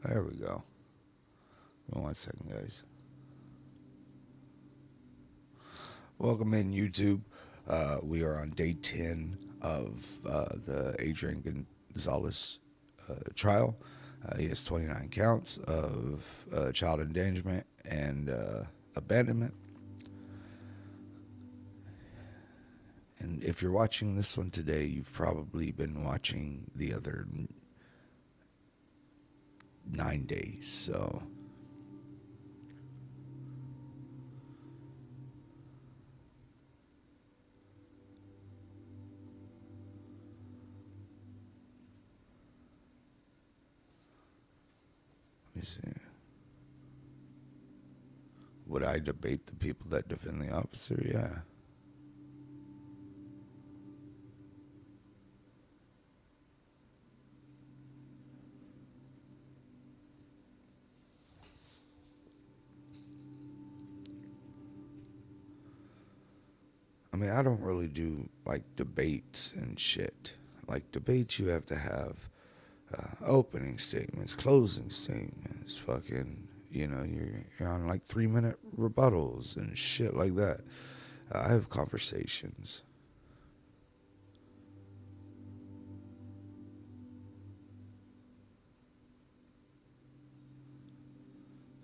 There we go. One second, guys. Welcome in, YouTube. We are on day 10 of the Adrian Gonzales trial. He has 29 counts of child endangerment and abandonment. And if you're watching this one today, you've probably been watching the other 9 days. So let me see. Would I debate the people that defend the officer? Yeah. I mean, I don't really do like debates and shit. Like debates, you have to have opening statements, closing statements, fucking, you're on like 3-minute rebuttals and shit like that. I have conversations.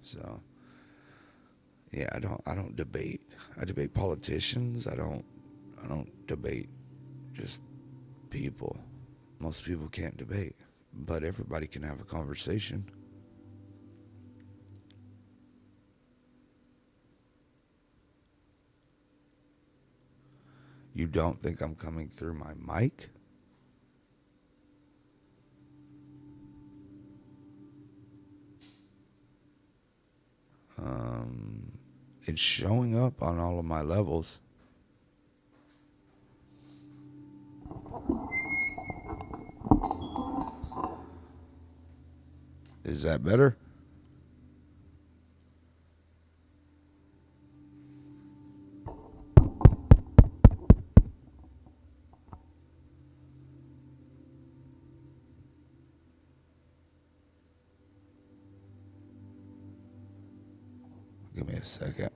So yeah, I don't debate. I debate politicians. I don't debate just people. Most people can't debate, but everybody can have a conversation. You don't think I'm coming through my mic? It's showing up on all of my levels. Is that better? Give me a second.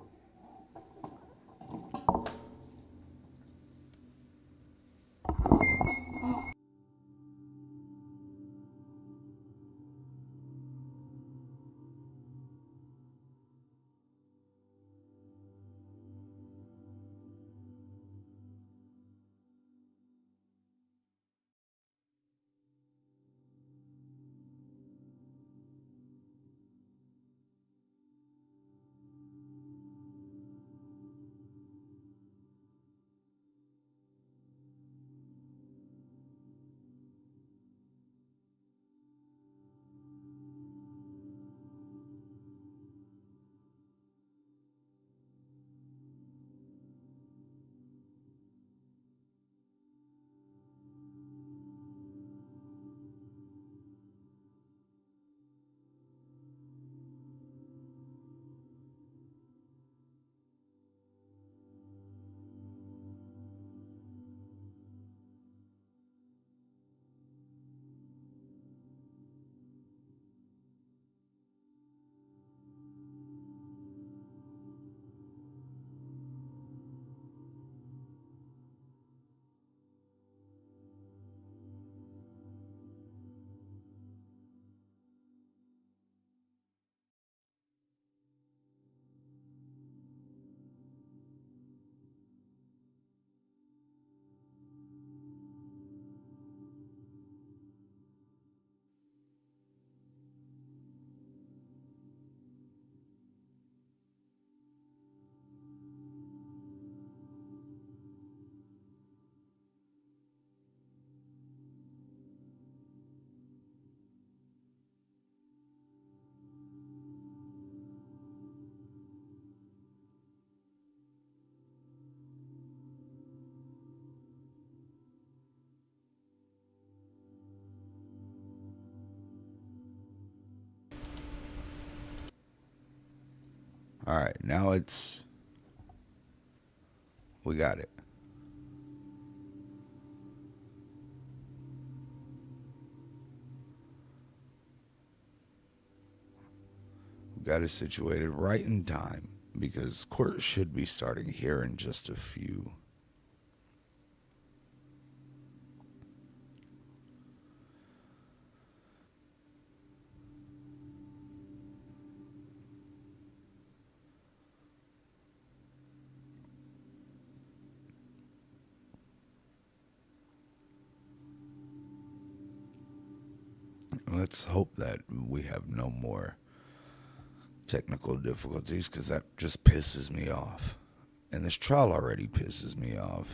All right, now we got it. got it situated right in time because court should be starting here in just a few. Let's hope that we have no more technical difficulties because that just pisses me off. And this trial already pisses me off.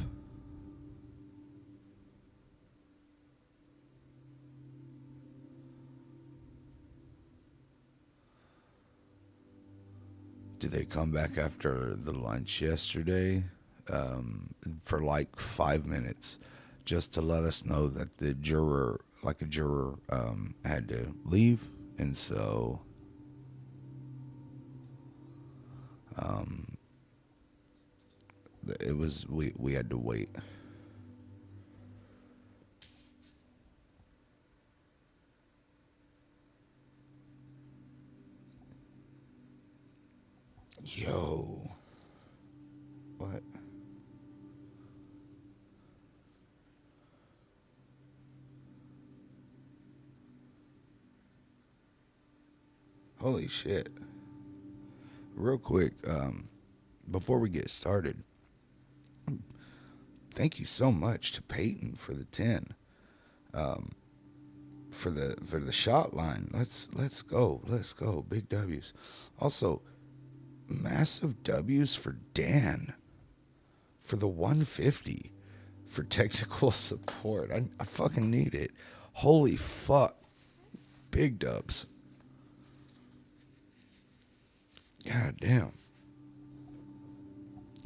Did they come back after the lunch yesterday for like 5 minutes just to let us know that the juror, like a juror, had to leave? And so it was, we had to wait. Yo. What? Holy shit. Real quick, before we get started, thank you so much to Peyton for the 10. For the shot line. Let's go. Let's go. Big W's. Also, massive W's for Dan for the 150 for technical support. I fucking need it. Holy fuck. Big dubs. God damn.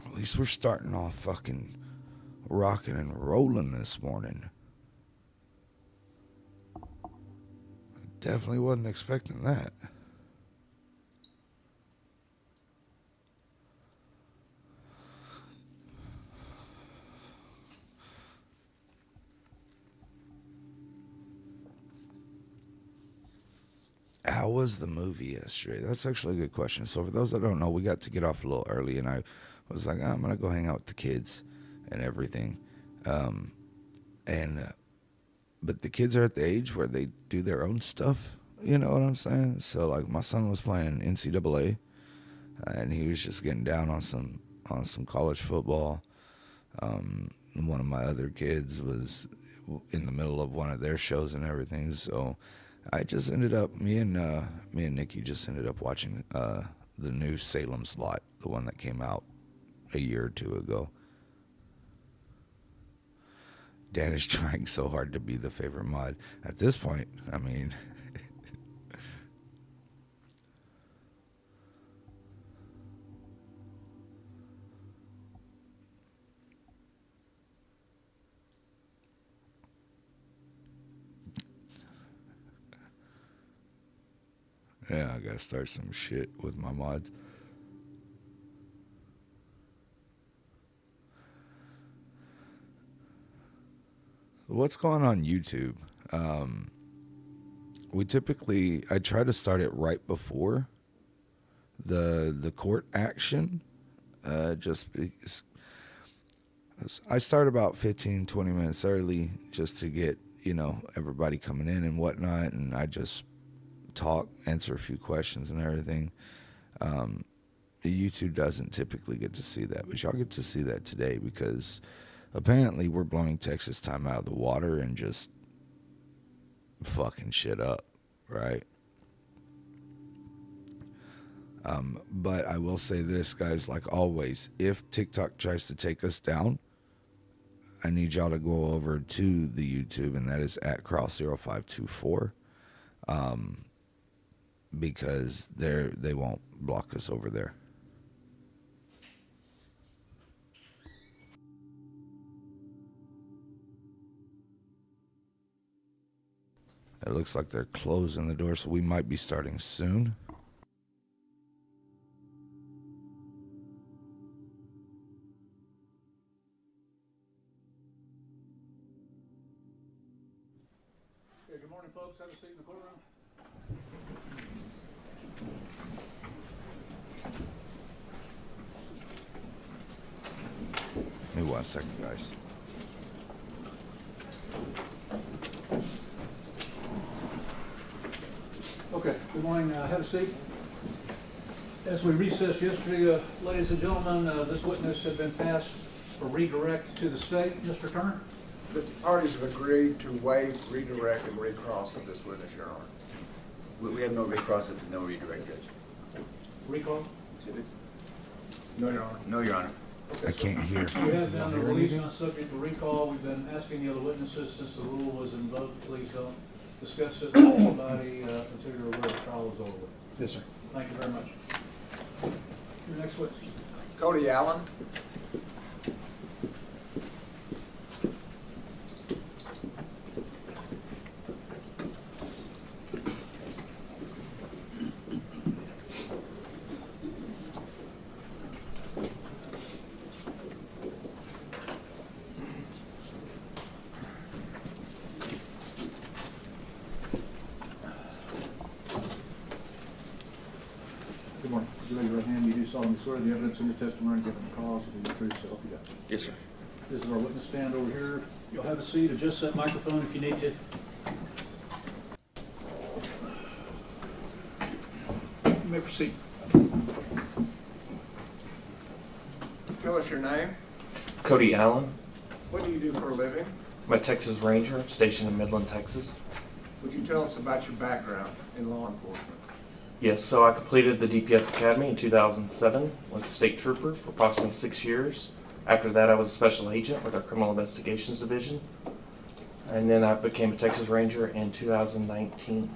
At least we're starting off fucking rocking and rolling this morning. I definitely wasn't expecting that. How was the movie yesterday? That's actually a good question. So for those that don't know, we got to get off a little early, and I was like, I'm gonna go hang out with the kids and everything. But the kids are at the age where they do their own stuff. You know what I'm saying? So like my son was playing NCAA, and he was just getting down on some college football. One of my other kids was in the middle of one of their shows and everything. So I just ended up me and Nikki just ended up watching the new Salem slot, the one that came out a year or two ago. Dan is trying so hard to be the favorite mod. At this point, I mean, yeah, I gotta start some shit with my mods. What's going on YouTube? I try to start it right before the court action. Just because I start about 15-20 minutes early just to get, everybody coming in and whatnot, and I just talk, answer a few questions and everything. YouTube doesn't typically get to see that, but y'all get to see that today because apparently we're blowing Texas time out of the water and just fucking shit up, right? But I will say this, guys, like always, if TikTok tries to take us down, I need y'all to go over to the YouTube, and that is at Cross0524, because they won't block us over there. It looks like they're closing the door, so we might be starting soon. Okay, good morning, folks. Have a seat in the courtroom. Give me 1 second, guys. Okay, good morning. Have a seat. As we recessed yesterday, ladies and gentlemen, this witness had been passed for redirect to the state. Mr. Turner? The parties have agreed to waive redirect and recross of this witness, Your Honor. We have no recross and no redirect, Judge. Recall? No, Your Honor. No, Your Honor. Okay, I can't hear. We have been released on subject to recall. We've been asking the other witnesses, since the rule was invoked, please don't discuss it with anybody until you're aware the trial is over with. Yes, sir. Thank you very much. Your next witness. Cody Allen. Good morning. Would you raise your right hand? You do solemnly swear the evidence in your testimony given the cause will be the truth, so help you God. Yes, sir. This is our witness stand over here. You'll have a seat. Adjust that microphone if you need to. You may proceed. Tell us your name. Cody Allen. What do you do for a living? I'm a Texas Ranger stationed in Midland, Texas. Would you tell us about your background in law enforcement? Yes, so I completed the DPS Academy in 2007, was a state trooper for approximately 6 years. After that, I was a special agent with our Criminal Investigations Division. And then I became a Texas Ranger in 2019.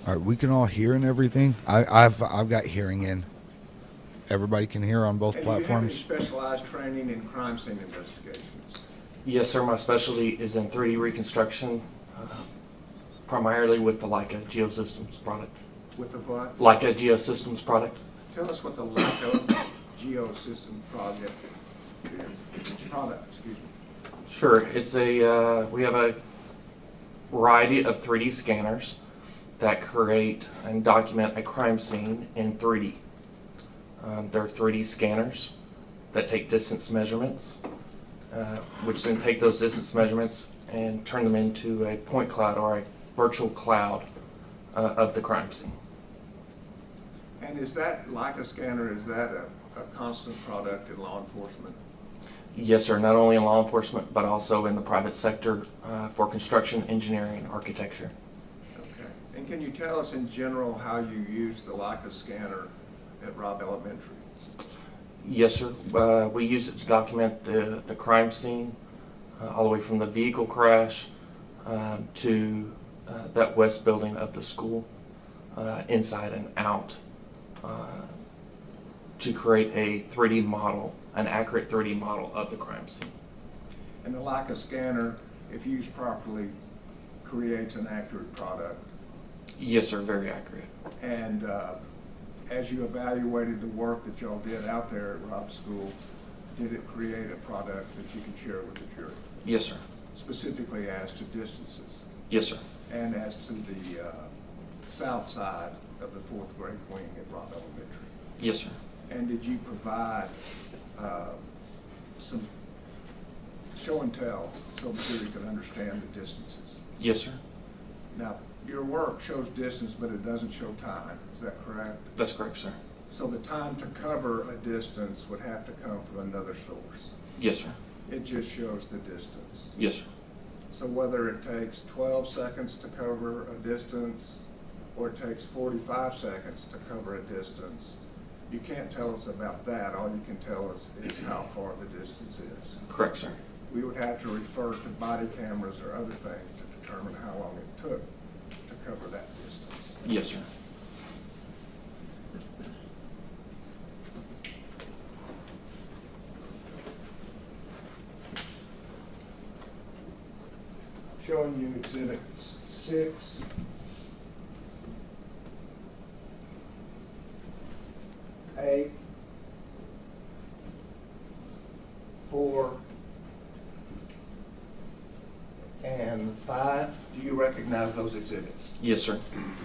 All right, we can all hear and everything. I've got hearing in. Everybody can hear on both And do you have any platforms. specialized training in crime scene investigations? Yes, sir, my specialty is in 3D reconstruction, primarily with the Leica Geosystems product. With the what? Leica Geosystems product. Tell us what the LICO Geosystem project is. Product, excuse me. Sure, it's a, we have a variety of 3D scanners that create and document a crime scene in 3D. They're 3D scanners that take distance measurements, which then take those distance measurements and turn them into a point cloud or a virtual cloud of the crime scene. And is that Leica scanner, is that a constant product in law enforcement? Yes, sir, not only in law enforcement, but also in the private sector for construction, engineering, architecture. Okay. And can you tell us in general how you use the Leica scanner at Robb Elementary? Yes, sir. We use it to document the crime scene, all the way from the vehicle crash to that west building of the school, inside and out, to create a 3D model, an accurate 3D model of the crime scene. And the Leica scanner, if used properly, creates an accurate product. Yes, sir, very accurate. And as you evaluated the work that y'all did out there at Robb School, did it create a product that you can share with the jury? Yes, sir. Specifically as to distances Yes, sir. and as to the south side of the fourth grade wing at Robb Elementary. Yes, sir. And did you provide some show and tell so the jury could understand the distances? Yes, sir. Now, your work shows distance, but it doesn't show time. Is that correct? That's correct, sir. So the time to cover a distance would have to come from another source. Yes, sir. It just shows the distance. Yes, sir. So whether it takes 12 seconds to cover a distance or it takes 45 seconds to cover a distance, you can't tell us about that. All you can tell us is how far the distance is. Correct, sir. We would have to refer to body cameras or other things to determine how long it took to cover that distance. Yes, sir. Showing you exhibits 6, 8, 4, and and 5, do you recognize those exhibits? Yes, sir.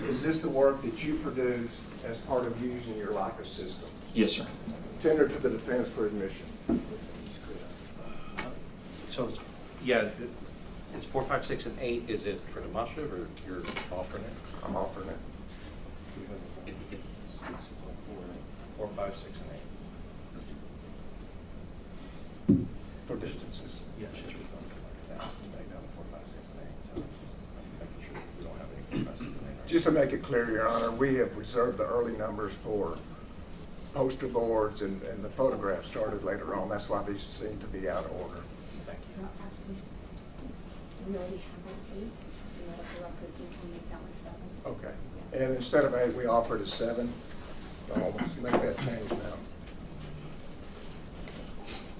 Is this the work that you produced as part of using your Leica system? Yes, sir. Tender to the defense for admission. So, yeah, it's 4, 5, 6, and 8. Is it for demonstrative or you're offering it? I'm offering it. 4, 5, 6, and 8. For distances. Yeah, she's responding to that. Back down to 4, 5, 6, and 8. So just making sure we don't have any 4, 5, 6, and 8. Just to make it clear, Your Honor, we have reserved the early numbers for poster boards and the photographs started later on. That's why these seem to be out of order. Thank you. No, actually, we already have an 8, so medical records, you can make that one 7. Okay. And instead of 8, we offered a 7. So let's make that change now.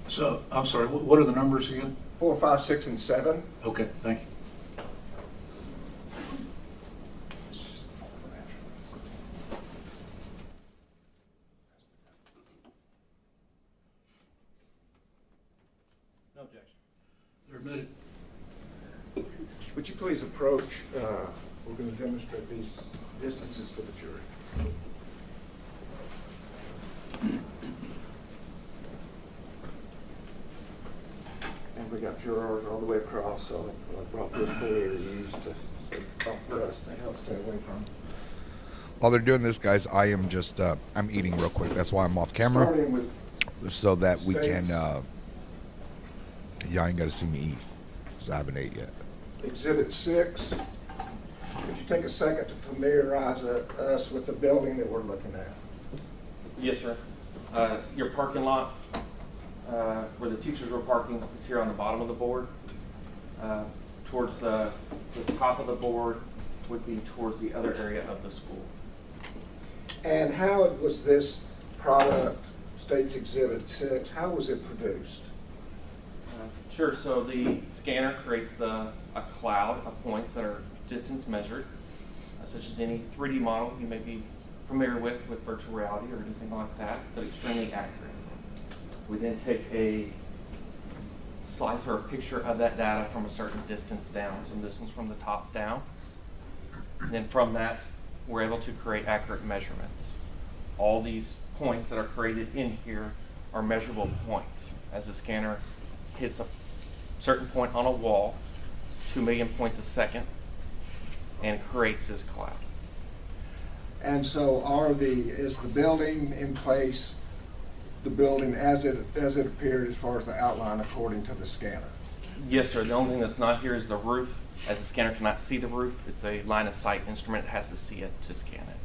So, I'm sorry, what are the numbers again? 4, 5, 6, and 7. Okay, thank you. No objection. They're admitted. Would you please approach? We're going to demonstrate these distances for the jury. And we got jurors all the way across, so I brought this clear used to help stay away from. While they're doing this, guys, I am just I'm eating real quick. That's why I'm off camera, Starting with so that we can. states. Y'all ain't got to see me eat, because I haven't ate yet. Exhibit 6. Could you take a second to familiarize us with the building that we're looking at? Yes, sir. Your parking lot, where the teachers were parking, is here on the bottom of the board. Towards the top of the board would be towards the other area of the school. And how was this product, States Exhibit 6, how was it produced? Sure, so the scanner creates a cloud of points that are distance measured, such as any 3D model you may be familiar with virtual reality or anything like that, but extremely accurate. We then take a slice or a picture of that data from a certain distance down, some distance from the top down. And then from that, we're able to create accurate measurements. All these points that are created in here are measurable points. As the scanner hits a certain point on a wall, 2 million points a second, and creates this cloud. And so is the building in place, the building as it appeared as far as the outline according to the scanner? Yes, sir. The only thing that's not here is the roof. As the scanner cannot see the roof, it's a line of sight instrument. It has to see it to scan it.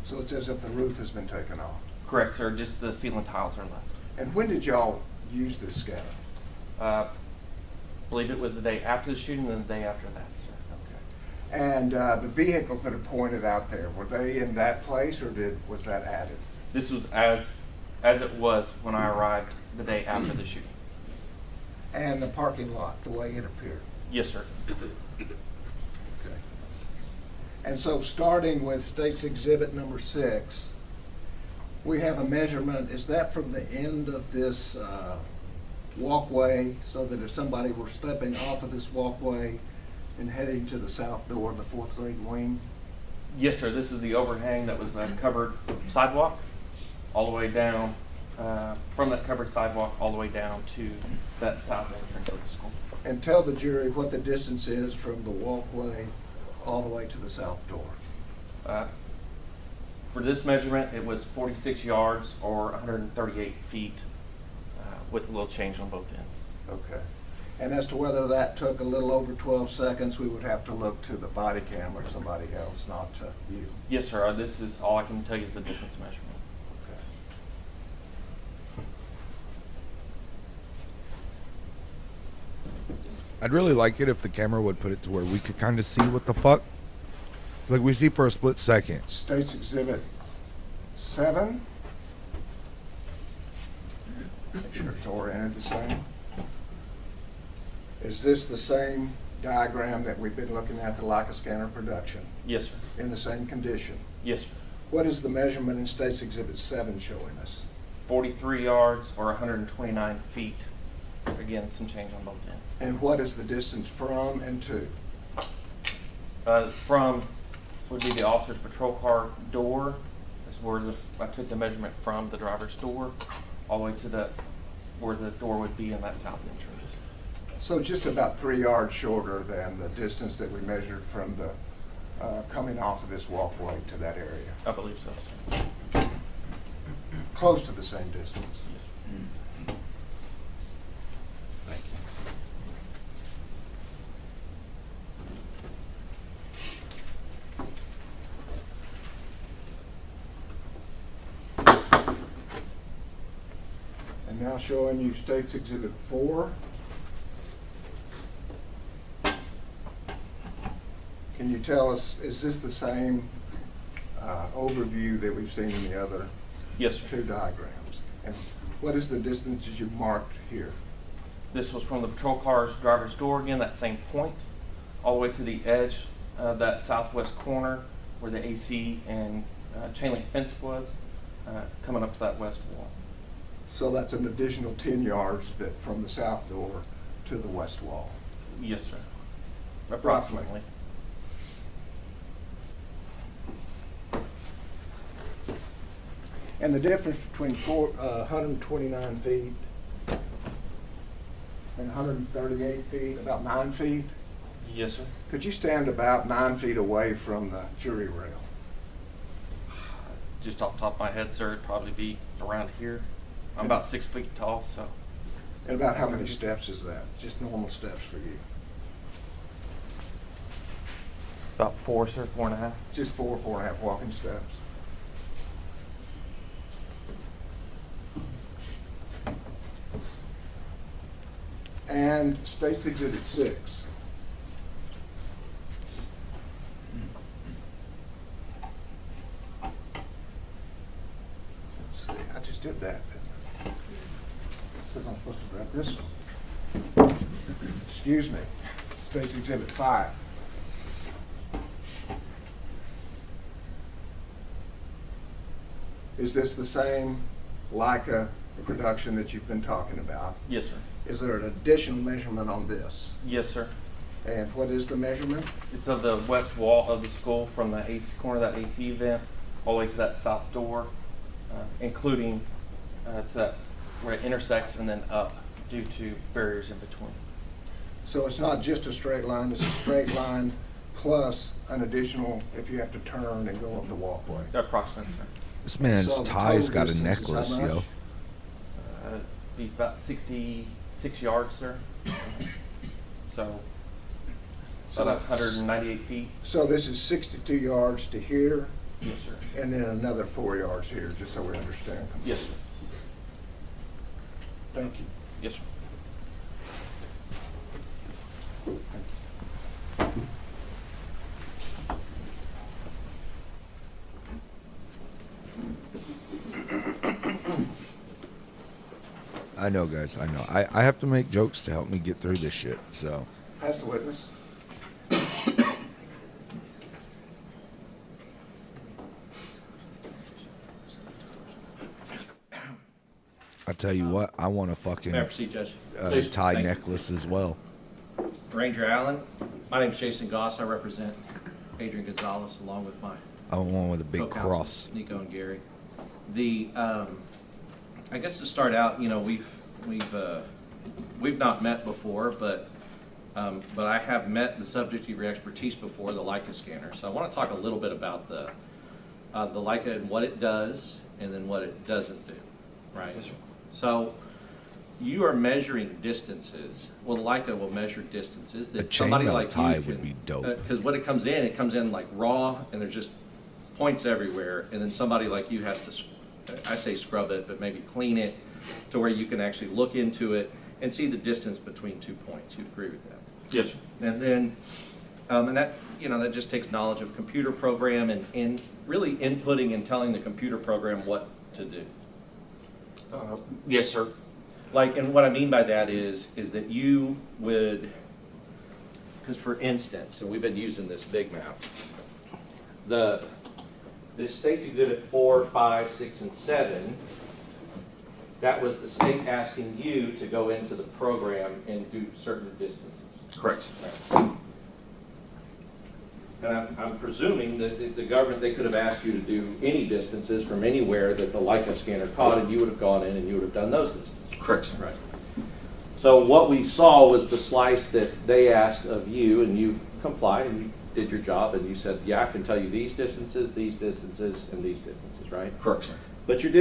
So it's as if the roof has been taken off. Correct, sir. Just the ceiling tiles are left. And when did y'all use this scanner? Believe it was the day after the shooting and the day after that, sir. Okay. And the vehicles that are pointed out there, were they in that place or was that added? This was as it was when I arrived the day after the shooting. And the parking lot, the way it appeared? Yes, sir. Okay. And so starting with State's Exhibit number 6, we have a measurement. Is that from the end of this walkway, so that if somebody were stepping off of this walkway and heading to the south door of the 4th grade wing? Yes, sir. This is the overhang that was covered sidewalk all the way down, from that covered sidewalk all the way down to that south entrance of the school. And tell the jury what the distance is from the walkway all the way to the south door. For this measurement, it was 46 yards or 138 feet with a little change on both ends. Okay. And as to whether that took a little over 12 seconds, we would have to look to the body cam or somebody else, not to you. Yes, sir. This is all I can tell you is the distance measurement. I'd really like it if the camera would put it to where we could kind of see what the fuck. Like we see for a split second. State's Exhibit 7. Make sure it's oriented the same. Is this the same diagram that we've been looking at, the Leica scanner production, Yes, sir. in the same condition? Yes, sir. What is the measurement in State's Exhibit 7 showing us? 43 yards or 129 feet Again, some change on both ends. And what is the distance from and to? From would be the officer's patrol car door. That's where I took the measurement from the driver's door all the way to where the door would be in that south entrance. So just about 3 yards shorter than the distance that we measured from the coming off of this walkway to that area. I believe so. Close to the same distance. Thank you. And now showing you State's Exhibit 4. Can you tell us, is this the same overview that we've seen in the other Yes, sir. two diagrams? And what is the distance that you marked here? This was from the patrol car's driver's door, again, that same point, all the way to the edge of that southwest corner where the AC and chain link fence was, coming up to that west wall. So that's an additional 10 yards that from the south door to the west wall. Yes, sir. Approximately. And the difference between 129 feet and 138 feet, about 9 feet? Yes, sir. Could you stand about 9 feet away from the jury rail? Just off the top of my head, sir, it'd probably be around here. I'm about 6 feet tall, so. And about how many steps is that? Just normal steps for you? About 4, sir, 4.5. Just 4.5 walking steps? And State's Exhibit 6. Let's see, I just did that. Says I'm supposed to grab this one. Excuse me. State's Exhibit 5. Is this the same Leica production that you've been talking about? Yes, sir. Is there an additional measurement on this? Yes, sir. And what is the measurement? It's of the west wall of the school from the AC, corner of that AC vent all the way to that south door, including to that where it intersects and then up due to barriers in between. So it's not just a straight line, it's a straight line plus an additional if you have to turn and go up the walkway. Approximately, sir. This man's So the tie's total got a distance is how necklace, much? yo. Be about 66 yards, sir. So about 198 feet. So this is 62 yards to here Yes, sir. and then another 4 yards here, just so we understand. Yes, sir. Thank you. Yes, sir. I know, guys. I know. I have to make jokes to help me get through this shit. So Pass the witness. I tell you what, I want a fucking May I proceed, Judge? Please. tie Thank you. necklace as well. Ranger Allen, my name's Jason Goss. I represent Adrian Gonzales along with my I want one with a big co-counsel, cross. Nico and Gary. I guess to start out, we've not met before, but I have met the subject of your expertise before, the Leica scanner. So I want to talk a little bit about the Leica and what it does, and then what it doesn't do, right? Yes, sir. So you are measuring distances. Well, the Leica will measure distances that A somebody chainmail like tie you would can, be dope. Because what it comes in like raw, and there's just points everywhere, and then somebody like you has to, I say scrub it, but maybe clean it to where you can actually look into it and see the distance between 2 points. You agree with that? Yes, sir. And then, and that, that just takes knowledge of computer program and really inputting and telling the computer program what to do. Yes, sir. Like, and what I mean by that is that you would, because for instance, and we've been using this big map, the State's Exhibit 4, 5, 6, and 7 that was the state asking you to go into the program and do certain distances. Correct. And I'm presuming that the government, they could have asked you to do any distances from anywhere that the Leica scanner caught, and you would have gone in and you would have done those distances. Correct, sir. Right. So what we saw was the slice that they asked of you, and you complied, and you did your job, and you said, yeah, I can tell you these distances, and these distances, right? Correct, sir. But your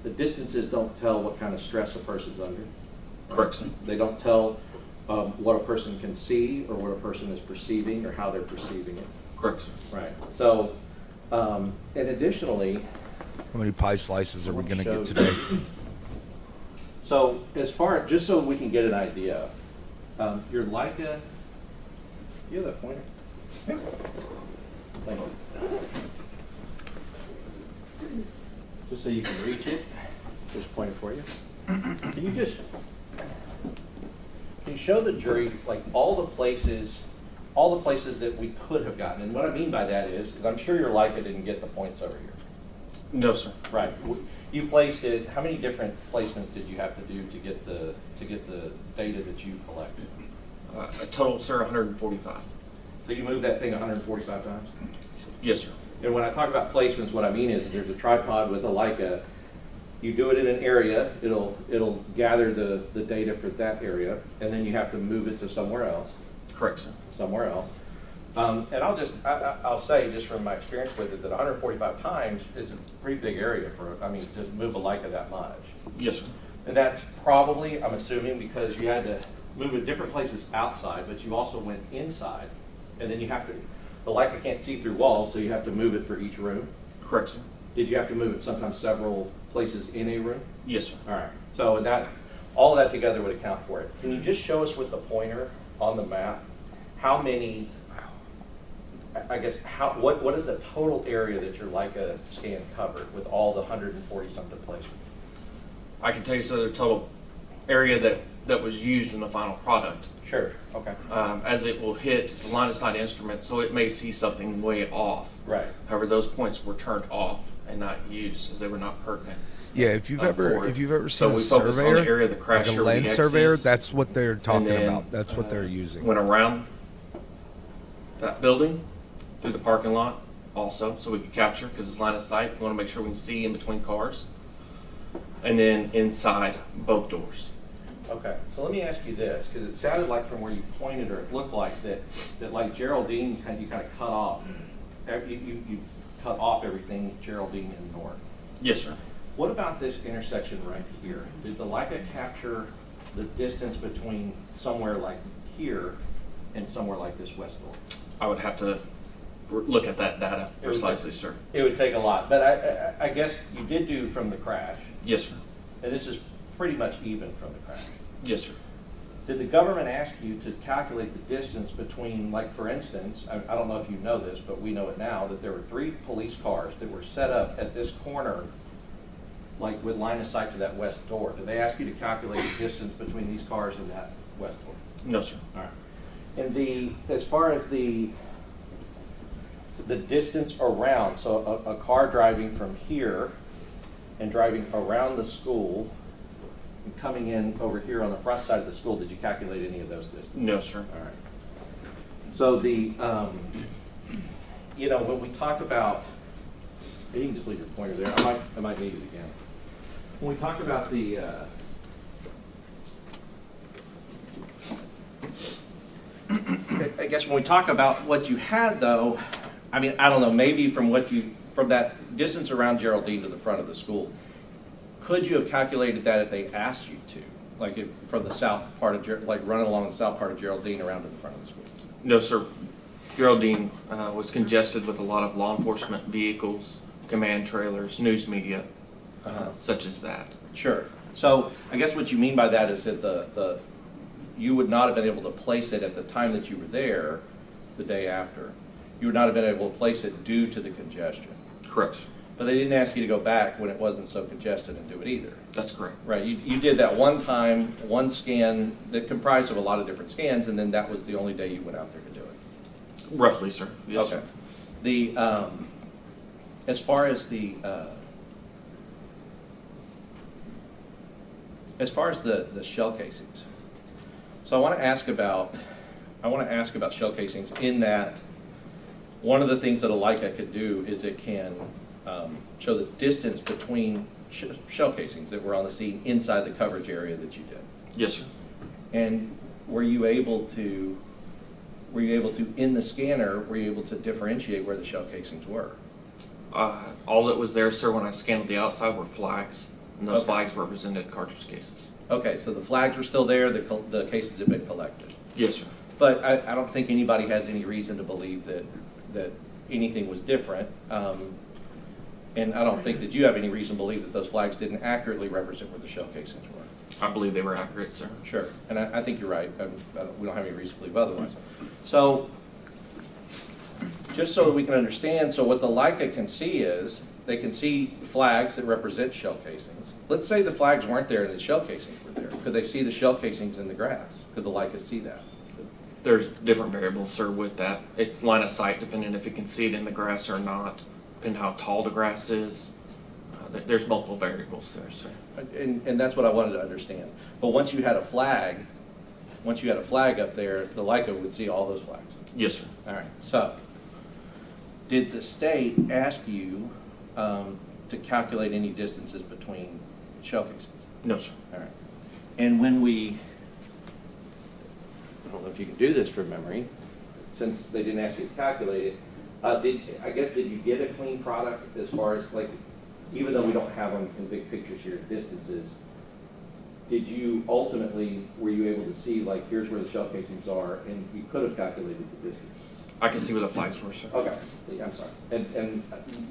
the distances don't tell what kind of stress a person's under. Correct, sir. They don't tell what a person can see or what a person is perceiving or how they're perceiving it. Correct, sir. Right. So, and additionally, How many pie slices are we going to get showed- today? so as far, just so we can get an idea, your Leica, you have that pointer? Thank you. Just so you can reach it, just point it for you. Can you show the jury like all the places that we could have gotten? And what I mean by that is I'm sure your Leica didn't get the points over here. No, sir. Right. You placed it. How many different placements did you have to do to get the data that you collected? A total, sir, 145. So you moved that thing 145 times? Yes, sir. And when I talk about placements, what I mean is there's a tripod with a Leica. You do it in an area, it'll gather the data for that area, and then you have to move it to somewhere else. Correct, sir. And I'll say, just from my experience with it, that 145 times is a pretty big area to move a Leica that much. Yes, sir. And that's probably, I'm assuming, because you had to move it different places outside, but you also went inside, and then the Leica can't see through walls, so you have to move it for each room. Correct, sir. Did you have to move it sometimes several places in a room? Yes, sir. All right, so all that together would account for it. Can you just show us with the pointer on the map, how many, what is the total area that your Leica scan covered with all the 140 something placements? I can tell you, sir, the total area that was used in the final product. Sure, okay. As it will hit, it's a line of sight instrument, so it may see something way off. Right. However, those points were turned off and not used as they were not pertinent. Yeah, if you've ever So seen a we focused on the surveyor, area of the crash like a or the land surveyor, axes, that's what they're talking then, about. That's what they're using. Went around that building through the parking lot also, so we could capture, because it's line of sight. We want to make sure we can see in between cars. And then inside both doors. Okay, so let me ask you this, because it sounded like from where you pointed, or it looked like that like Geraldine, you kind of cut off. You cut off everything Geraldine and North. Yes, sir. What about this intersection right here? Did the Leica capture the distance between somewhere like here and somewhere like this west door? I would have to look at that data It would precisely, take- sir. It would take a lot, but I guess you did do from the crash, Yes, sir. and this is pretty much even from the crash. Yes, sir. Did the government ask you to calculate the distance between, like for instance, I don't know if you know this, but we know it now, that there were 3 police cars that were set up at this corner, like with line of sight to that west door. Did they ask you to calculate the distance between these cars and that west door? No, sir. All right. And as far as the distance around, so a car driving from here and driving around the school and coming in over here on the front side of the school, did you calculate any of those distances? No, sir. All right. So when we talk about, you can just leave your pointer there. I might need it again. When we talk about I guess when we talk about what you had, though, I mean, I don't know, maybe from that distance around Geraldine to the front of the school, could you have calculated that if they asked you to? Like from the south part of, like running along the south part of Geraldine around to the front of the school? No, sir. Geraldine was congested with a lot of law enforcement vehicles, command trailers, news media, such as that. Sure. So I guess what you mean by that is that you would not have been able to place it at the time that you were there the day after. You would not have been able to place it due to the congestion. Correct. But they didn't ask you to go back when it wasn't so congested and do it either. That's correct. Right, you did that one time, one scan that comprised of a lot of different scans, and then that was the only day you went out there to do it. Roughly, sir. Yes, Okay. sir. As far as the As far as the shell casings, so I want to ask about shell casings in that one of the things that a Leica could do is it can show the distance between shell casings that were on the scene inside the coverage area that you did. Yes, sir. And were you able to, in the scanner, were you able to differentiate where the shell casings were? All that was there, sir, when I scanned the outside were flags, and those Okay. flags represented cartridge cases. Okay, so the flags were still there, the cases had been collected. Yes, sir. But I don't think anybody has any reason to believe that anything was different. And I don't think that you have any reason to believe that those flags didn't accurately represent where the shell casings were. I believe they were accurate, sir. Sure, and I think you're right. We don't have any reason to believe otherwise. So, just so that we can understand, so what the Leica can see is, they can see flags that represent shell casings. Let's say the flags weren't there and the shell casings were there. Could they see the shell casings in the grass? Could the Leica see that? There's different variables, sir, with that. It's line of sight, depending if you can see it in the grass or not, depending how tall the grass is. There's multiple variables there, sir. And that's what I wanted to understand. But once you had a flag up there, the Leica would see all those flags. Yes, sir. All right, so, did the state ask you to calculate any distances between shell casings? No, sir. All right. And I don't know if you can do this from memory, since they didn't ask you to calculate it, did you get a clean product as far as, like, even though we don't have them in big pictures here, distances, did you ultimately, were you able to see, like, here's where the shell casings are, and you could have calculated the distance? I can see where the flags were, sir. Okay, yeah, I'm sorry. And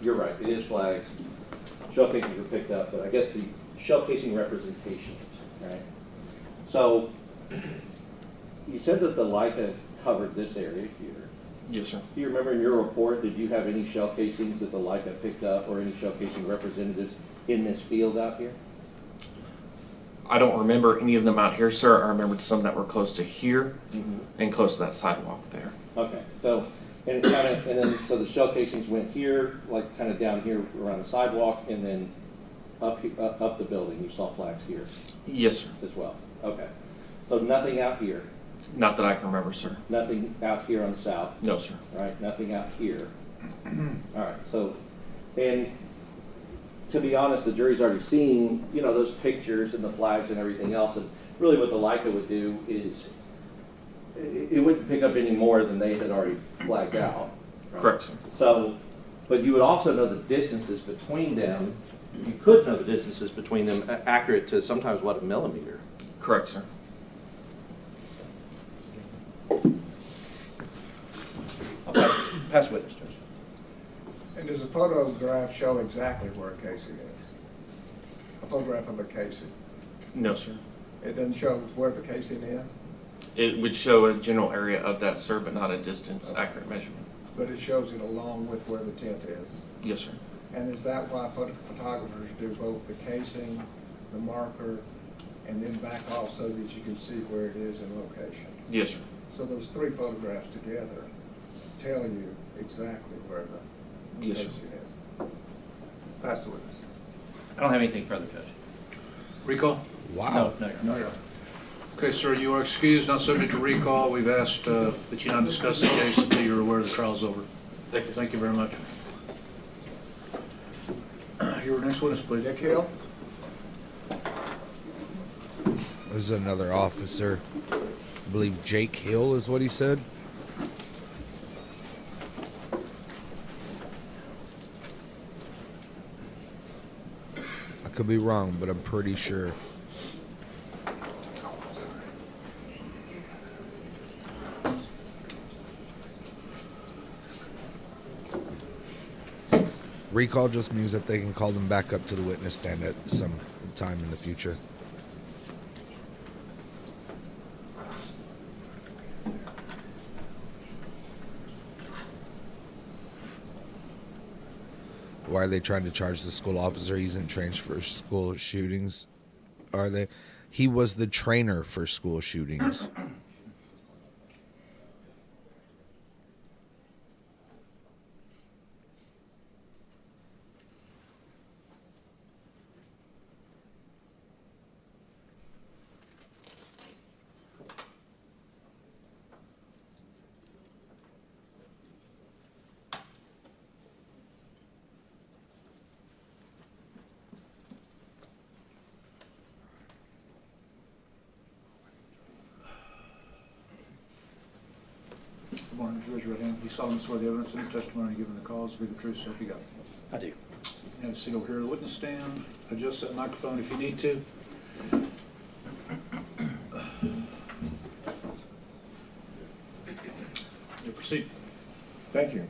you're right, it is flags. Shell casings were picked up, but I guess the shell casing representations, right? So, you said that the Leica covered this area here. Yes, sir. Do you remember in your report, did you have any shell casings that the Leica picked up or any shell casing representatives in this field out here? I don't remember any of them out here, sir. I remembered some that were close to here Mm-hmm. and close to that sidewalk there. Okay, so, and then, so the shell casings went here, like kind of down here around the sidewalk, and then up the building, you saw flags here Yes, sir. as well. Okay, so nothing out here, Not that I can remember, sir. nothing out here on the south, No, sir. right? Nothing out here. All right, so, and to be honest, the jury's already seen, those pictures and the flags and everything else, and really what the Leica would do is, it wouldn't pick up any more than they had already flagged out. right? Correct, sir. So, but you would also know the distances between them, you could know the distances between them, accurate to sometimes, what, a millimeter? Correct, sir. I'll pass witness, Judge. And does a photograph show exactly where a casing is? A photograph of a casing. No, sir. It doesn't show where the casing is, It would show a general area of that, sir, but not a distance accurate measurement. but it shows it along with where the tint is. Yes, sir. And is that why photographers do both the casing, the marker, and then back off so that you can see where it is in location? Yes, sir. So those three photographs together tell you exactly where the Yes, sir. casing is. Pass the witness. I don't have anything further, Judge. Recall? Wow. No, Your Honor. Okay, sir, you are excused, not subject to recall. We've asked that you not discuss the case until you're aware the trial's over. Thank you. Thank you very much. Your next witness, please. Dick Hill? There's another officer. I believe Jake Hill is what he said. I could be wrong, but I'm pretty sure. Recall just means that they can call them back up to the witness stand at some time in the future. Why are they trying to charge the school officer? He's in trained for school shootings. Are they? He was the trainer for school shootings. Good morning. Raise your right hand. You solemnly swear the evidence in the testimony given in the cause will be the truth, so help you God. I do. Have a seat over here at the witness stand. Adjust that microphone if you need to. You proceed. Thank you.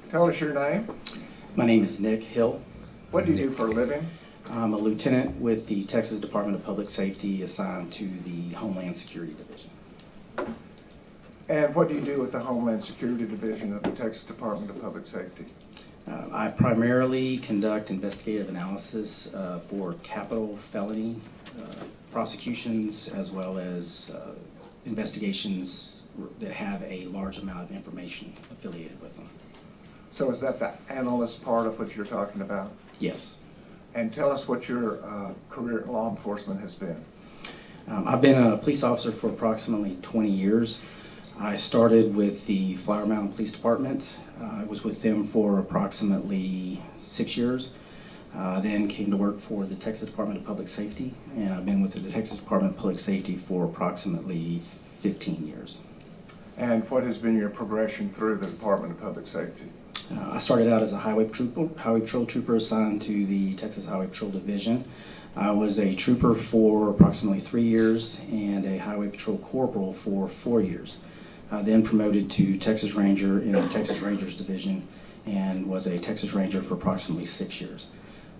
Tell us your name. My name is Nick Hill. What do you do for a living? I'm a lieutenant with the Texas Department of Public Safety assigned to the Homeland Security Division. And what do you do with the Homeland Security Division of the Texas Department of Public Safety? I primarily conduct investigative analysis for capital felony prosecutions, as well as investigations that have a large amount of information affiliated with them. So is that the analyst part of what you're talking about? Yes. And tell us what your career in law enforcement has been. I've been a police officer for approximately 20 years. I started with the Flower Mountain Police Department. I was with them for approximately 6 years. Then came to work for the Texas Department of Public Safety, and I've been with the Texas Department of Public Safety for approximately 15 years. And what has been your progression through the Department of Public Safety? I started out as a highway patrol trooper assigned to the Texas Highway Patrol Division. I was a trooper for approximately 3 years and a highway patrol corporal for 4 years. I then promoted to Texas Ranger in the Texas Rangers Division and was a Texas Ranger for approximately 6 years.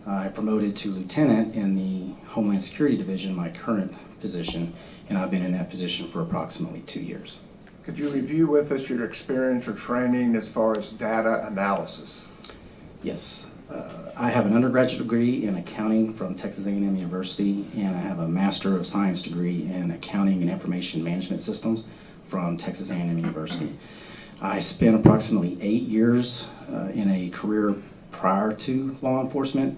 I promoted to lieutenant in the Homeland Security Division, my current position, and I've been in that position for approximately 2 years. Could you review with us your experience or training as far as data analysis? Yes. I have an undergraduate degree in accounting from Texas A&M University, and I have a Master of Science degree in accounting and information management systems from Texas A&M University. I spent approximately 8 years in a career prior to law enforcement.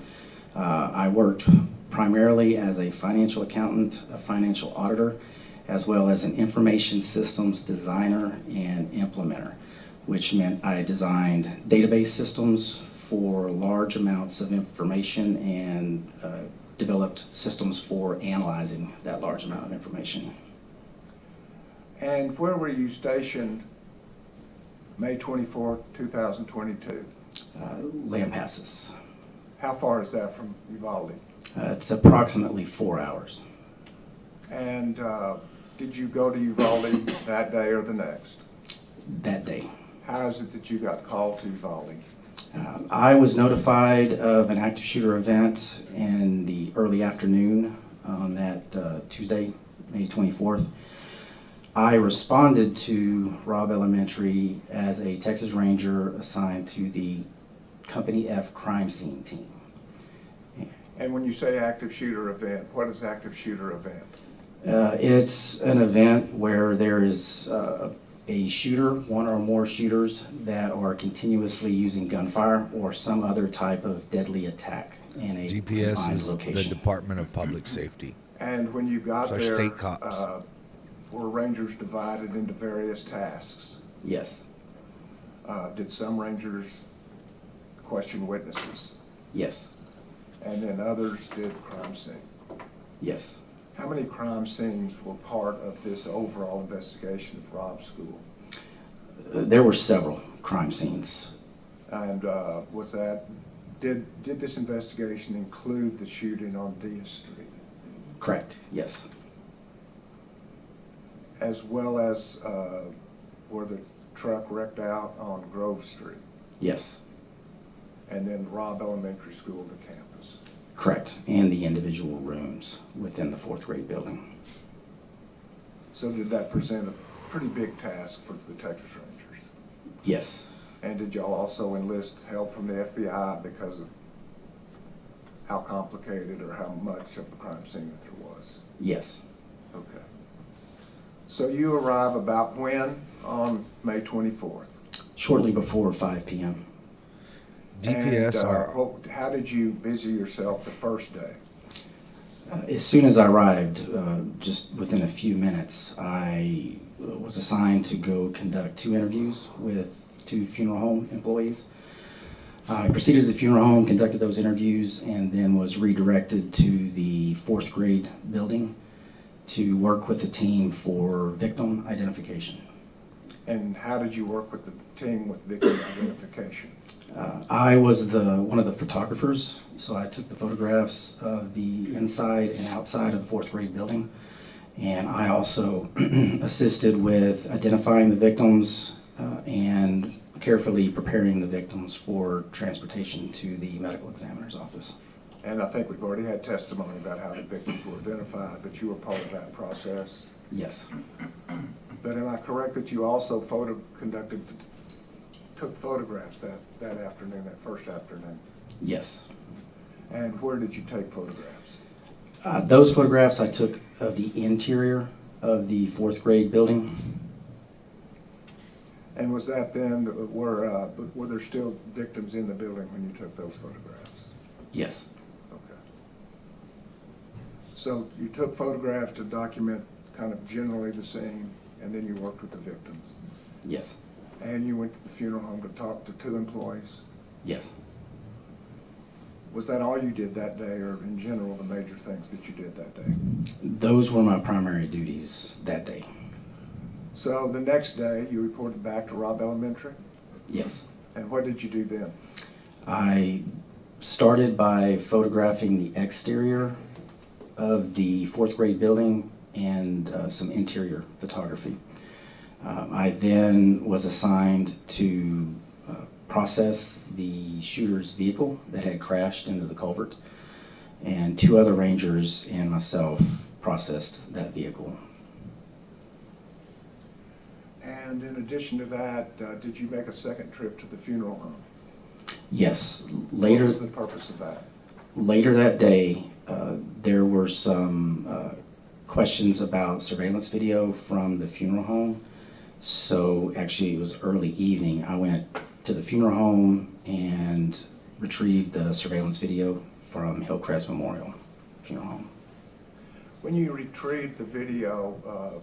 I worked primarily as a financial accountant, a financial auditor, as well as an information systems designer and implementer, which meant I designed database systems for large amounts of information and developed systems for analyzing that large amount of information. And where were you stationed May 24, 2022? Lampasas. How far is that from Uvalde? It's approximately 4 hours. And did you go to Uvalde that day or the next? That day. How is it that you got called to Uvalde? I was notified of an active shooter event in the early afternoon on that Tuesday, May 24th. I responded to Robb Elementary as a Texas Ranger assigned to the Company F crime scene team. And when you say active shooter event, what is active shooter event? It's an event where there is a shooter, one or more shooters that are continuously using gunfire or some other type of deadly attack in a DPS confined is location. the Department of Public Safety. And when you got It's our there, state cops. were Rangers divided into various tasks? Yes, Did some Rangers question witnesses? yes, And then others did crime scene? yes. How many crime scenes were part of this overall investigation of Robb's school? There were several crime scenes. And was that, did this investigation include the shooting on Via Street? Correct, yes. As well as where the truck wrecked out on Grove Street? Yes, And then Robb Elementary School, the campus? correct. And the individual rooms within the fourth grade building. So did that present a pretty big task for the Texas Rangers? Yes, And did y'all also enlist help from the FBI because of how complicated or how much of the crime scene that there was? yes. Okay. So you arrive about when on May 24th? Shortly before 5 p.m. DPS And, are how did you busy yourself the first day? As soon as I arrived, just within a few minutes, I was assigned to go conduct 2 interviews with 2 funeral home employees. I proceeded to the funeral home, conducted those interviews, and then was redirected to the 4th grade building to work with the team for victim identification. And how did you work with the team with victim identification? I was one of the photographers, so I took the photographs of the inside and outside of the fourth grade building. And I also assisted with identifying the victims and carefully preparing the victims for transportation to the medical examiner's office. And I think we've already had testimony about how the victims were identified, but you were part of that process. Yes. But am I correct that you also took photographs that afternoon, that first afternoon? Yes. And where did you take photographs? Those photographs I took of the interior of the fourth grade building. And was that then, were there still victims in the building when you took those photographs? Yes. Okay. So you took photographs to document kind of generally the scene, and then you worked with the victims? Yes. And you went to the funeral home to talk to 2 employees? Yes. Was that all you did that day, or in general, the major things that you did that day? Those were my primary duties that day. So the next day, you reported back to Robb Elementary? Yes. And what did you do then? I started by photographing the exterior of the fourth grade building and some interior photography. I then was assigned to process the shooter's vehicle that had crashed into the culvert, and 2 other rangers and myself processed that vehicle. And in addition to that, did you make a second trip to the funeral home? Yes. What was the purpose of that? Later that day, there were some questions about surveillance video from the funeral home. So actually it was early evening. I went to the funeral home and retrieved the surveillance video from Hillcrest Memorial Funeral Home. When you retrieved the video,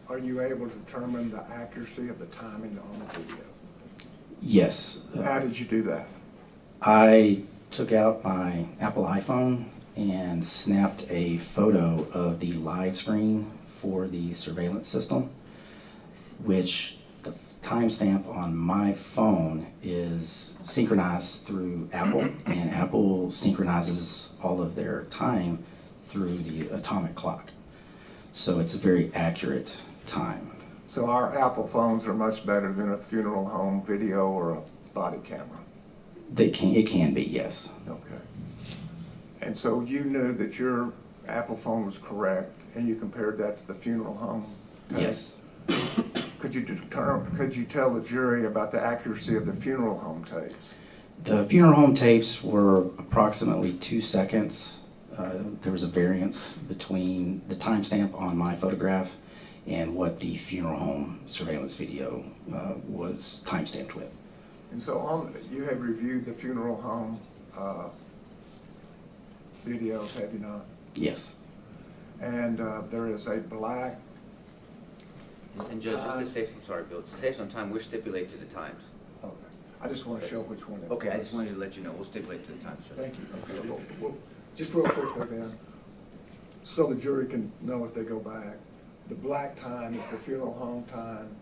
are you able to determine the accuracy of the timing on the video? Yes. How did you do that? I took out my Apple iPhone and snapped a photo of the live screen for the surveillance system, which the timestamp on my phone is synchronized through Apple, and Apple synchronizes all of their time through the atomic clock. So it's a very accurate time. So our Apple phones are much better than a funeral home video or a body camera? It can be, yes. Okay. And so you knew that your Apple phone was correct, and you compared that to the funeral home? Yes. Could you tell the jury about the accuracy of the funeral home tapes? The funeral home tapes were approximately 2 seconds. There was a variance between the timestamp on my photograph and what the funeral home surveillance video was timestamped with. And so you have reviewed the funeral home videos, have you not? Yes. And there is a black. And Judge, just to save, I'm sorry, Bill, to save some time, we're stipulated to the times. Okay. I just want to show which one it Okay, I was. just wanted to let you know, we'll stipulate to the times, Judge. Thank you. Okay. Well, just real quickly then, so the jury can know if they go back. The black time is the funeral home time,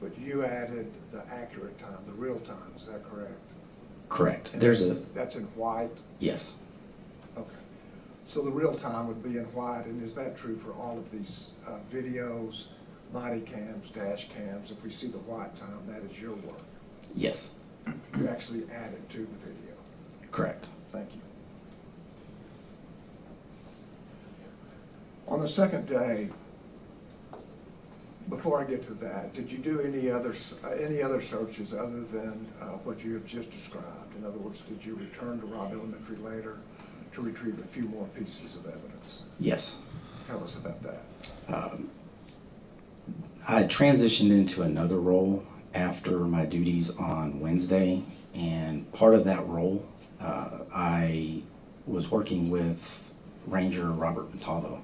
but you added the accurate time, the real time, is that correct? Correct. And There's a, that's in white? yes. Okay. So the real time would be in white, and is that true for all of these videos, body cams, dash cams? If we see the white time, that is your work. Yes. You actually added to the video. Correct. Thank you. On the second day, before I get to that, did you do any other searches other than what you have just described? In other words, did you return to Robb Elementary later to retrieve a few more pieces of evidence? Yes. Tell us about that. I transitioned into another role after my duties on Wednesday, and part of that role, I was working with Ranger Robert Montalvo.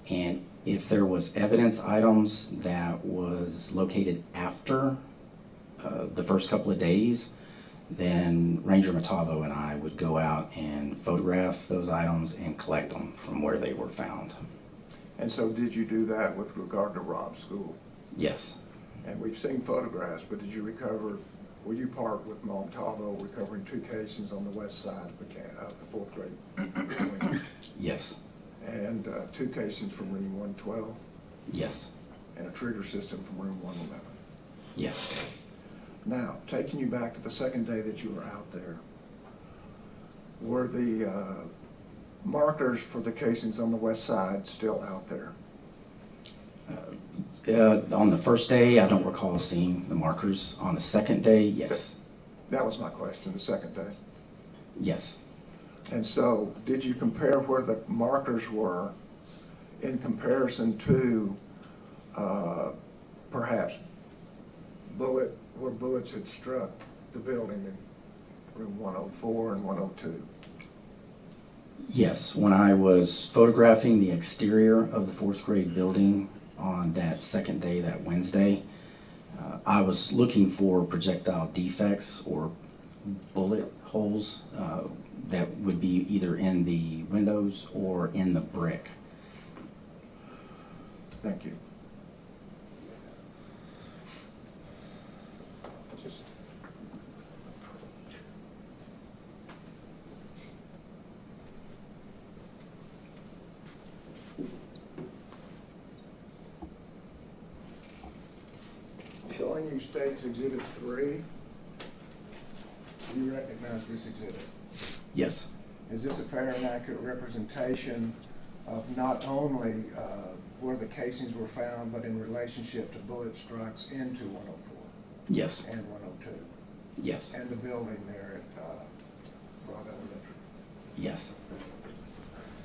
And if there was evidence items that was located after the first couple of days, then Ranger Montalvo and I would go out and photograph those items and collect them from where they were found. And so did you do that with regard to Robb School? Yes. And we've seen photographs, but did you recover, were you part with Montalvo recovering 2 casings on the west side of the 4th grade building? Yes. And 2 casings from room 112? Yes. And a trigger system from room 111? Yes. Now, taking you back to the second day that you were out there, were the markers for the casings on the west side still out there? On the first day, I don't recall seeing the markers. On the second day, yes. That was my question, the second day. Yes. And so, did you compare where the markers were in comparison to perhaps where bullets had struck the building in room 104 and 102? Yes. When I was photographing the exterior of the 4th grade building on that second day, that Wednesday, I was looking for projectile defects or bullet holes that would be either in the windows or in the brick. Thank you. Just showing you State's Exhibit 3. Do you recognize this exhibit? Yes. Is this a fair and accurate representation of not only where the casings were found, but in relationship to bullet strikes into 104 Yes. and 102? Yes. And the building there at Broad Elementary? Yes.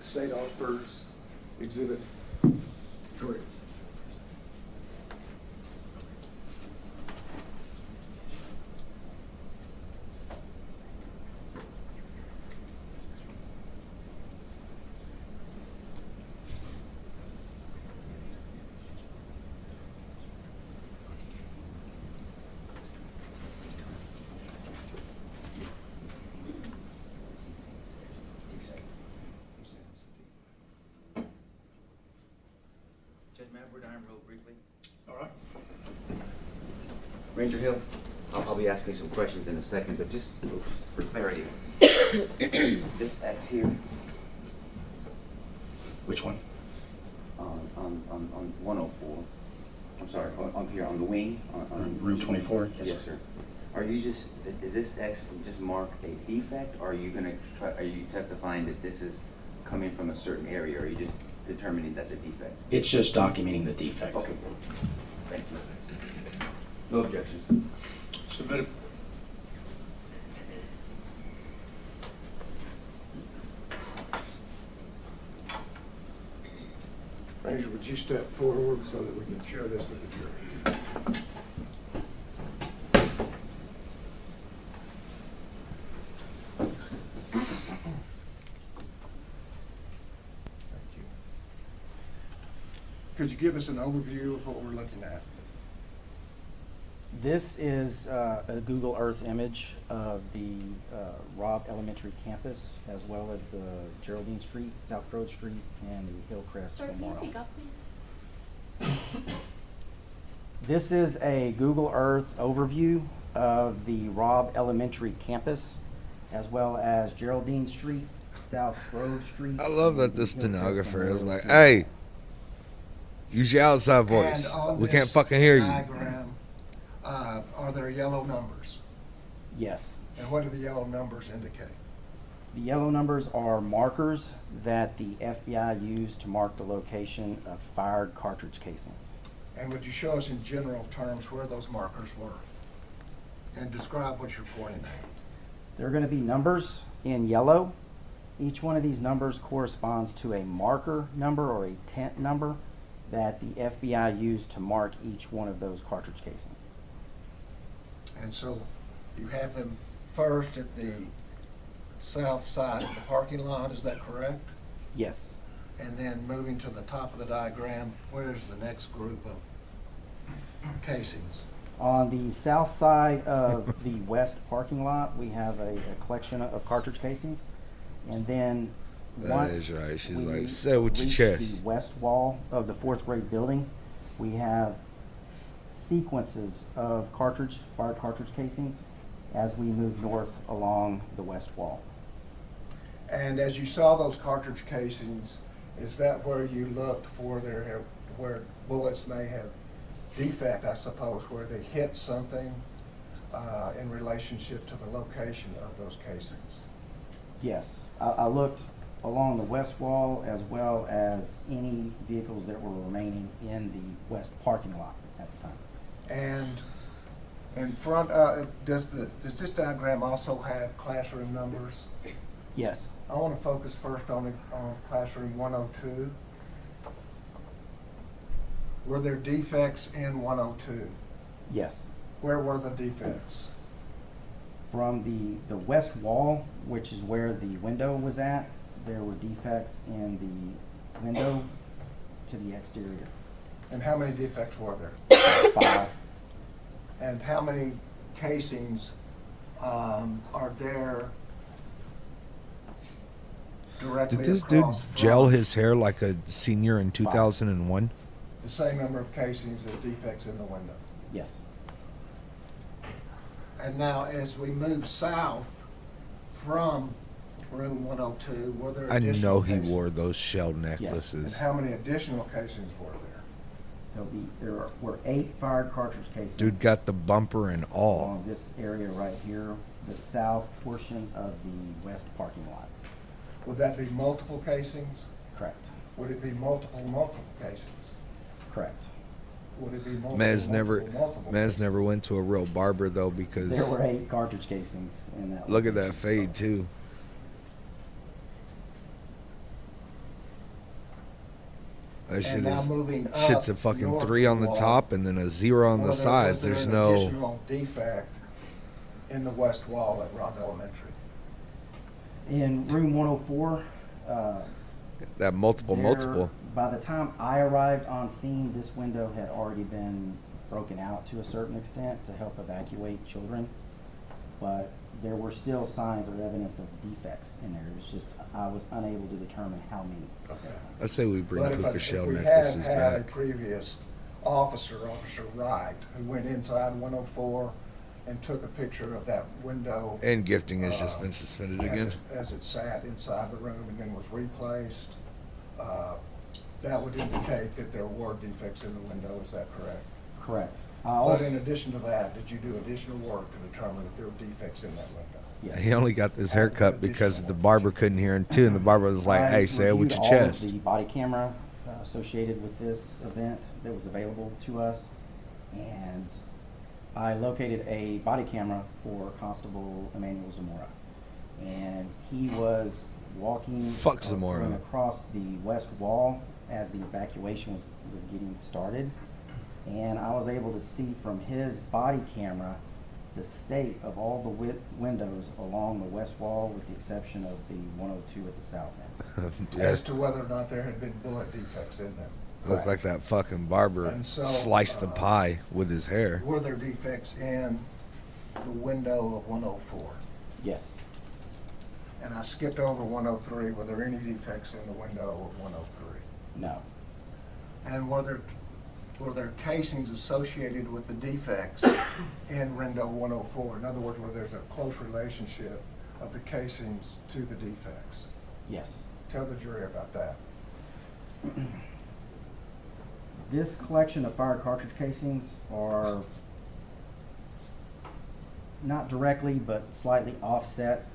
State Auditors Exhibit 3. Judge Maverick, Iron real briefly. All right. Ranger Hill, I'll be asking some questions in a second, but just for clarity. This X here Which one? on 104, I'm sorry, on here on the wing. on Room 24? Yes, sir. Are you just, is this X just mark a defect, or are you gonna try, are you testifying that this is coming from a certain area, or are you just determining that's a defect? It's just documenting the defect. Okay, thank you. No objections. Submitted. Ranger, would you step forward so that we can share this with the jury? Thank you. Could you give us an overview of what we're looking at? This is a Google Earth image of the Robb Elementary campus, as well as the Geraldine Street, South Grove Street, and the Hillcrest Sir, can you Memorial. speak up, please? This is a Google Earth overview of the Robb Elementary campus, as well as Geraldine Street, South Grove Street. I love that and this Hillcrest stenographer is Memorial like, Field. hey, use your outside voice. And on We can't this fucking hear you. diagram, are there yellow numbers? Yes. And what do the yellow numbers indicate? The yellow numbers are markers that the FBI used to mark the location of fired cartridge casings. And would you show us in general terms where those markers were? And describe what you're pointing at. There are going to be numbers in yellow. Each one of these numbers corresponds to a marker number or a tent number that the FBI used to mark each one of those cartridge casings. And so you have them first at the south side of the parking lot, is that correct? Yes. And then moving to the top of the diagram, where's the next group of casings? On the south side of the west parking lot, we have a collection of cartridge casings. And then That once is right. She's we like, say it with your reach chest. the west wall of the 4th grade building, we have sequences of fired cartridge casings as we move north along the west wall. And as you saw those cartridge casings, is that where you looked for where bullets may have defect, I suppose, where they hit something in relationship to the location of those casings? Yes, I looked along the west wall as well as any vehicles that were remaining in the west parking lot at the time. And in front, does this diagram also have classroom numbers? Yes, I want to focus first on classroom 102. Were there defects in 102? yes. Where were the defects? From the west wall, which is where the window was at, there were defects in the window to the exterior. And how many defects were there? 5. And how many casings are there directly Did this dude across gel from his hair like a senior in 2001? the same number of casings as defects in the window? Yes, And now, as we move south from room 102, were there I additional know he casings? wore those shell And necklaces. how many additional casings were there? there were 8 fired cartridge casings. Dude got the bumper and all. Along this area right here, the south portion of the west parking lot. Would that be multiple casings? Correct, Would it be multiple casings? correct. Would it be multiple, Mez multiple casings? never went to a real barber though There because were 8 cartridge casings in that. look at that location. fade too. That And shit now is moving up shit's a fucking north 3 on the wall, top and then a 0 on the sides. Was there There's an no additional defect in the west wall at Rock Elementary? In room 104, that multiple. by the time I arrived on scene, this window had already been broken out to a certain extent to help evacuate children. But there were still signs or evidence of defects in there. It was just, I was unable to determine how many. Okay. I say we bring But puka if shell we had necklaces had a back. previous Officer Wright, who went inside 104 and took a picture of that window. And gifting has just been suspended again. As it sat inside the room and then was replaced, that would indicate that there were defects in the window, is that correct? Correct. But in addition to that, did you do additional work to determine if there were defects in that window? Yes. He only got this haircut because the barber couldn't hear him too, and the barber was like, I "Hey, say it with reviewed your all of chest." the body camera associated with this event that was available to us, and I located a body camera for Constable Emmanuel Zamora, and he was walking Fuck Zamora. going across the west wall as the evacuation was getting started, and I was able to see from his body camera the state of all the windows along the west wall, with the exception of the 102 at the south end. Yeah, As to whether or not there had been bullet defects in them? looked like that fucking barber And so, sliced the pie with his hair. Were there defects in the window of 104? Yes, And I skipped over 103. Were there any defects in the window of 103? no, And were there casings associated with the defects in window 104? In other words, where there's a close relationship of the casings to the defects? yes. Tell the jury about that. This collection of fired cartridge casings are not directly, but slightly offset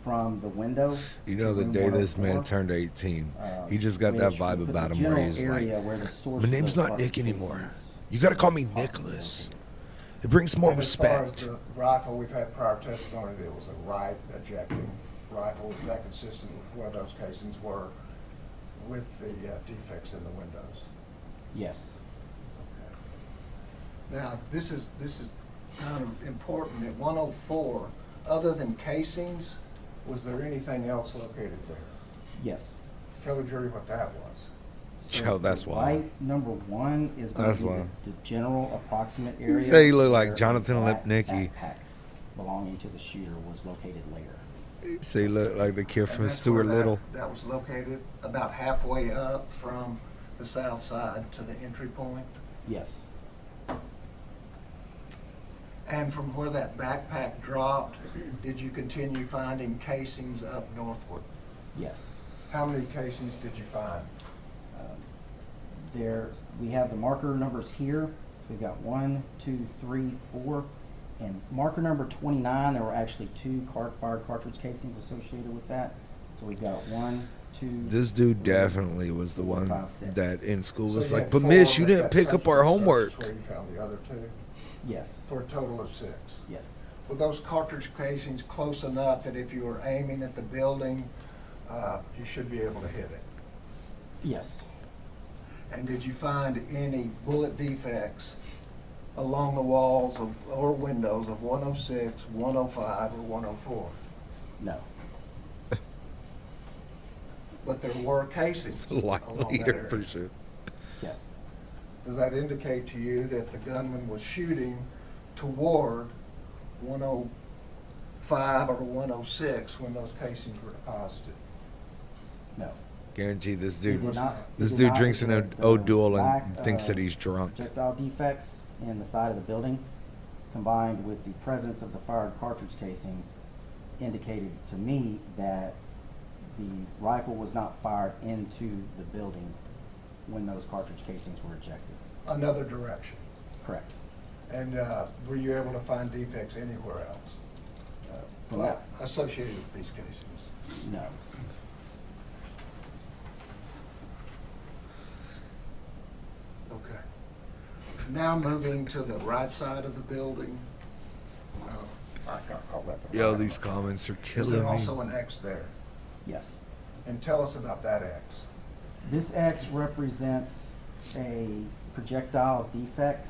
from the window. You know, the in day room this man 104, turned 18, he just got that which vibe put about the him where general he's like, area where the source "My of name's those not cartridge Nick anymore. casings You gotta call me are Nicholas. It brings more And as far as respect." the rifle, we've had prior testimony that it was a right ejecting rifle. Is that consistent with where those casings were with the defects in the windows? Yes. Now, this is kind of important. At 104, other than casings, was there anything else located there? Yes. Tell the jury what that was. Joe, that's the wild. Light number 1 is going That's to be wild. the general approximate area. say you look like where Jonathan the black Lipnicki. backpack belonging to the shooter was located later. So he looked like the kid And from that's Stuart where Little. that was located about halfway up from the south side to the entry point. Yes. And from where that backpack dropped, did you continue finding casings up northward? Yes. How many casings did you find? We have the marker numbers here. We've got 1, 2, 3, 4. And marker number 29, there were actually 2 fired cartridge casings associated with that. So we've got 1, 2. This dude 3, definitely was the 4, one 5, 6. that in school So was you like, had but 4, miss, you but didn't that pick up our subsequent homework. search where you found the other 2, Yes. for a total of 6. Yes. Were those cartridge casings close enough that if you were aiming at the building, you should be able to hit it? Yes. And did you find any bullet defects along the walls of, or windows of 106, 105, or 104? No. But there were casings It's a light along that leader area. for sure. Yes. Does that indicate to you that the gunman was shooting toward 105 or 106 when those casings were deposited? No. Guarantee this He dude. did not- This he did dude not. drinks an The O'Doul lack and thinks that of he's drunk. Projectile defects in the side of the building, combined with the presence of the fired cartridge casings, indicated to me that the rifle was not fired into the building when those cartridge casings were ejected. Another direction. Correct. And were you able to find defects anywhere else From that, associated with these casings? no. Okay. Now moving to the right side of the building. Yo, these comments are Is killing there me. also an X there? Yes. And tell us about that X. This X represents a projectile defect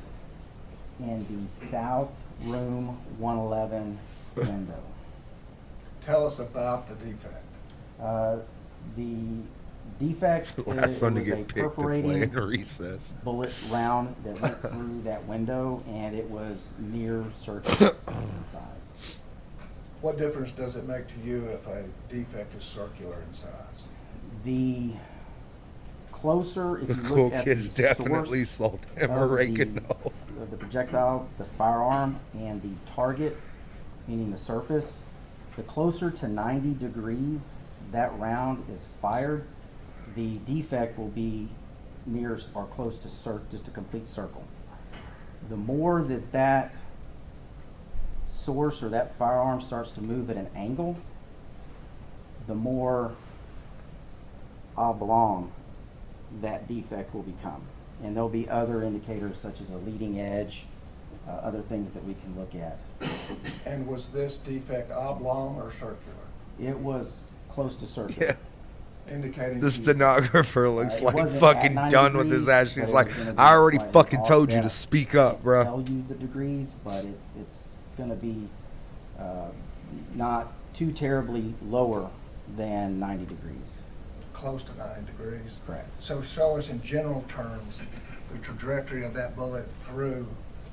in the south room 111 window. Tell us about the defect. The defect Last one to was a get picked to play perforating in recess. bullet round that went through that window, and it was near circular in size. What difference does it make to you if a defect is circular in size? The closer, if The you cool look at kids the definitely source sold him of oregano. the projectile, the firearm, and the target, meaning the surface, the closer to 90 degrees that round is fired, the defect will be near or close to just a complete circle. The more that source or that firearm starts to move at an angle, the more oblong that defect will become. And there'll be other indicators such as a leading edge, other things that we can look at. And was this defect oblong or circular? It was close to circular. Yeah. Indicating The to you- stenographer looks It like wasn't at fucking 90 done with his degrees, ass. but He's it like, was gonna be I already slightly fucking told you offset. to speak I up, can't bro. tell you the degrees, but it's gonna be not too terribly lower than 90 degrees. close to 9 degrees. Correct. So show us in general terms the trajectory of that bullet through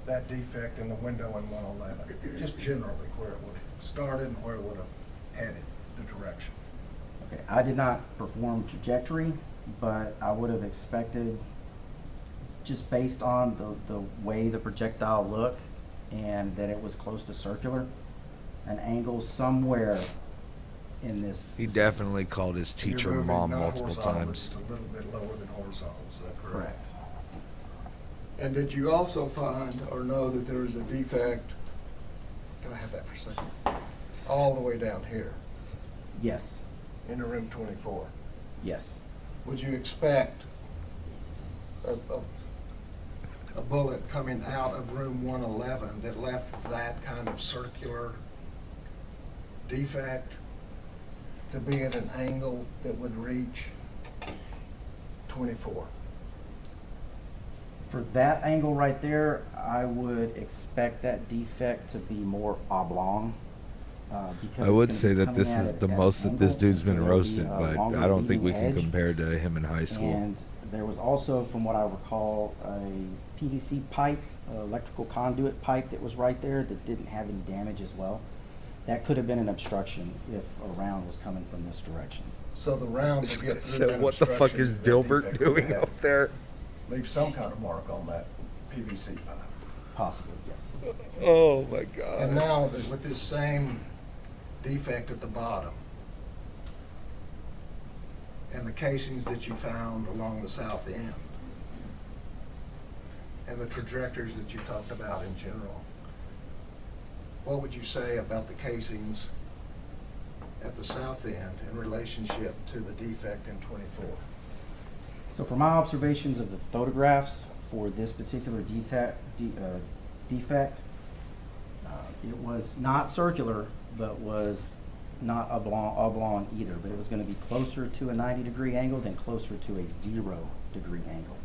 that defect in the window in 111. Just generally where it would have started and where it would have headed, the direction. Okay, I did not perform trajectory, but I would have expected, just based on the way the projectile looked and that it was close to circular, an angle somewhere in this. He definitely called his You're teacher moving mom not multiple horizontal, times. Just a little bit lower than horizontal, is that correct? Correct. And did you also find or know that there was a defect, can I have that for a second? All the way down here, Yes, in the room 24? yes. Would you expect a bullet coming out of room 111 that left that kind of circular defect to be at an angle that would reach 24? For that angle right there, I would expect that defect to be more oblong. Because I would it's say gonna be that this coming is at the an most that this angle, dude's so been there'll be roasted, a but longer I don't think we leading can edge. compare to him in high school. And there was also, from what I recall, a PVC pipe, electrical conduit pipe that was right there that didn't have any damage as well. That could have been an obstruction if a round was coming from this direction. So the round to get through So that what the fuck obstruction is that Dilbert defect doing would have up there? Leave some kind of mark on that PVC pipe. Possibly, yes. Oh my God. And now, with this same defect at the bottom, and the casings that you found along the south end, and the trajectories that you talked about in general, what would you say about the casings at the south end in relationship to the defect in 24? So from my observations of the photographs for this particular defect, it was not circular, but was not oblong either, but it was going to be closer to a 90-degree angle than closer to a 0-degree angle.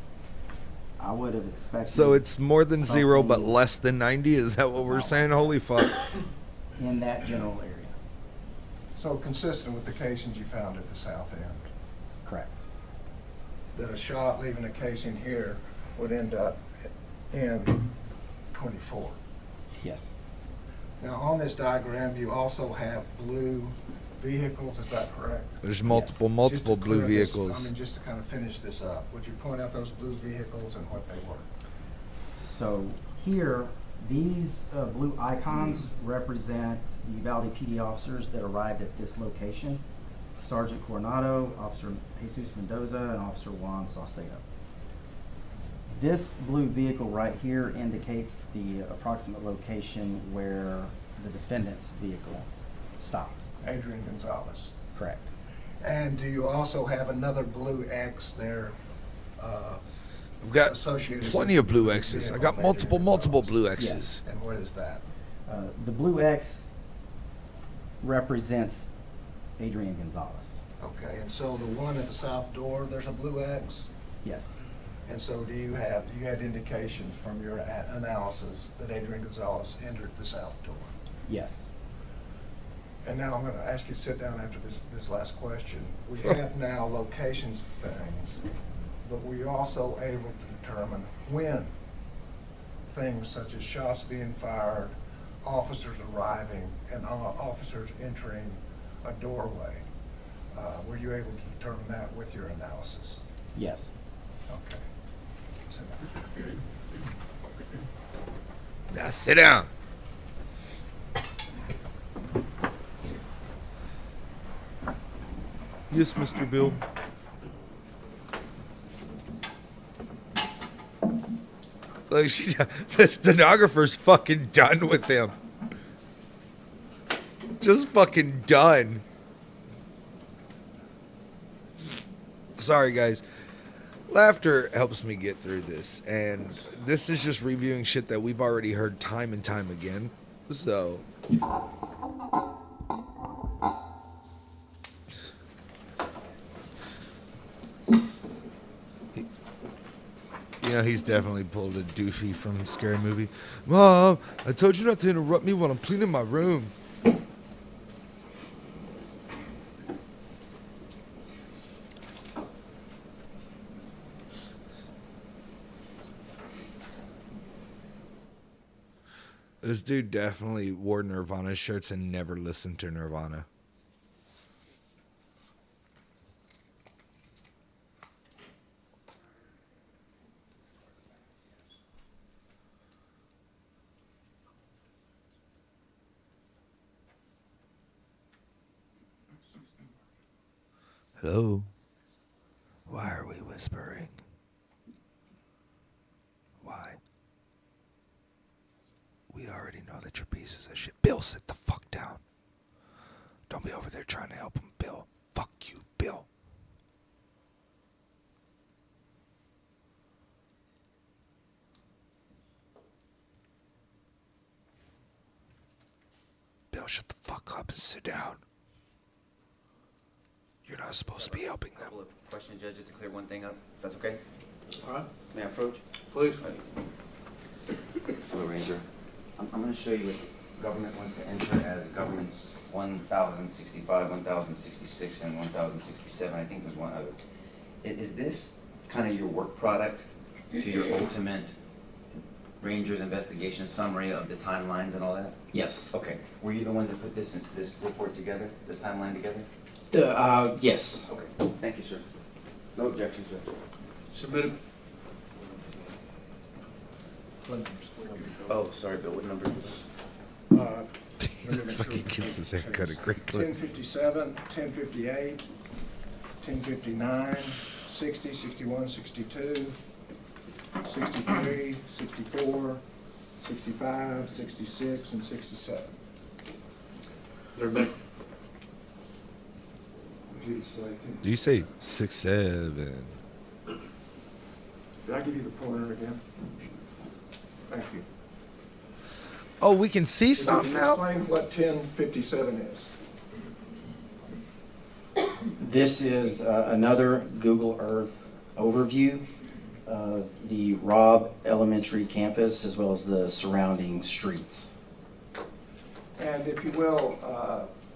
I would have expected. So it's more than 0 but something less than 90? Is that what we're saying? Holy fuck. in that general area. So consistent with the casings you found at the south end, Correct. that a shot leaving a casing here would end up in 24. Yes. Now, on this diagram, you also have blue vehicles, is that correct? There's multiple Just to blue clear this- vehicles. I mean, just to kind of finish this up, would you point out those blue vehicles and what they were? So here, these blue icons represent the Uvalde PD officers that arrived at this location. Sergeant Coronado, Officer Jesus Mendoza, and Officer Juan Saucedo. This blue vehicle right here indicates the approximate location where the defendant's vehicle stopped. Adrian Gonzales. Correct. And do you also have another blue X there I've got associated plenty with of blue the X's. I vehicle got of multiple Adrian Gonzales? blue X's. And what is that? The blue X represents Adrian Gonzales. Okay, and so the one at the south door, there's a blue X? Yes. And so you had indications from your analysis that Adrian Gonzales entered the south door? Yes. And now I'm going to ask you to sit down after this last question. We have now locations of things, but were you also able to determine when things such as shots being fired, officers arriving, and officers entering a doorway, were you able to determine that with your analysis? Yes. Okay. Sit down. Now sit down. Yes, Mr. Bill. Like the stenographer's fucking done with him. Just fucking done. Sorry, guys. Laughter helps me get through this, and this is just reviewing shit that we've already heard time and time again. So, you know, he's definitely pulled a doofy from Scary Movie. Mom, I told you not to interrupt me when I'm cleaning my room. This dude definitely wore Nirvana shirts and never listened to Nirvana. Hello? Why are we whispering? Why? We already know that you're pieces of shit. Bill, sit the fuck down. Don't be over there trying to help him, Bill. Fuck you, Bill. Bill, shut the fuck up and sit down. You're not supposed to be helping them. Couple of questions, Judge, just to clear one thing up, if that's okay? All right, May I approach? please. Hello, Ranger. I'm going to show you what the government wants to enter as government's 1065, 1066, and 1067. I think there's one other. Is this kind of your work product to your ultimate Ranger's investigation summary of the timelines and all that? Yes. Okay. Were you the one that put this report together, this timeline together? Yes. Okay. Thank you, sir. No objections, Judge. Submitted. Oh, sorry, Bill, what number? He looks like he gets his haircut at Great Clips. 1057, 1058, 1059, 60, 61, 62, 63, 64, 65, 66, and 67. Everybody, Do you say 6, 7? Did I give you the pointer again? Thank you. Oh, we can see something now? Explain what 1057 is. This is another Google Earth overview of the Robb Elementary campus as well as the surrounding streets. And if you will,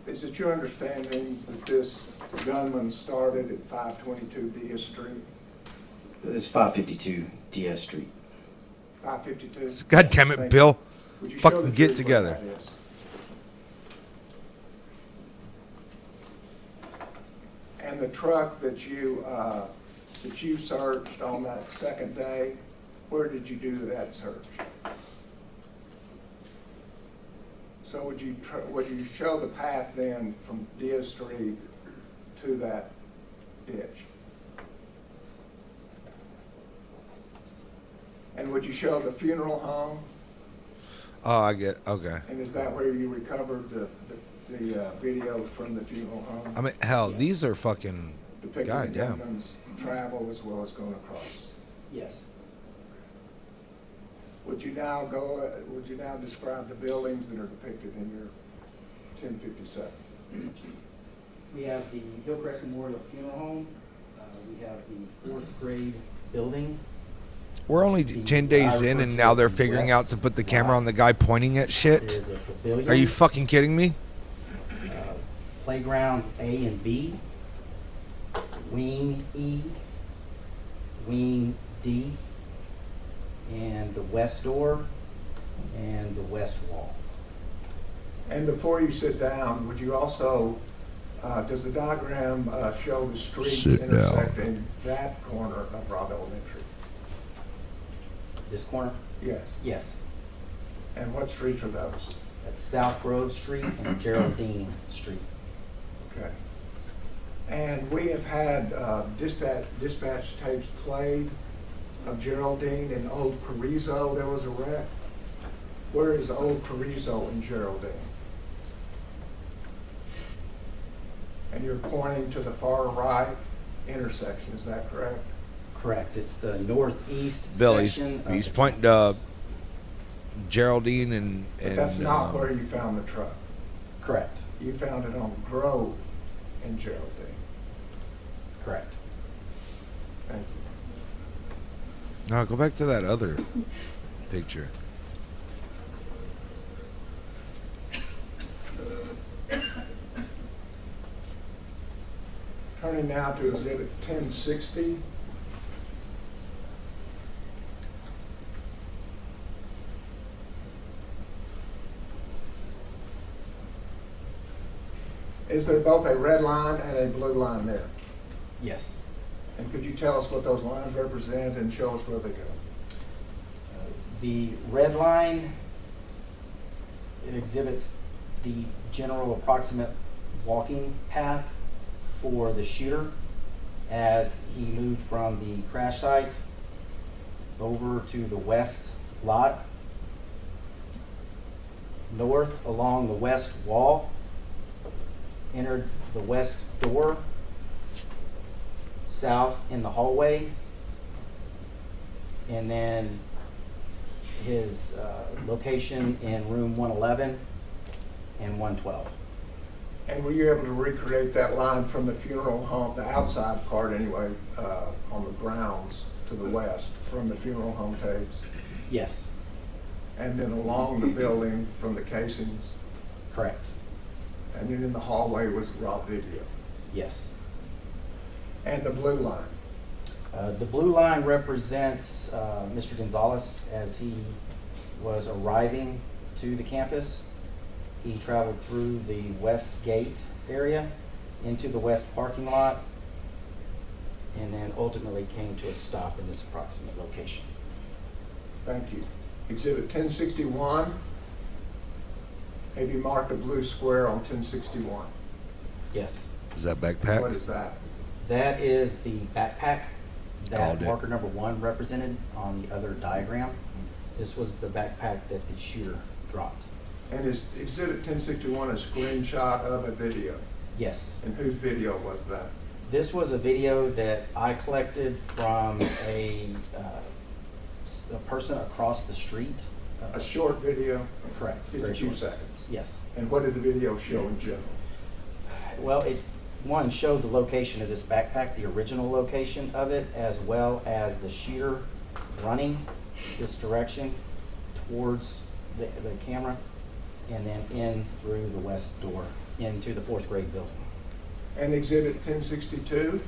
is it your understanding that this gunman started at 522 DS Street? It's 552 DS Street. 552? God damn it, Thank Bill. you. Would you show Fucking the get jury together. where that is? And the truck that you searched on that second day, where did you do that search? So would you show the path then from Diaz Street to that ditch? And would you show the funeral home? Oh, I get, okay. And is that where you recovered the video from the funeral home? I mean, hell, these are fucking, Depicting the goddamn. gunman's travel as well as going across. Yes. Would you now describe the buildings that are depicted in your 1057? We have the Hillcrest Memorial Funeral Home. We have the 4th grade building. We're only 10 days in and now they're figuring out to put the camera on the guy pointing at shit? There's a pavilion. Are you fucking kidding me? Playgrounds A and B. Wing E. Wing D. And the west door and the west wall. And before you sit down, would you also, does the diagram show the streets Sit down. intersecting that corner of Robb Elementary? This corner? Yes. Yes. And what streets are those? That's South Grove Street and Geraldine Street. Okay. And we have had dispatch tapes played of Geraldine and Old Carrizo. There was a wreck. Where is Old Carrizo in Geraldine? And you're pointing to the far right intersection, is that correct? Correct. It's the northeast Bill, section. he's pointing to Geraldine and But that's not where you found the truck. Correct. You found it on Grove in Geraldine. Correct. Thank you. No, go back to that other picture. Turning now to Exhibit 1060. Is there both a red line and a blue line there? Yes. And could you tell us what those lines represent and show us where they go? The red line exhibits the general approximate walking path for the shooter as he moved from the crash site over to the west lot, north along the west wall, entered the west door, south in the hallway, and then his location in room 111 and 112. And were you able to recreate that line from the funeral home, the outside part anyway, on the grounds to the west from the funeral home tapes? Yes, And then along the building from the casings? correct. And then in the hallway was raw video? Yes. And the blue line? The blue line represents Mr. Gonzales as he was arriving to the campus. He traveled through the west gate area into the west parking lot and then ultimately came to a stop in this approximate location. Thank you. Exhibit 1061. Have you marked a blue square on 1061? Yes. Is that What backpack? is that? That is the backpack that Called it. marker number 1 represented on the other diagram. This was the backpack that the shooter dropped. And is Exhibit 1061 a screenshot of a video? Yes. And whose video was that? This was a video that I collected from a person across the street. A short video? Correct. Very 52 short. seconds. Yes. And what did the video show in general? Well, one showed the location of this backpack, the original location of it, as well as the shooter running this direction towards the camera, and then in through the west door into the 4th grade building. And Exhibit 1062?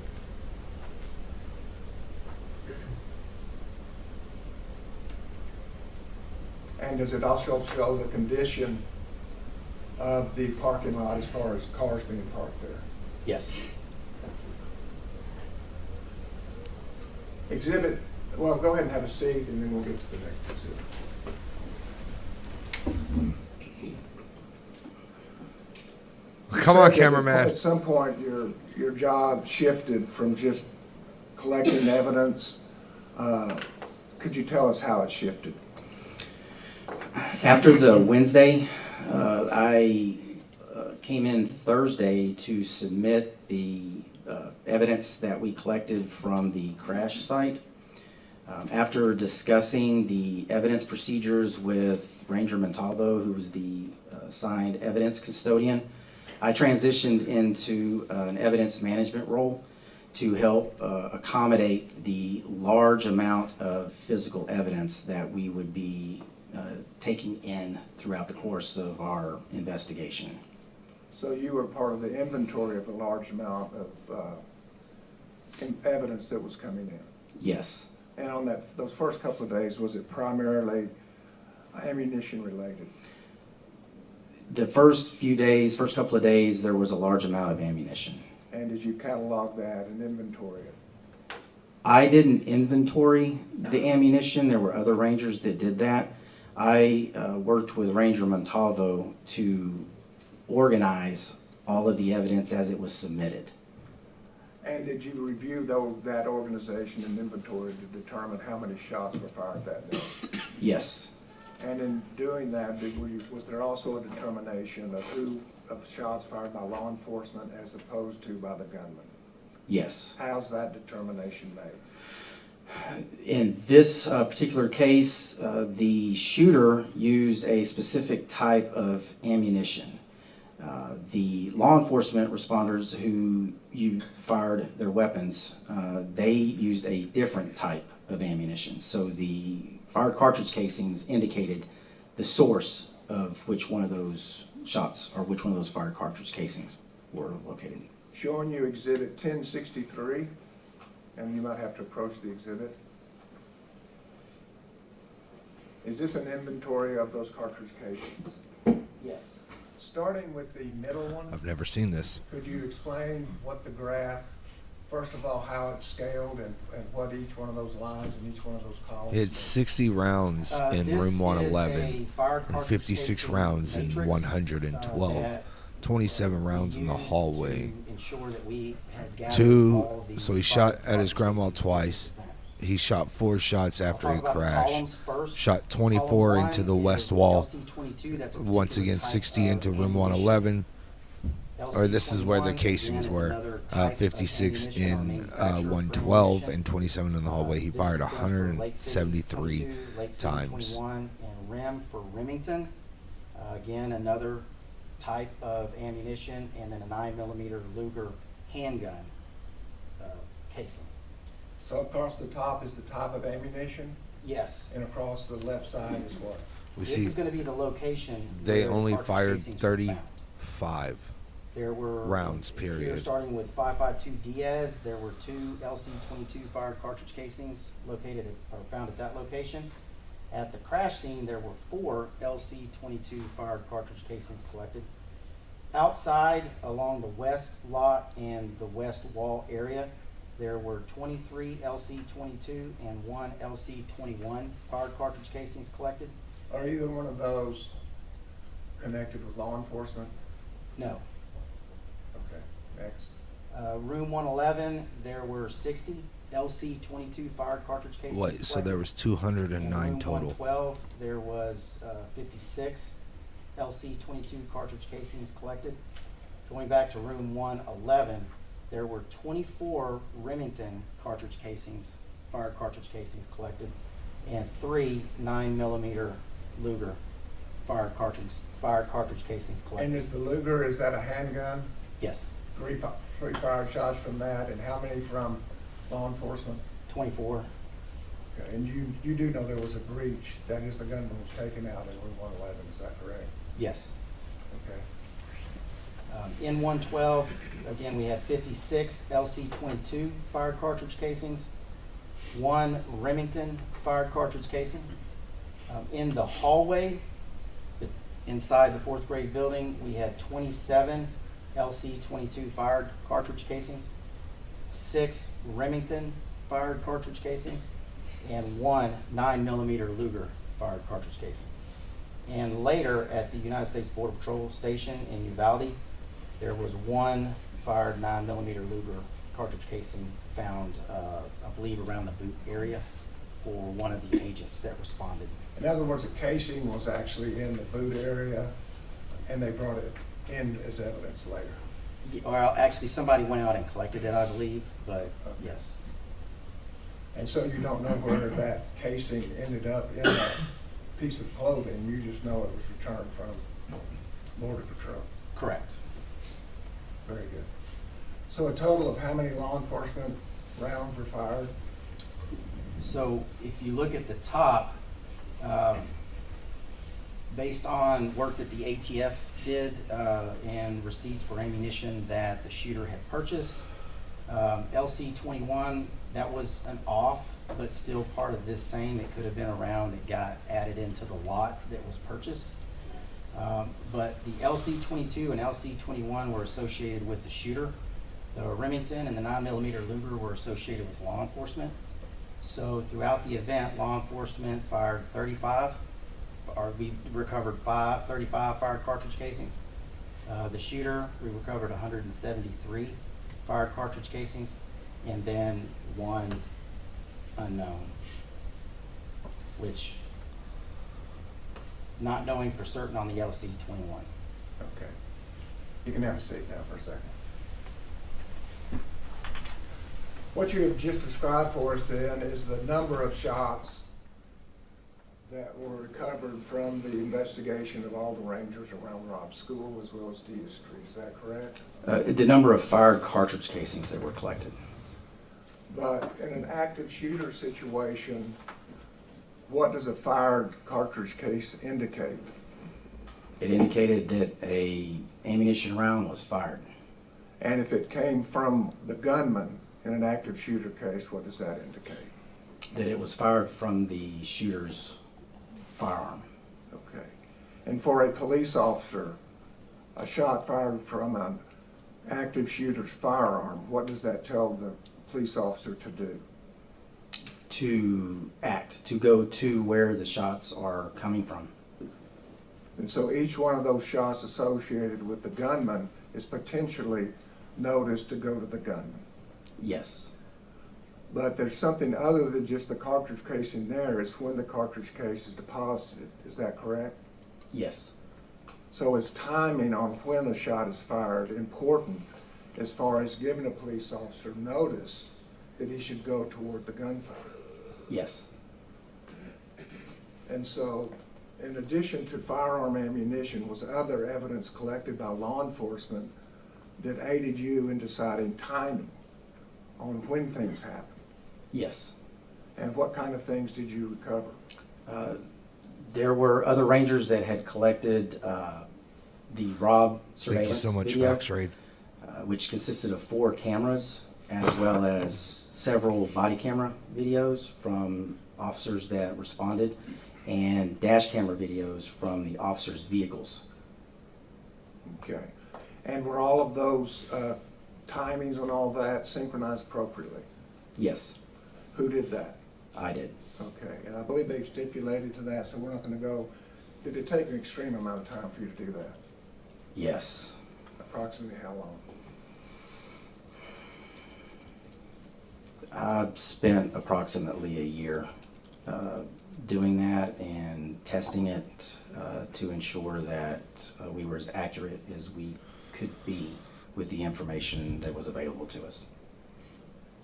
And does it also show the condition of the parking lot as far as cars being parked there? Yes. Exhibit, well, go ahead and have a seat, and then we'll get to the next exhibit. Come on, You said that cameraman. At some point, your job shifted from just collecting evidence. Could you tell us how it shifted? After the Wednesday, I came in Thursday to submit the evidence that we collected from the crash site. After discussing the evidence procedures with Ranger Montalvo, who was the assigned evidence custodian, I transitioned into an evidence management role to help accommodate the large amount of physical evidence that we would be taking in throughout the course of our investigation. So you were part of the inventory of the large amount of evidence that was coming in. Yes. And on those first couple of days, was it primarily ammunition related? The first couple of days, there was a large amount of ammunition. And did you catalog that and inventory it? I didn't inventory the ammunition. There were other rangers that did that. I worked with Ranger Montalvo to organize all of the evidence as it was submitted. And did you review that organization and inventory to determine how many shots were fired that day? Yes. And in doing that, was there also a determination of shots fired by law enforcement as opposed to by the gunman? Yes. How's that determination made? In this particular case, the shooter used a specific type of ammunition. The law enforcement responders who fired their weapons, they used a different type of ammunition. So the fired cartridge casings indicated the source of which one of those shots or which one of those fired cartridge casings were located. Showing you Exhibit 1063, and you might have to approach the exhibit. Is this an inventory of those cartridge casings? Yes. Starting with the middle one, I've never seen this. could you explain what the graph, first of all, how it's scaled and what each one of those lines and each one of those columns? It's 60 rounds in This room is 111 a fired and cartridge 56 casing rounds in matrix, 112. that 27 we rounds in the used hallway. to ensure that we had gathered Two, all the so he fired shot at his cartridge grandma casings. twice. He shot 4 shots after I'll he talk about the crashed. columns first. Shot Column 24 one into the is west wall. LC22, that's a Once particular again, type 60 of into room ammunition. 111. Or this is where the LC21, casings again, is were. another type of 56 ammunition or in manufacturer for 112 ammunition. and 27 in the hallway. He This fired stands for Lake City 173 22, Lake City times. 21, and REM for Remington. Again, another type of ammunition, and then a 9mm Luger handgun casing. So across the top is the type of ammunition, Yes. and across the left side is what? We This see is going to be the location. they where only cartridge fired casings were found. 35. There were rounds, here, period. starting with 5.52 Diaz, there were 2 LC22 fired cartridge casings located or found at that location. At the crash scene, there were 4 LC22 fired cartridge casings collected. Outside, along the west lot and the west wall area, there were 23 LC-22 and 1 LC-21 fired cartridge casings collected. Are either one of those connected with law enforcement? No. Okay, next. Room 111, there were 60 LC-22 fired cartridge casings Wait, so collected. there was In 209 room total. 112, there was 56 LC-22 cartridge casings collected. Going back to room 111, there were 24 Remington cartridge casings, fired cartridge casings collected, and 3 9mm Luger fired cartridge casings And collected. is the Luger, is that a handgun? Yes, Three fired shots from that, and how many from law enforcement? 24. Okay, and you do know there was a breach, that is, the gunman was taken out in room 111, is that correct? Yes. Okay. In 112, again, we had 56 LC-22 fired cartridge casings, 1 Remington fired cartridge casing. In the hallway, inside the 4th grade building, we had 27 LC-22 fired cartridge casings, 6 Remington fired cartridge casings, and 1 9mm Luger fired cartridge casing. And later at the United States Border Patrol station in Uvalde, there was 1 fired 9mm Luger cartridge casing found, I believe, around the boot area for one of the agents that responded. In other words, the casing was actually in the boot area, and they brought it in as evidence later. Well, actually, somebody went out and collected it, I believe, but yes. And so you don't know where that casing ended up in that piece of clothing, you just know it was returned from Border Patrol. Correct. Very good. So a total of how many law enforcement rounds were fired? So if you look at the top, based on work that the ATF did and receipts for ammunition that the shooter had purchased, LC-21, that was an off, but still part of this same. It could have been a round that got added into the lot that was purchased. But the LC-22 and LC-21 were associated with the shooter. The Remington and the 9mm Luger were associated with law enforcement. So throughout the event, law enforcement fired 35, or we recovered 35 fired cartridge casings. The shooter, we recovered 173 fired cartridge casings, and then 1 unknown, which, not knowing for certain on the LC-21. Okay. You can have a seat now for a second. What you have just described for us then is the number of shots that were recovered from the investigation of all the rangers around Robb's school as well as D Street. Is that correct? The number of fired cartridge casings that were collected. But in an active shooter situation, what does a fired cartridge case indicate? It indicated that a ammunition round was fired. And if it came from the gunman in an active shooter case, what does that indicate? That it was fired from the shooter's firearm. Okay. And for a police officer, a shot fired from an active shooter's firearm, what does that tell the police officer to do? To act, to go to where the shots are coming from. And so each one of those shots associated with the gunman is potentially noticed to go to the gunman. Yes. But there's something other than just the cartridge case in there, is when the cartridge case is deposited. Is that correct? Yes. So is timing on when a shot is fired important as far as giving a police officer notice that he should go toward the gunfire? Yes. And so, in addition to firearm ammunition, was other evidence collected by law enforcement that aided you in deciding timing on when things happen? Yes. And what kind of things did you recover? There were other rangers that had collected the Rob surveillance Thank you so much, video, Fox-Raid. which consisted of 4 cameras, as well as several body camera videos from officers that responded, and dash camera videos from the officers' vehicles. Okay. And were all of those timings and all that synchronized appropriately? Yes, Who did that? I did. Okay, and I believe they've stipulated to that, so we're not gonna go, did it take an extreme amount of time for you to do that? Yes. Approximately how long? I spent approximately a year doing that and testing it to ensure that we were as accurate as we could be with the information that was available to us.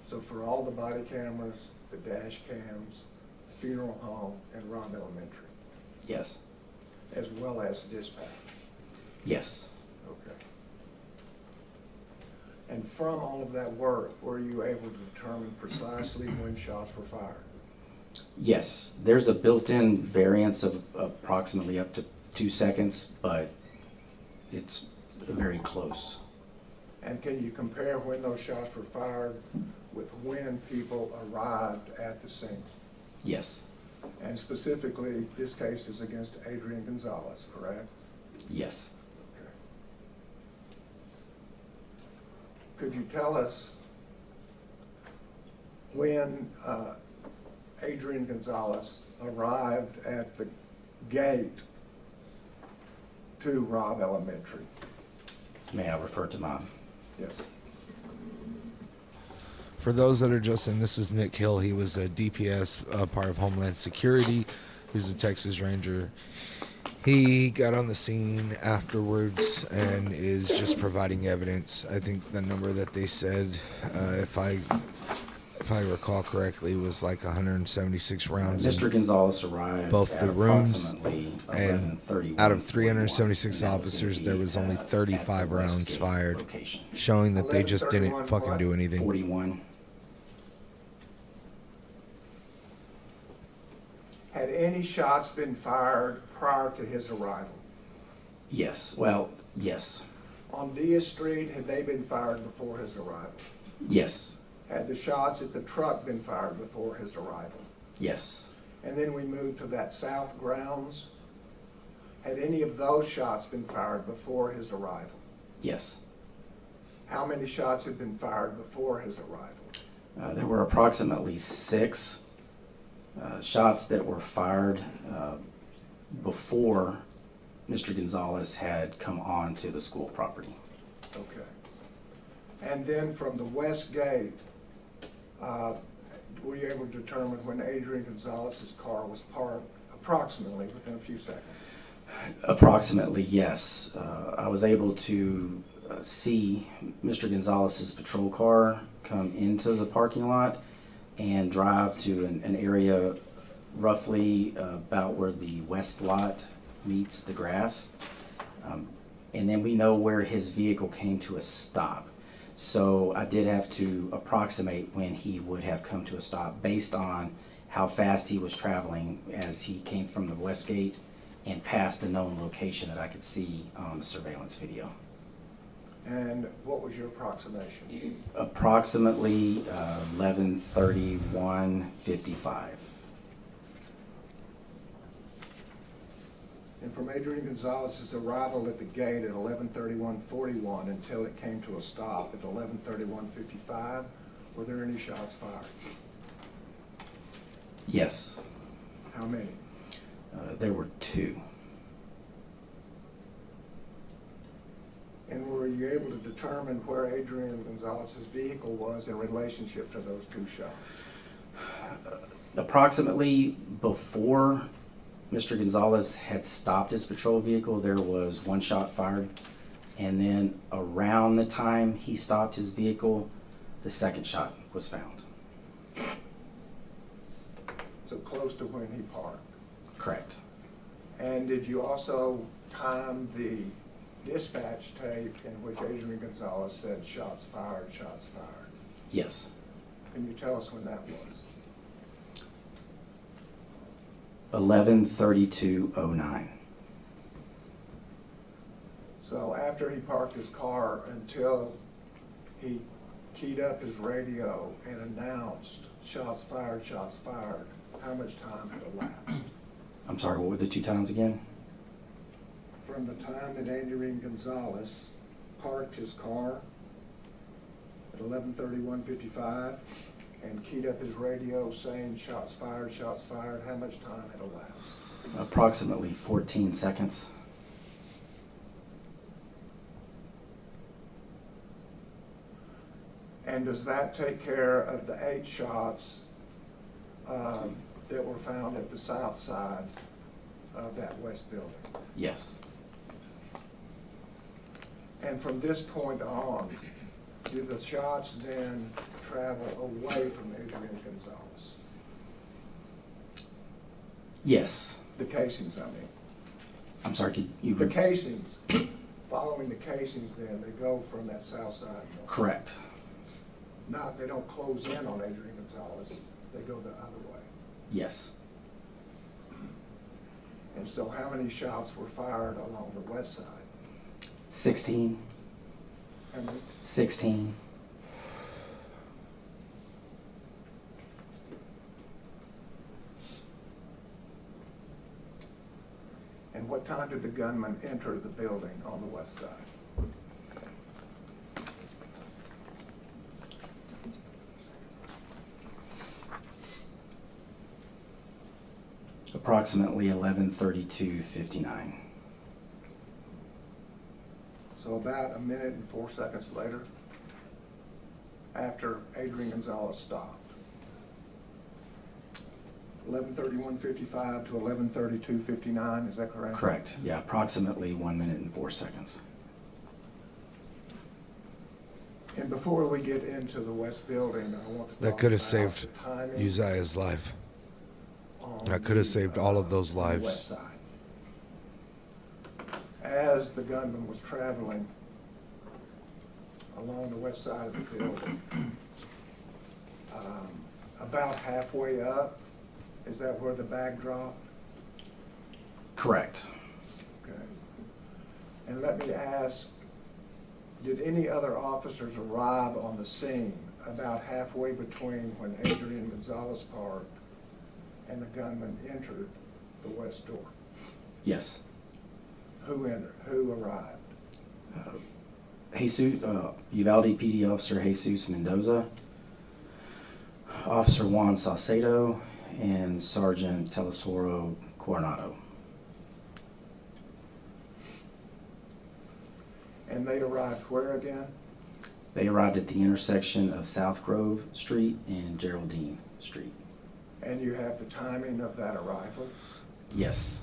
So for all the body cameras, the dash cams, funeral home, and Robb Elementary, Yes. as well as dispatch? Yes. Okay. And from all of that work, were you able to determine precisely when shots were fired? Yes. There's a built-in variance of approximately up to 2 seconds, but it's very close. And can you compare when those shots were fired with when people arrived at the scene? Yes. And specifically, this case is against Adrian Gonzales, correct? Yes. Okay. Could you tell us when Adrian Gonzales arrived at the gate to Robb Elementary? May I refer to mine? Yes. For those that are just in, this is Nick Hill. He was a DPS, part of Homeland Security. He was a Texas Ranger. He got on the scene afterwards and is just providing evidence. I think the number that they said, if I recall correctly, was like 176 rounds. Mr. Gonzales arrived both at the rooms, approximately and 11:31, out of 376 and that was officers, gonna there be was only at 35 the rounds Westgate fired, location. showing that they just didn't 11:31 fucking do anything. 41. Had any shots been fired prior to his arrival? Yes. Well, yes. On Diaz Street, had they been fired before his arrival? Yes. Had the shots at the truck been fired before his arrival? Yes. And then we moved to that south grounds. Had any of those shots been fired before his arrival? Yes. How many shots had been fired before his arrival? There were approximately 6 shots that were fired before Mr. Gonzales had come on to the school property. Okay. And then from the west gate, were you able to determine when Adrian Gonzalez's car was parked approximately within a few seconds? Approximately, yes. I was able to see Mr. Gonzalez's patrol car come into the parking lot and drive to an area roughly about where the west lot meets the grass. And then we know where his vehicle came to a stop. So I did have to approximate when he would have come to a stop based on how fast he was traveling as he came from the west gate and past a known location that I could see on the surveillance video. And what was your approximation? Approximately 11:31:55. And from Adrian Gonzalez's arrival at the gate at 11:31:41 until it came to a stop at 11:31:55, were there any shots fired? Yes, How many? there were 2. And were you able to determine where Adrian Gonzalez's vehicle was in relationship to those 2 shots? Approximately before Mr. Gonzales had stopped his patrol vehicle, there was 1 shot fired. And then around the time he stopped his vehicle, the second shot was found. So close to when he parked. Correct. And did you also time the dispatch tape in which Adrian Gonzales said shots fired, shots fired? Yes. Can you tell us when that was? 11:32:09. So after he parked his car until he keyed up his radio and announced shots fired, how much time had elapsed? I'm sorry, what were the 2 times again? From the time that Adrian Gonzales parked his car at 11:31:55 and keyed up his radio saying shots fired, how much time had elapsed? Approximately 14 seconds. And does that take care of the 8 shots that were found at the south side of that west building? Yes. And from this point on, do the shots then travel away from Adrian Gonzales? Yes. The casings, I mean. I'm sorry, could you? The casings, following the casings then, they go from that south side north. Correct. Not, they don't close in on Adrian Gonzales, they go the other way. Yes. And so how many shots were fired along the west side? 16. How many? 16. And what time did the gunman enter the building on the west side? Approximately 11:32:59. So about 1:04 later, after Adrian Gonzales stopped. 11:31:55 to 11:32:59, is that correct? Correct. Yeah, approximately 1 minute and 4 seconds. And before we get into the west building, I want to That talk could have about saved the timing Uzziah's life. on That could have the, saved all of those on the lives. west side. As the gunman was traveling along the west side of the building, about halfway up, is that where the bag dropped? Correct. Okay. And let me ask, did any other officers arrive on the scene about halfway between when Adrian Gonzales parked and the gunman entered the west door? Yes. Who entered? Who arrived? Jesus, Uvalde PD Officer Jesus Mendoza, Officer Juan Saucedo, and Sergeant Telesoro Coronado. And they arrived where again? They arrived at the intersection of South Grove Street and Geraldine Street. And you have the timing of that arrival? Yes.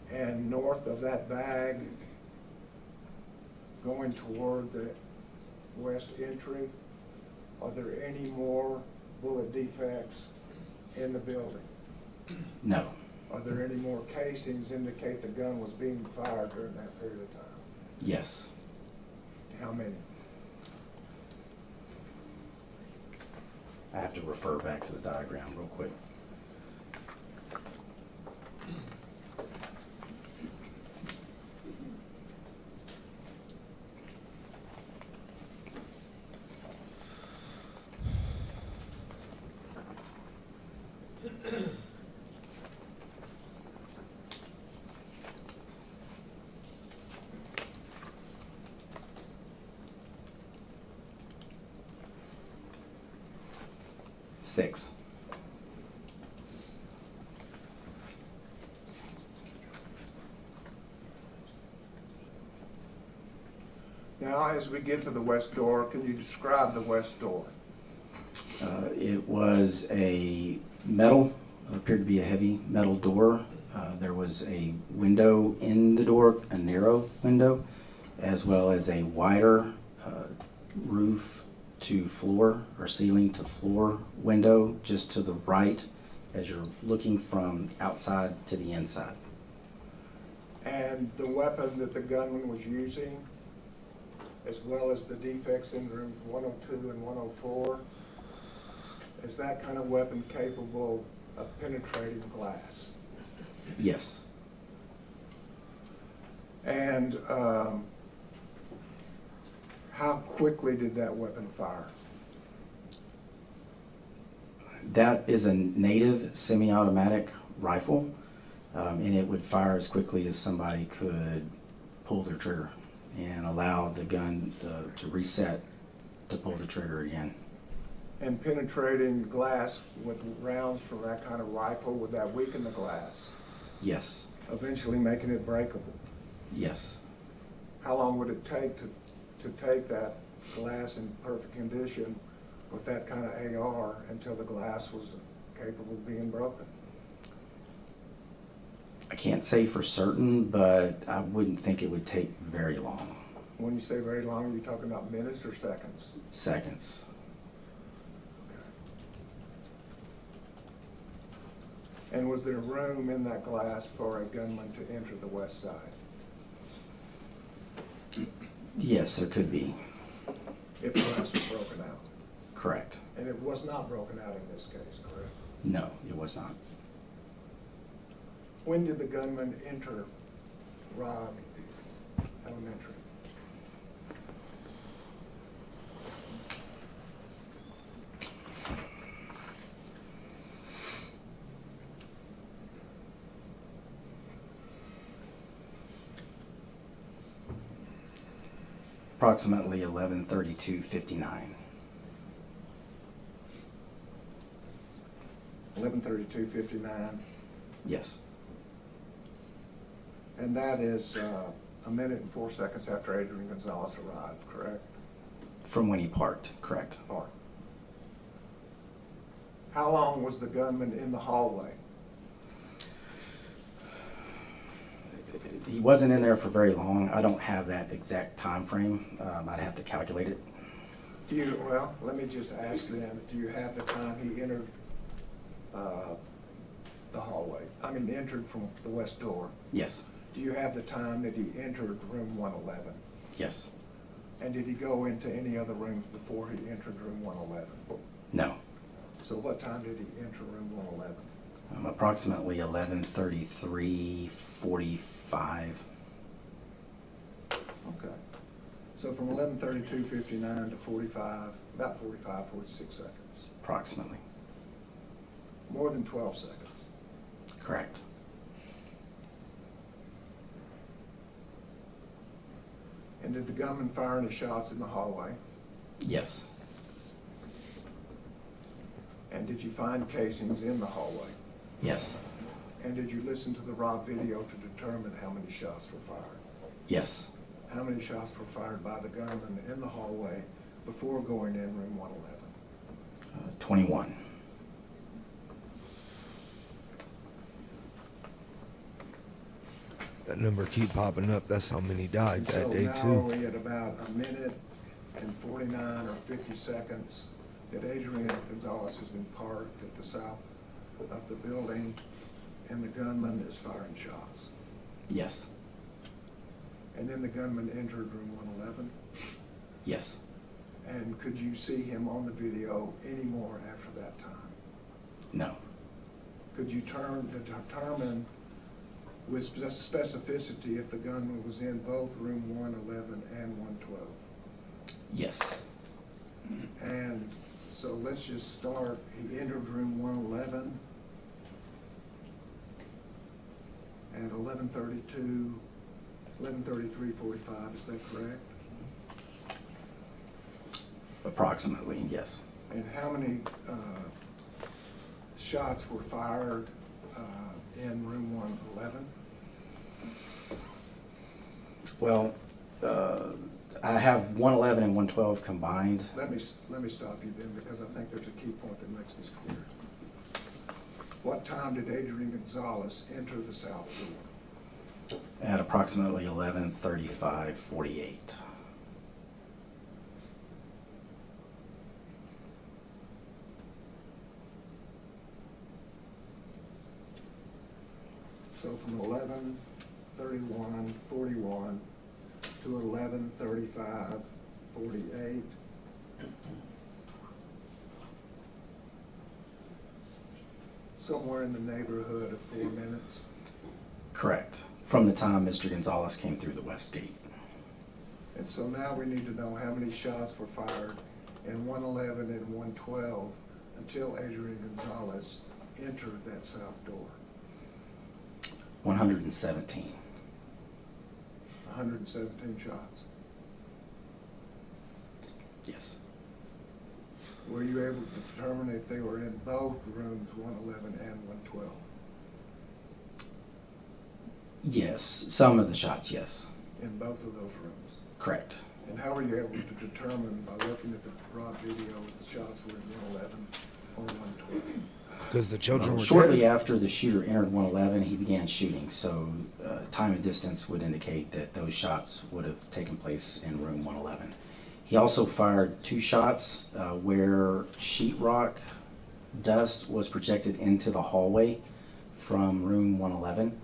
And north of that bag, going toward the west entry, are there any more bullet defects in the building? No. Are there any more casings indicate the gun was being fired during that period of time? Yes. How many? I have to refer back to the diagram real quick. Six. Now, as we get to the west door, can you describe the west door? It was a metal, appeared to be a heavy metal door. There was a window in the door, a narrow window, as well as a wider roof to floor or ceiling to floor window just to the right as you're looking from outside to the inside. And the weapon that the gunman was using, as well as the defects in rooms 102 and 104, is that kind of weapon capable of penetrating glass? Yes. And how quickly did that weapon fire? That is a native semi-automatic rifle, and it would fire as quickly as somebody could pull their trigger and allow the gun to reset to pull the trigger again. And penetrating glass with rounds from that kind of rifle, would that weaken the glass, Yes, eventually making it breakable? yes. How long would it take to take that glass in perfect condition with that kind of AR until the glass was capable of being broken? I can't say for certain, but I wouldn't think it would take very long. When you say very long, are you talking about minutes or seconds? Seconds. And was there room in that glass for a gunman to enter the west side? Yes, there could be. If the glass was broken out? Correct. And it was not broken out in this case, correct? No, it was not. When did the gunman enter Robb Elementary? Approximately 11:32:59. 11:32:59, Yes, and that is a minute and 4 seconds after Adrian Gonzales arrived, correct? from when he parked, correct. Or how long was the gunman in the hallway? He wasn't in there for very long. I don't have that exact time frame. I'd have to calculate it. Do you, well, let me just ask then, do you have the time he entered the hallway? I mean, entered from the west door. Yes, Do you have the time that he entered room 111? yes, And did he go into any other rooms before he entered room 111? no. So what time did he enter room 111? Approximately 11:33:45. Okay. So from 11:32:59 to 45, about 45, 46 seconds. Approximately, More than 12 seconds. correct. And did the gunman fire any shots in the hallway? Yes, And did you find casings in the hallway? yes, And did you listen to the raw video to determine how many shots were fired? yes. How many shots were fired by the gunman in the hallway before going in room 111? 21. That number keep popping up. That's how many died that day So now too. we at about a minute and 49 or 50 seconds that Adrian Gonzales has been parked at the south of the building, and the gunman is firing shots. Yes, And then the gunman entered room 111. yes. And could you see him on the video anymore after that time? No, Could you determine with specificity if the gunman was in both room 111 and 112? yes, And so let's just start, he entered room 111 at 11:33:45, is that correct? approximately, yes. And how many shots were fired in room 111? Well, I have 111 and 112 combined. Let me stop you then, because I think there's a key point that makes this clear. What time did Adrian Gonzales enter the south door? At approximately 11:35:48. So from 11:31:41 to 11:35:48. Somewhere in the neighborhood of 4 minutes. Correct. From the time Mr. Gonzales came through the west gate. And so now we need to know how many shots were fired in 111 and 112 until Adrian Gonzales entered that south door. 117. 117 shots. Yes. Were you able to determine if they were in both rooms 111 and 112? Yes, some of the shots, yes. In both of those rooms? Correct. And how were you able to determine by looking at the raw video if the shots were in 111 or 112? Because the children were Shortly dead. after the shooter entered 111, he began shooting, so time and distance would indicate that those shots would have taken place in room 111. He also fired 2 shots where sheetrock dust was projected into the hallway from room 111.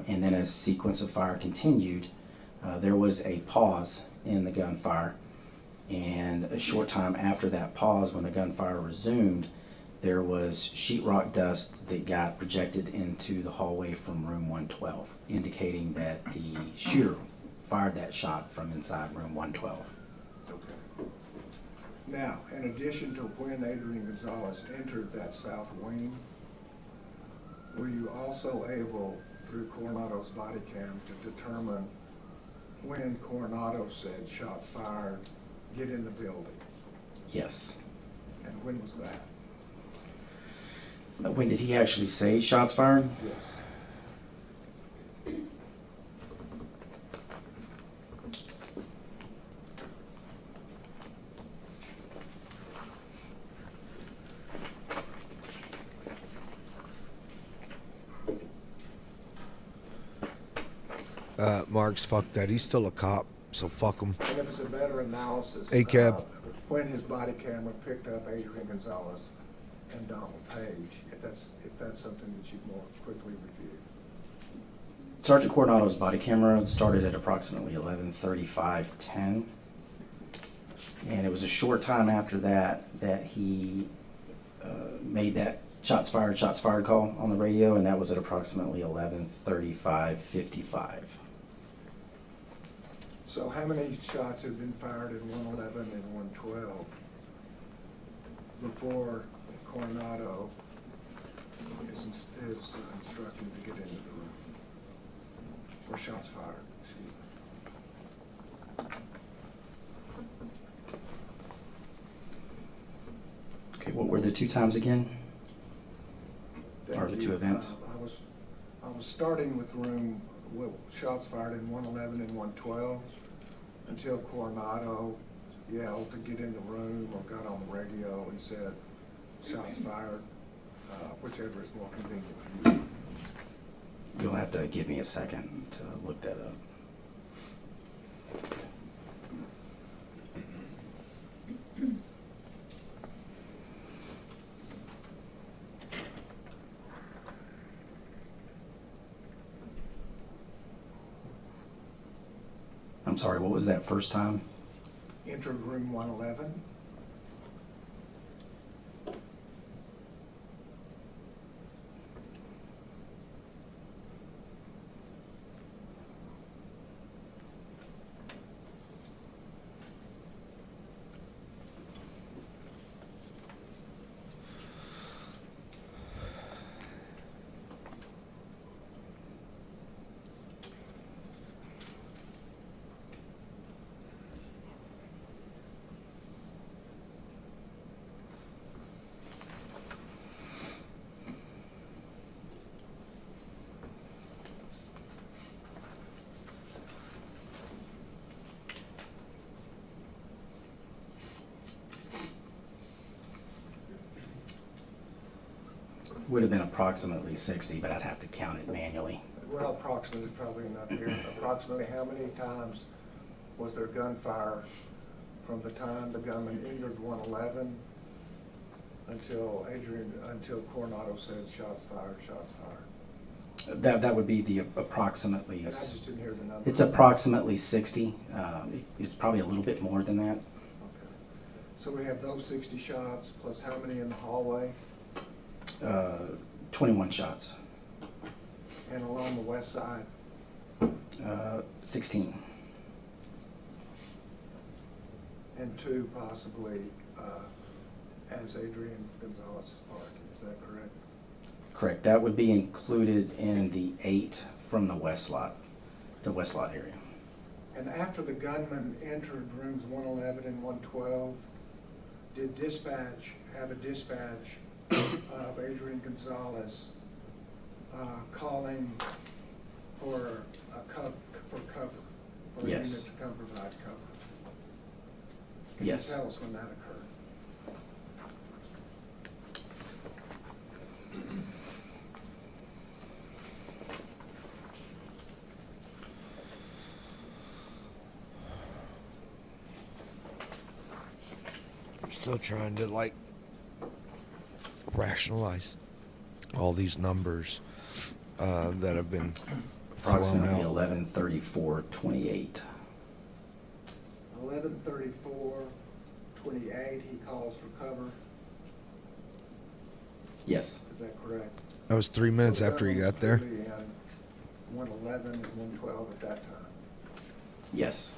And then as sequence of fire continued, there was a pause in the gunfire. And a short time after that pause, when the gunfire resumed, there was sheetrock dust that got projected into the hallway from room 112, indicating that the shooter fired that shot from inside room 112. Okay. Now, in addition to when Adrian Gonzales entered that south wing, were you also able, through Coronado's body cam, to determine when Coronado said shots fired, get in the building? Yes. And when was that? When did he actually say shots fired? Yes. Mark's fuck that. He's still a cop, so fuck him. And it was a better analysis. ACAB. When his body camera picked up Adrian Gonzales and Donald Page, if that's something that you'd more quickly review. Sergeant Coronado's body camera started at approximately 11:35:10, and it was a short time after that that he made that shots fired call on the radio, and that was at approximately 11:35:55. So how many shots had been fired in 111 and 112 before Coronado is instructing to get into the room? Or shots fired, excuse me. Okay, what were the 2 times again? Thank Or the you. 2 events? I was starting with room, shots fired in 111 and 112 until Coronado yelled to get in the room or got on the radio and said shots fired, whichever is more convenient for you. You'll have to give me a second to look that up. I'm sorry, what was that first time? Entered room 111. Would have been approximately 60, but I'd have to count it manually. Well, approximately, probably enough here. Approximately how many times was there gunfire from the time the gunman entered 111 until Coronado said shots fired, shots fired? That would be the approximately. And I just didn't hear the number. It's approximately 60. It's probably a little bit more than that. Okay. So we have those 60 shots plus how many in the hallway 21 shots. and along the west side? 16. And 2 possibly as Adrian Gonzales is parking, is that correct? Correct. That would be included in the 8 from the west lot area. And after the gunman entered rooms 111 and 112, did dispatch have a dispatch of Adrian Gonzales calling for cover, for a Yes. unit to come provide cover? Can Yes. you tell us when that occurred? I'm still trying to like rationalize all these numbers that have been thrown Approximately out. 11:34:28. 11:34:28, he calls for cover. Yes. Is that correct? That was 3 minutes So after he gunman got there. was clearly in 111 and 112 at that time. Yes.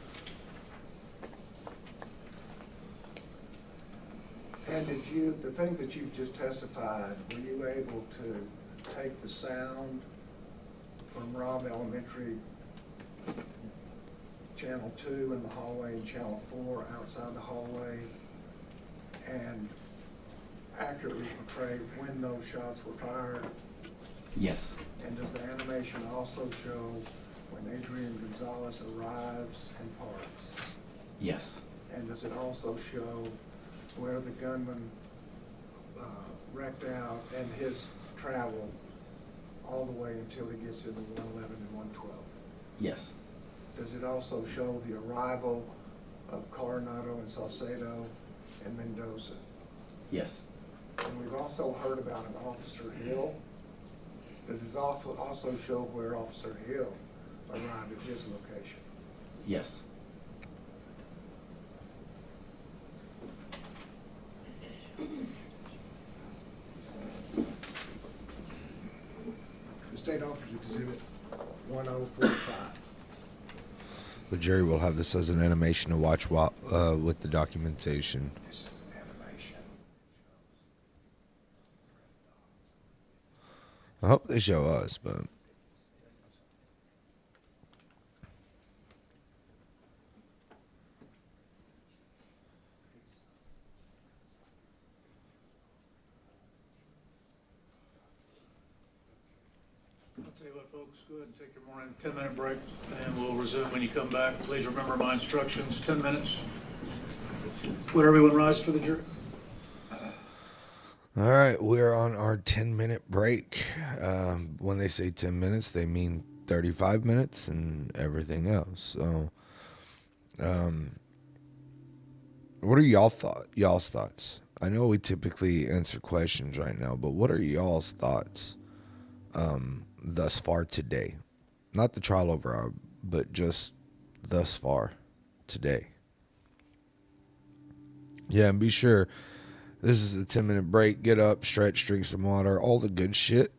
And the thing that you've just testified, were you able to take the sound from Robb Elementary, channel 2 in the hallway and channel 4 outside the hallway, and accurately portray when those shots were fired? Yes. And does the animation also show when Adrian Gonzales arrives and parks? Yes. And does it also show where the gunman wrecked out and his travel all the way until he gets into 111 and 112? Yes. Does it also show the arrival of Coronado and Salcedo and Mendoza? Yes. And we've also heard about an Officer Hill. Does it also show where Officer Hill arrived at his location? Yes. The State Officers Exhibit 1045. The jury will have this as an animation to watch while, with the documentation. This is an animation. I hope they show us, but I'll tell you what, folks, go ahead and take your morning 10-minute break, and we'll resume when you come back. Please remember my instructions, 10 minutes. Would everyone rise for the jury? all right, we're on our 10-minute break. When they say 10 minutes, they mean 35 minutes and everything else. So, what are y'all's thoughts? I know we typically answer questions right now, but what are y'all's thoughts thus far today? Not the trial overall, but just thus far today. Yeah, and be sure this is a 10-minute break. Get up, stretch, drink some water, all the good shit.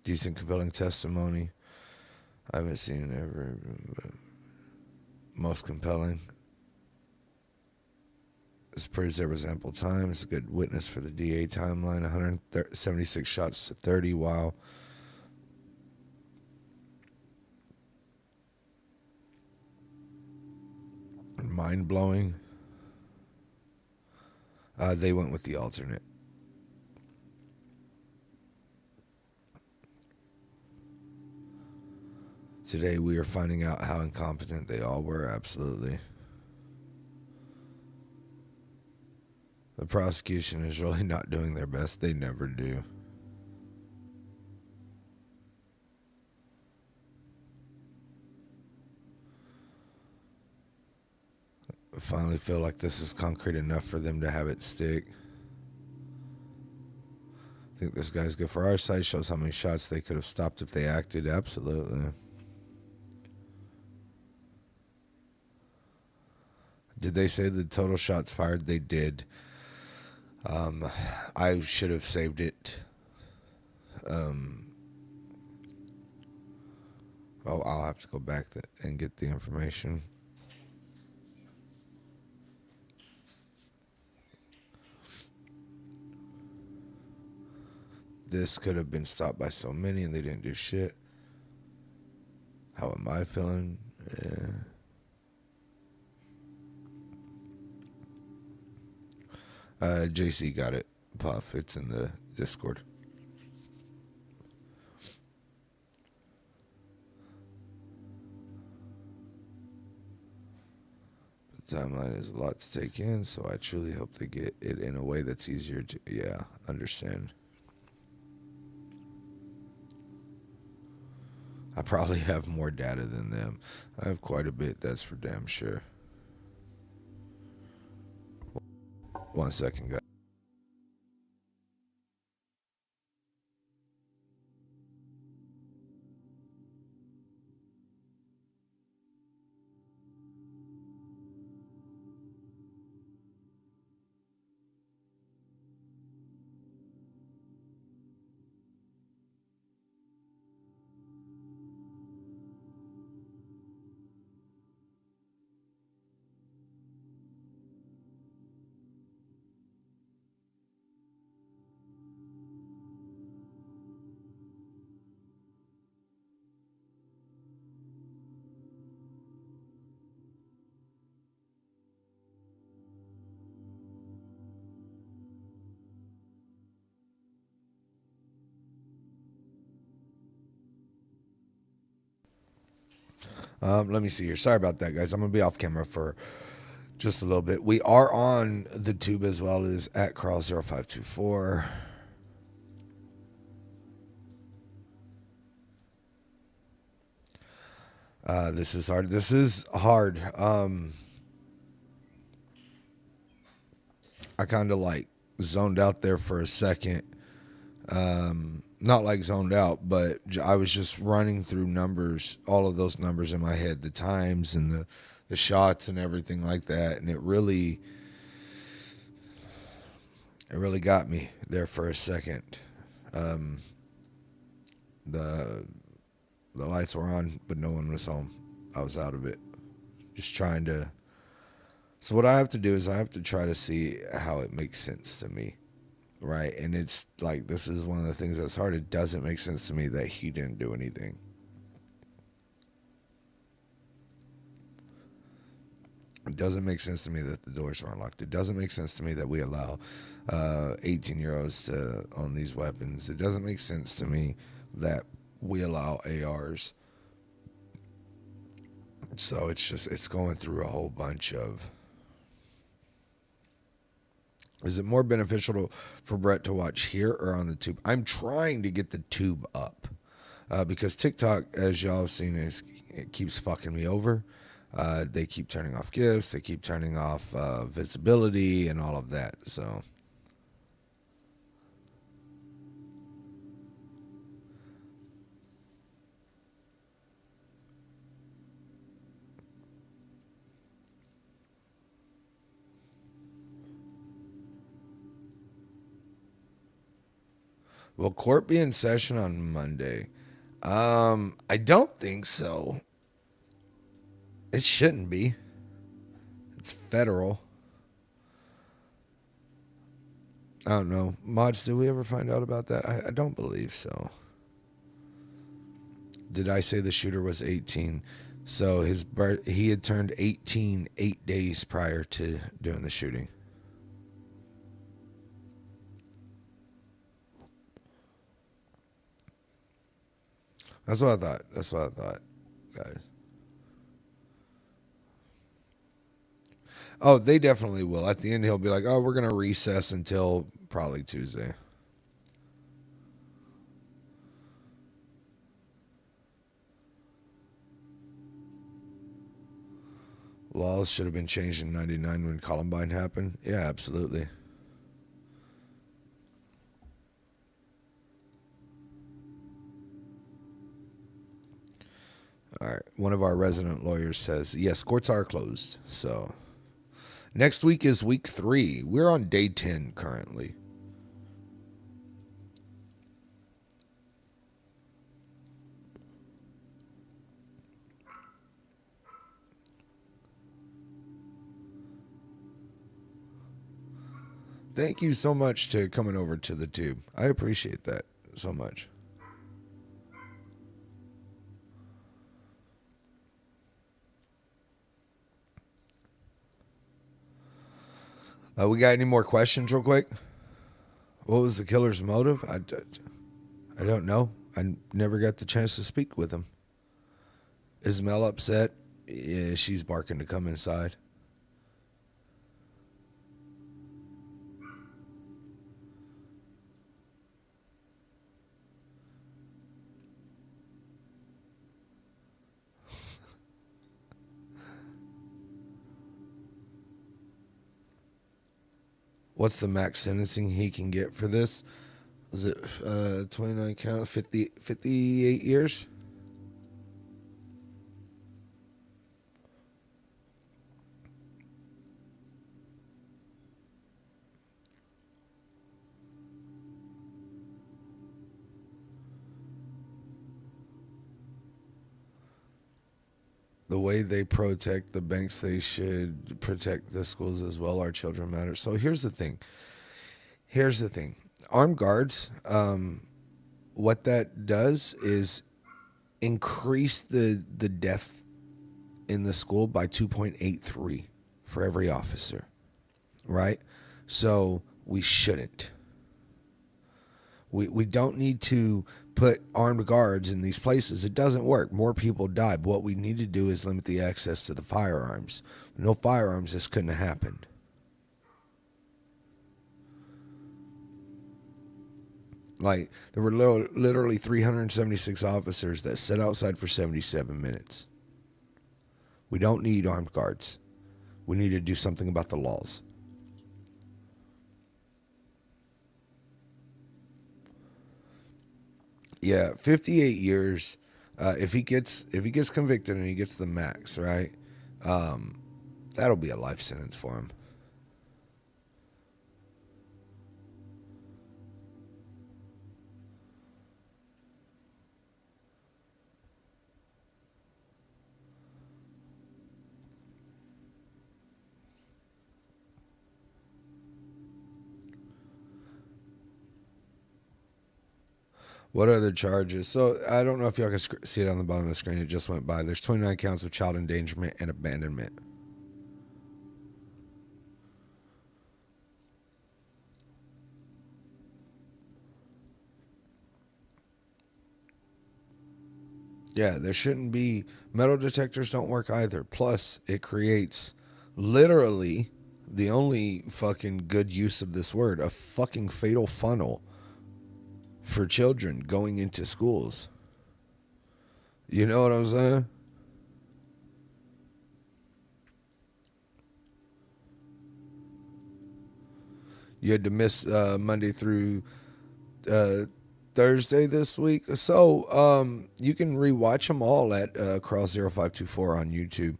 Decent, compelling testimony. I haven't seen it ever. But most compelling. This proves there was ample time. It's a good witness for the DA timeline. 176 shots to 30. Wow. Mind blowing. They went with the alternate. Today we are finding out how incompetent they all were. Absolutely. The prosecution is really not doing their best. They never do. I finally feel like this is concrete enough for them to have it stick. I think this guy's good for our side. Shows how many shots they could have stopped if they acted. Absolutely. Did they say the total shots fired? They did. I should have saved it. I'll have to go back and get the information. This could have been stopped by so many and they didn't do shit. How am I feeling? JC got it. Puff. It's in the Discord. The timeline is a lot to take in, so I truly hope they get it in a way that's easier to, yeah, understand. I probably have more data than them. I have quite a bit, that's for damn sure. 1 second, guys. Let me see here. Sorry about that, guys. I'm going to be off camera for just a little bit. We are on the tube as well as at Carl0524. This is hard. This is hard. I kind of like zoned out there for a second. Not like zoned out, but I was just running through numbers, all of those numbers in my head, the times and the shots and everything like that. And it really got me there for a second. The lights were on, but no one was home. I was out of it. Just trying to. So what I have to do is I have to try to see how it makes sense to me. Right. And it's like, this is one of the things that's hard. It doesn't make sense to me that he didn't do anything. It doesn't make sense to me that the doors were unlocked. It doesn't make sense to me that we allow 18-year-olds to own these weapons. It doesn't make sense to me that we allow ARs. So it's going through a whole bunch of. Is it more beneficial for Brett to watch here or on the tube? I'm trying to get the tube up because TikTok, as y'all have seen, it keeps fucking me over. They keep turning off gifts. They keep turning off visibility and all of that. So. Will court be in session on Monday? I don't think so. It shouldn't be. It's federal. I don't know. Mods, did we ever find out about that? I don't believe so. Did I say the shooter was 18? So he had turned 18 8 days prior to doing the shooting. That's what I thought. Guys. Oh, they definitely will. At the end, he'll be like, oh, we're going to recess until probably Tuesday. Laws should have been changed in 99 when Columbine happened. Yeah, absolutely. All right. One of our resident lawyers says, yes, courts are closed. So next week is week 3. We're on day 10 currently. Thank you so much to coming over to the tube. I appreciate that so much. We got any more questions real quick? What was the killer's motive? I don't know. I never got the chance to speak with him. Is Mel upset? Yeah, she's barking to come inside. What's the max sentencing he can get for this? Was it 29 count, 58 years? The way they protect the banks, they should protect the schools as well. Our children matter. So here's the thing. Armed guards, what that does is increase the death in the school by 2.83 for every officer, right? So we shouldn't. We don't need to put armed guards in these places. It doesn't work. More people die. But what we need to do is limit the access to the firearms. No firearms, this couldn't have happened. Like, there were literally 376 officers that sat outside for 77 minutes. We don't need armed guards. We need to do something about the laws. Yeah, 58 years. If he gets convicted and he gets the max, right? That'll be a life sentence for him. What are the charges? So I don't know if y'all can see it on the bottom of the screen. It just went by. There's 29 counts of child endangerment and abandonment. Yeah, there shouldn't be. Metal detectors don't work either. Plus, it creates literally the only fucking good use of this word, a fucking fatal funnel for children going into schools. You know what I'm saying? You had to miss Monday through Thursday this week. So you can rewatch them all at Cross0524 on YouTube.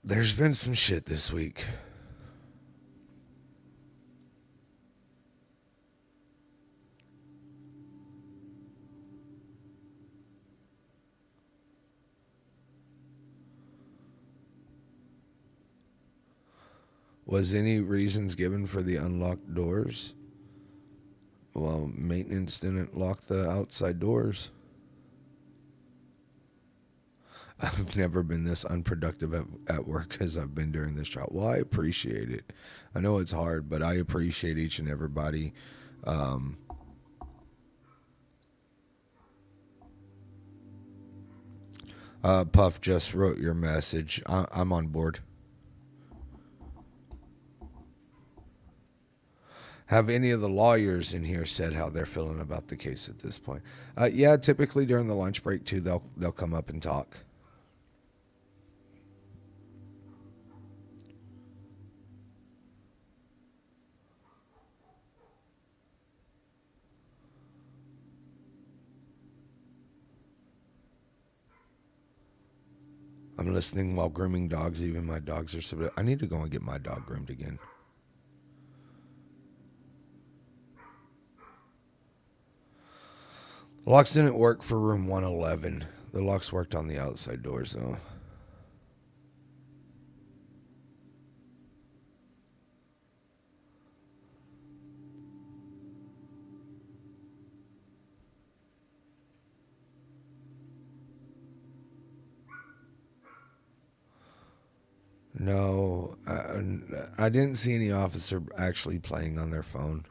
There's been some shit this week. Was any reasons given for the unlocked doors? Well, maintenance didn't lock the outside doors. I've never been this unproductive at work as I've been during this trial. Well, I appreciate it. I know it's hard, but I appreciate each and everybody. Puff just wrote your message. I'm on board. Have any of the lawyers in here said how they're feeling about the case at this point? Yeah, typically during the lunch break too, they'll come up and talk. I'm listening while grooming dogs. Even my dogs are. I need to go and get my dog groomed again. Locks didn't work for room 111. The locks worked on the outside doors, though. I didn't see any officer actually playing on their phone.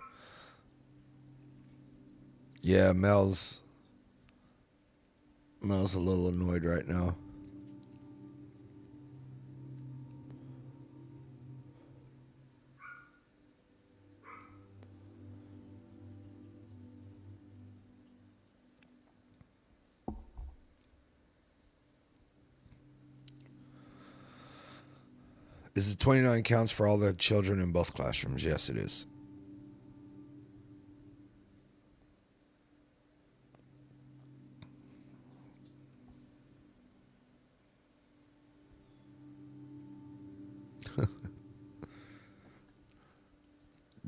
Yeah, Mel's a little annoyed right now. Is it 29 counts for all the children in both classrooms? Yes, it is.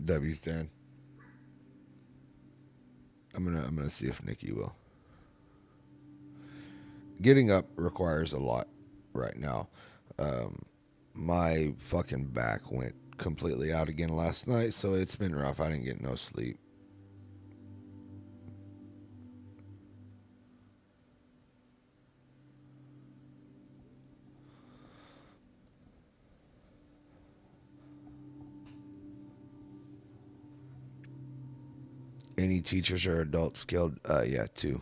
W's Dan. I'm gonna see if Nikki will. Getting up requires a lot right now. My fucking back went completely out again last night, so it's been rough. I didn't get no sleep. Any teachers or adults killed? Yeah, 2.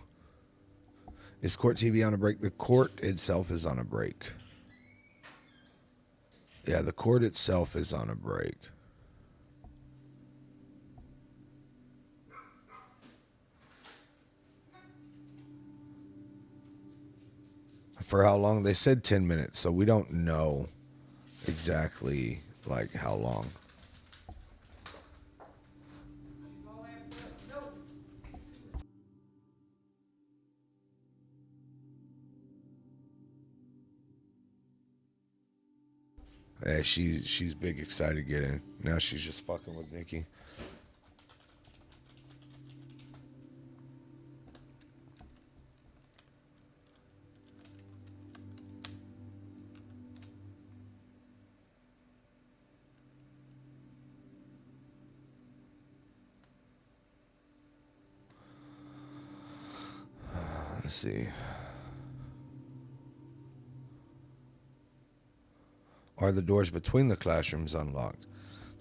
Is court TV on a break? The court itself is on a break. Yeah, the court itself is on a break. For how long? They said 10 minutes, so we don't know exactly like how long. Yeah, she's big excited to get in. Now she's just fucking with Nikki. Let's see. Are the doors between the classrooms unlocked?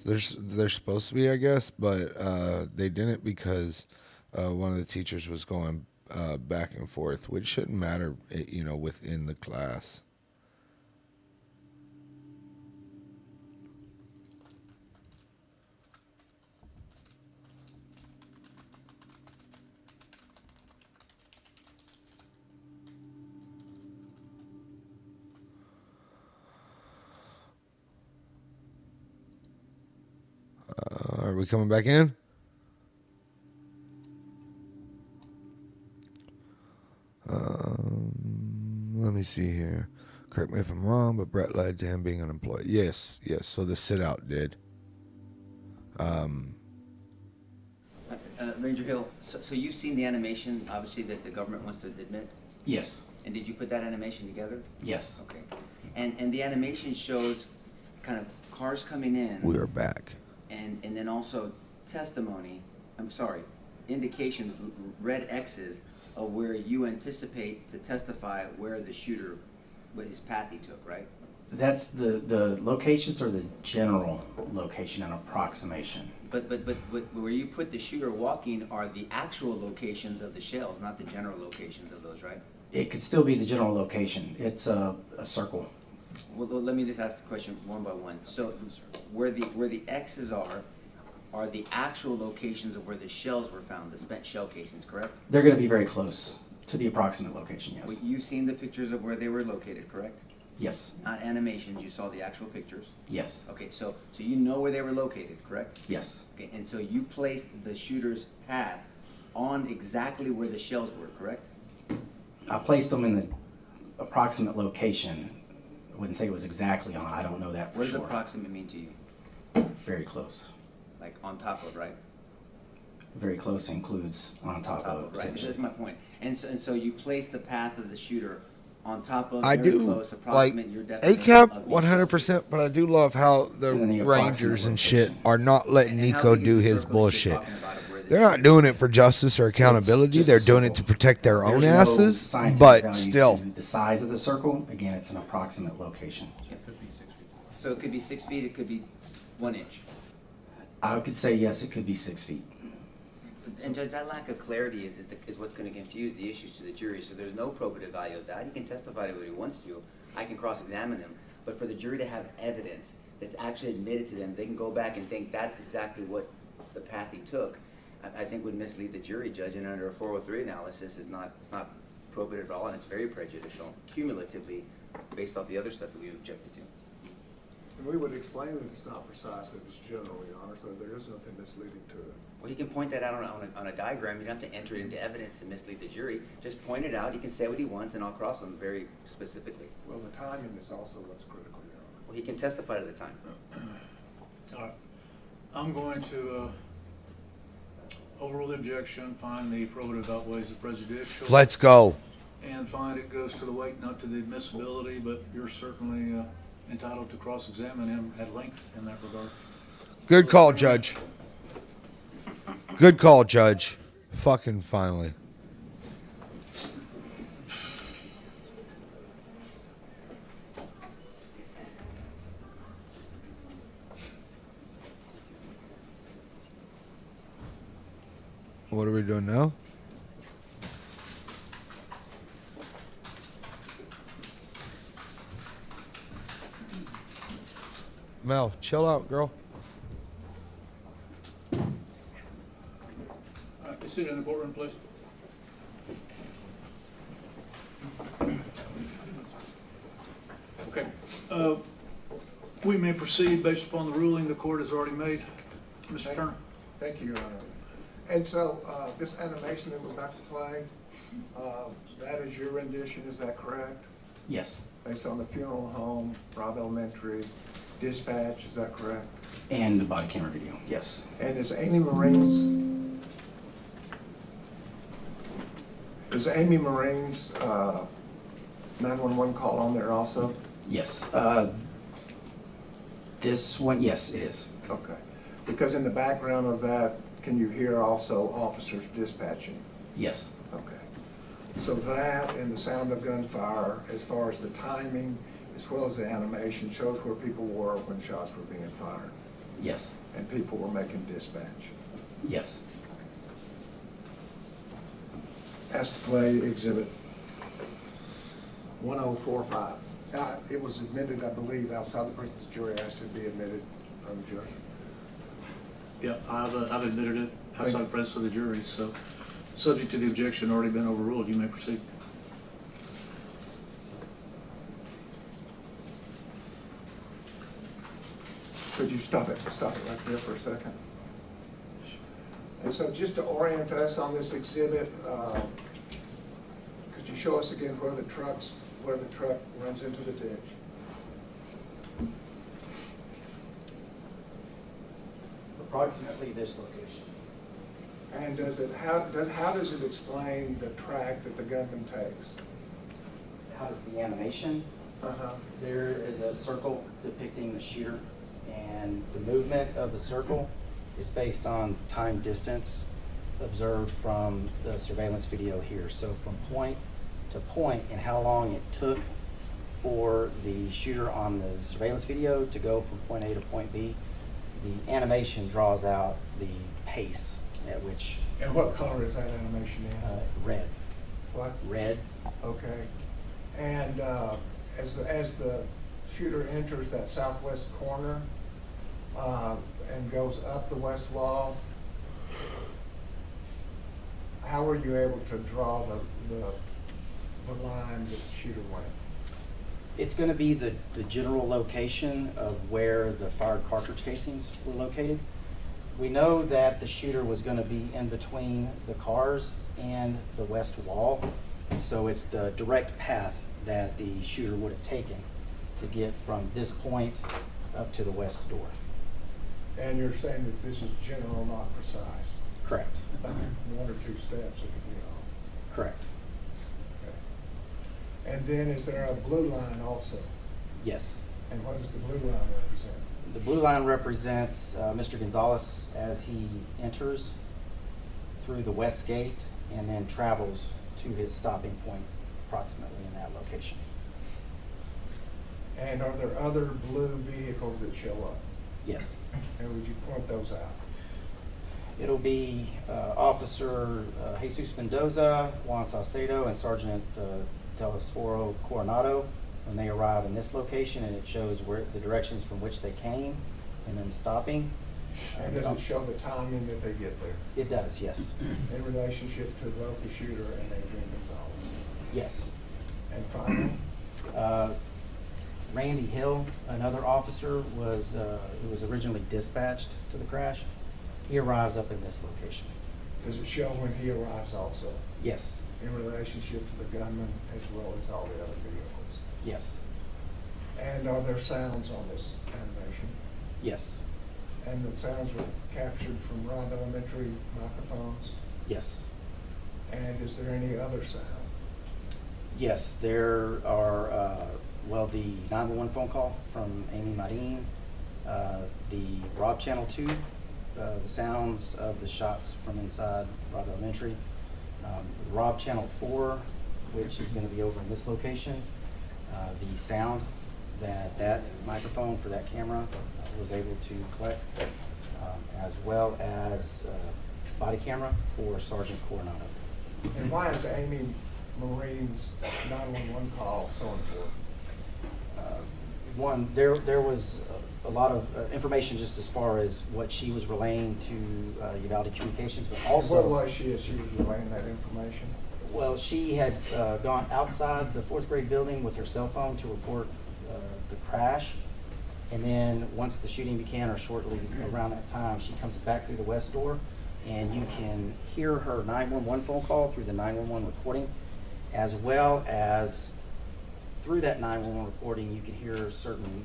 They're supposed to be, I guess, but they didn't because one of the teachers was going back and forth, which shouldn't matter, within the class. Are we coming back in? Let me see here. Correct me if I'm wrong, but Brett led to him being unemployed. Yes. So the sit out did. Ranger Hill, so you've seen the animation, obviously, that the government wants to admit? Yes. And did you put that animation together? Yes. Okay. And the animation shows kind of cars coming in. We are back. And then also indications, red X's of where you anticipate to testify where the shooter, what his path he took, right? That's the locations are the general location and approximation. But where you put the shooter walking are the actual locations of the shells, not the general locations of those, right? It could still be the general location. It's a circle. Well, let me just ask the question one by one. So where the X's are the actual locations of where the shells were found, the spent shell casings, correct? They're going to be very close to the approximate location, yes. Well, you've seen the pictures of where they were located, correct? Yes. Not animations, you saw the actual pictures? Yes. Okay, so you know where they were located, correct? Yes. Okay, and so you placed the shooter's path on exactly where the shells were, correct? I placed them in the approximate location. I wouldn't say it was exactly on. I don't know that for What does sure. approximate mean to you? Very close. Like on top of, right? Very close includes on top of. Right, that's my point. And so you placed the path of the shooter on top of, I very do close, like approximate your definition ACAP of each 100%, but I do love how the And then the approximate Rangers and location. shit are not letting And how Nico big is do the his circle that you're bullshit. talking about of where the They're not shooter- doing it for justice or accountability. just They're a doing it to circle. protect their own There's no asses, scientific but value still. to the size of the circle, again, it's an approximate location. So it could be 6 feet, it could be 1 inch. I could say yes, it could be 6 feet. And Judge, that lack of clarity is what's going to confuse the issues to the jury. So there's no probative value of that. He can testify to what he wants to. I can cross-examine him. But for the jury to have evidence that's actually admitted to them, they can go back and think that's exactly what the path he took, I think would mislead the jury, Judge. And under a 403 analysis, it's not probative at all, and it's very prejudicial, cumulatively, based off the other stuff that we objected to. And we would explain that it's not precise, that it's general, Your Honor, so there is nothing misleading to it. Well, you can point that out on a diagram. You don't have to enter it into evidence to mislead the jury. Just point it out. He can say what he wants, and I'll cross him very specifically. Well, the timing is also what's critical, Your Honor. Well, he can testify to the time. All right. I'm going to overrule the objection, find the probative outweighs the prejudicial. Let's go. And find it goes to the weight, not to the admissibility, but you're certainly entitled to cross-examine him at length in that regard. Good call, Judge. Good call, Judge. Fucking finally. What are we doing now? Mel, chill out, girl. Be seated in the courtroom, please. Okay. We may proceed based upon the ruling the court has already made. Mr. Turner? Thank you, Your Honor. And so, this animation that we're about to play, that is your rendition, is that correct? Yes. Based on the funeral home, Robb Elementary, dispatch, is that correct? And the body camera video, yes. And is Amy Marine's 911 call on there also? Yes. This one, yes, it is. Okay. Because in the background of that, can you hear also officers dispatching? Yes. Okay. So that and the sound of gunfire, as far as the timing, as well as the animation, shows where people were when shots were being fired. Yes. And people were making dispatch. Yes. Asked to play exhibit 1045. It was admitted, I believe, outside the presence of the jury, asked to be admitted from the jury. Yeah, I've admitted it outside the presence of the jury, so subject to the objection already been overruled, you may proceed. Could you stop it right there for a second? And so just to orient us on this exhibit, could you show us again where the truck runs into the ditch? Approximately this location. And how does it explain the track that the gunman takes? How does the animation? Uh-huh. There is a circle depicting the shooter, and the movement of the circle is based on time distance observed from the surveillance video here. So from point to point and how long it took for the shooter on the surveillance video to go from point A to point B, the animation draws out the pace at which And what color is that animation in? red. What? Red. Okay. And as the shooter enters that southwest corner and goes up the west wall, how were you able to draw the line that the shooter went? It's going to be the general location of where the fired cartridge casings were located. We know that the shooter was going to be in between the cars and the west wall, and so it's the direct path that the shooter would have taken to get from this point up to the west door. And you're saying that this is general, not precise? Correct. One or two steps, it could be all. Correct. Okay. And then is there a blue line also? Yes. And what does the blue line represent? The blue line represents Mr. Gonzales as he enters through the west gate and then travels to his stopping point approximately in that location. And are there other blue vehicles that show up? Yes. And would you point those out? It'll be Officer Jesus Mendoza, Juan Saucedo, and Sergeant Telesforo Coronado when they arrive in this location, and it shows where the directions from which they came and then stopping. And does it show the timing that they get there It does, yes. in relationship to both the shooter and Adrian Gonzales? Yes. And finally, Randy Hill, another officer, who was originally dispatched to the crash. He arrives up in this location. does it show when he arrives also Yes, in relationship to the gunman as well as all the other vehicles? yes, And are there sounds on this animation? yes, And the sounds were captured from Rod Elementary microphones? yes. And is there any other sound? Yes, there are, the 911 phone call from Amy Marin, the Rob Channel 2, the sounds of the shots from inside Rob Elementary, Rob Channel 4, which is going to be over in this location, the sound that microphone for that camera was able to collect, as well as body camera for Sergeant Coronado. And why is Amy Marine's 911 call so important? One, there was a lot of information just as far as what she was relaying to Uvalde Communications, but also. Where was she as she was relaying that information? Well, she had gone outside the fourth grade building with her cell phone to report the crash. And then once the shooting began, or shortly around that time, she comes back through the west door, and you can hear her 911 phone call through the 911 recording, as well as through that 911 recording, you can hear certain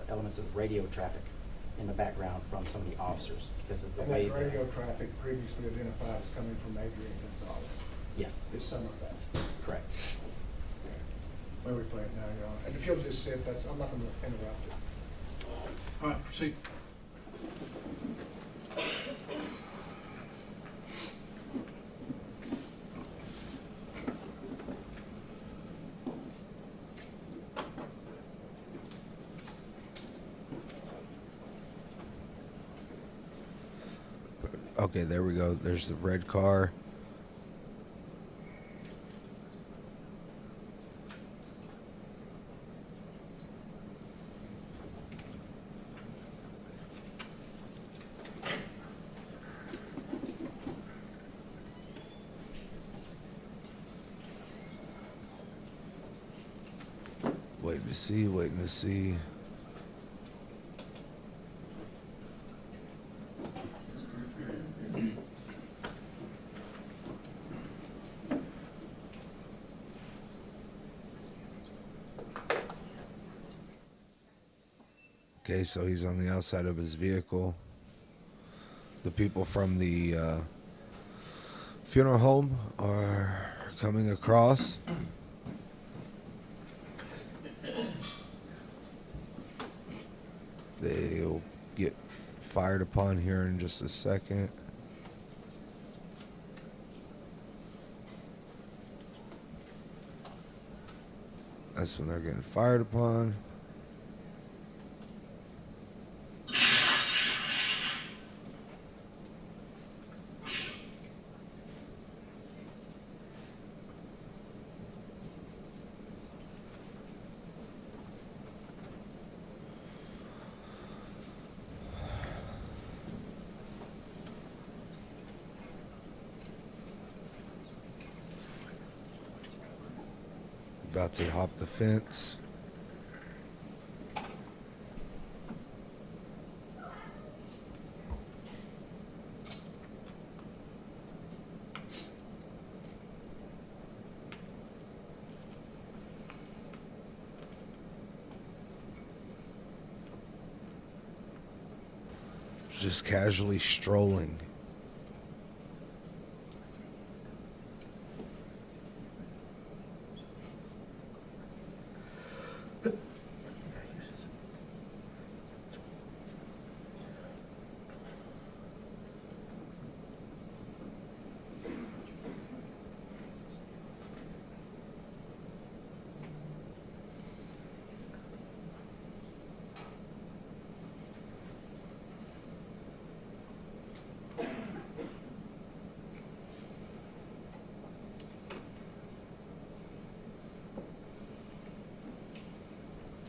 elements of radio traffic in the background from some of the officers because of the And way that radio traffic previously identified as coming from Adrian Gonzales Yes, is some of that. correct. Where we play it now, Your Honor. And if you'll just sit, I'm not going to interrupt it. All right, proceed. Okay, there we go. There's the red car. Waiting to see, waiting to see. Okay, so he's on the outside of his vehicle. The people from the funeral home are coming across. They'll get fired upon here in just a second. That's when they're getting fired upon. About to hop the fence. Just casually strolling.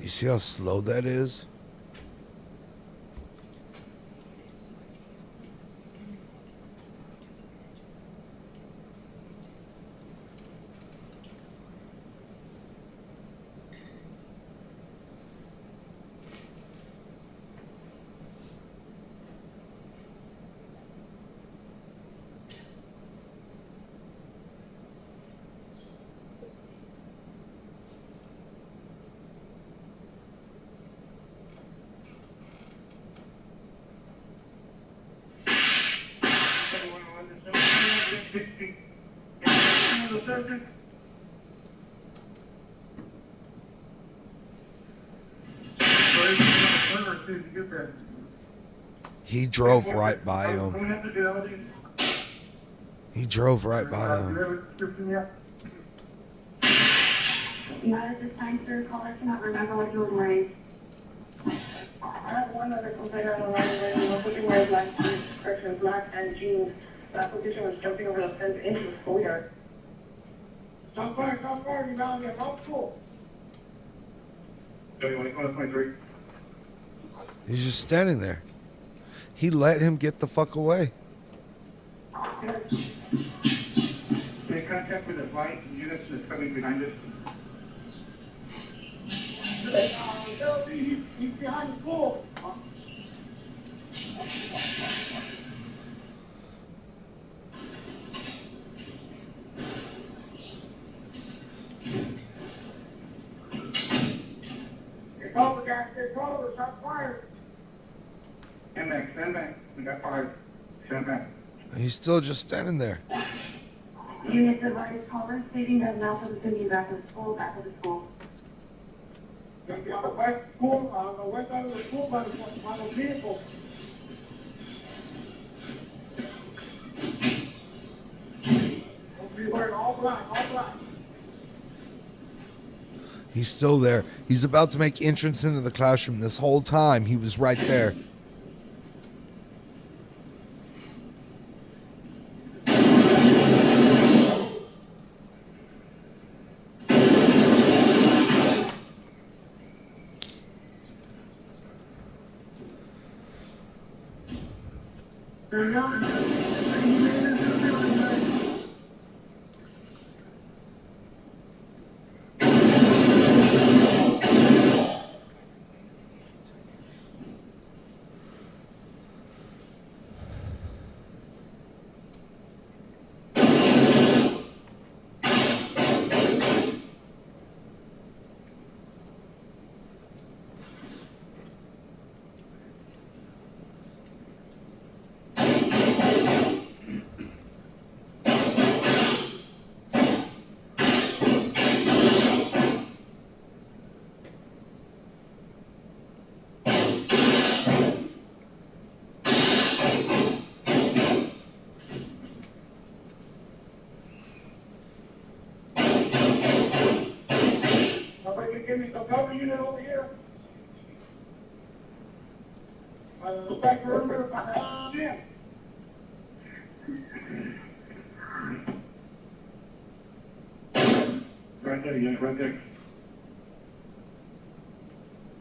You see how slow that is? He drove right by him. He drove right by him. Not at this time, sir. Caller cannot remember what he was wearing. I have one other complaint on the line. When the person wears black jeans, correction, black and jeans. The application was jumping over the fence into the schoolyard. Stop fire, you got me a road school. 23. He's just standing there. He let him get the fuck away. Make contact with the flight. Units is coming behind us. He's behind the school. It's over, guys. It's over. Stop firing. Stand back. We got fired. Stand back. He's still just standing there. Units advised caller stating that now for the city back to school, back to the school. On the west school, on the west side of the school by the vehicle. We're wearing all black, all black. He's still there. He's about to make entrance into the classroom. This whole time, he was right there. Give me some cover unit over here. Go back to the gym. Right there, unit, right there.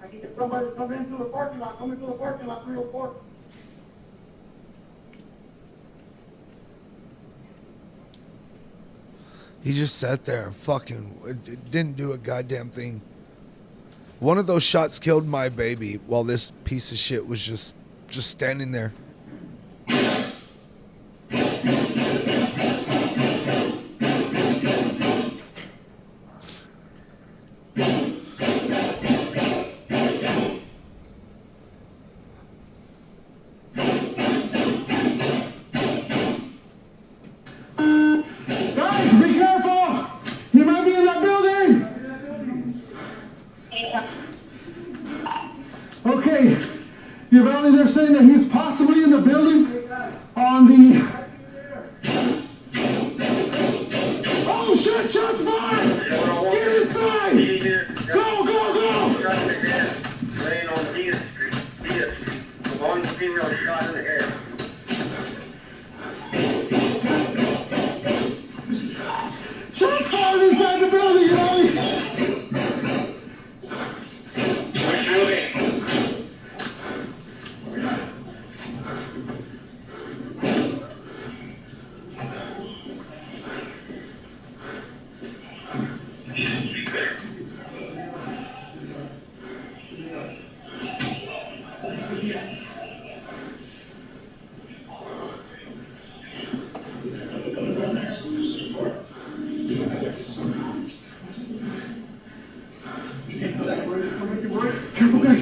I need somebody to come into the parking lot. Come into the parking lot, 304. He just sat there and fucking didn't do a goddamn thing. One of those shots killed my baby while this piece of shit was just standing there. Guys, be careful! He might be in that building! Okay, Uvalde, they're saying that he's possibly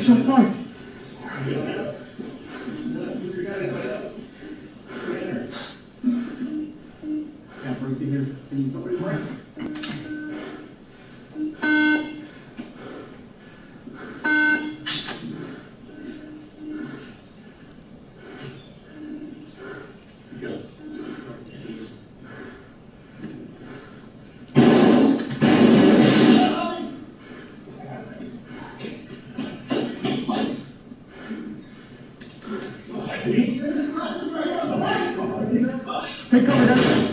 so far. Yeah, right here. Take cover, guys.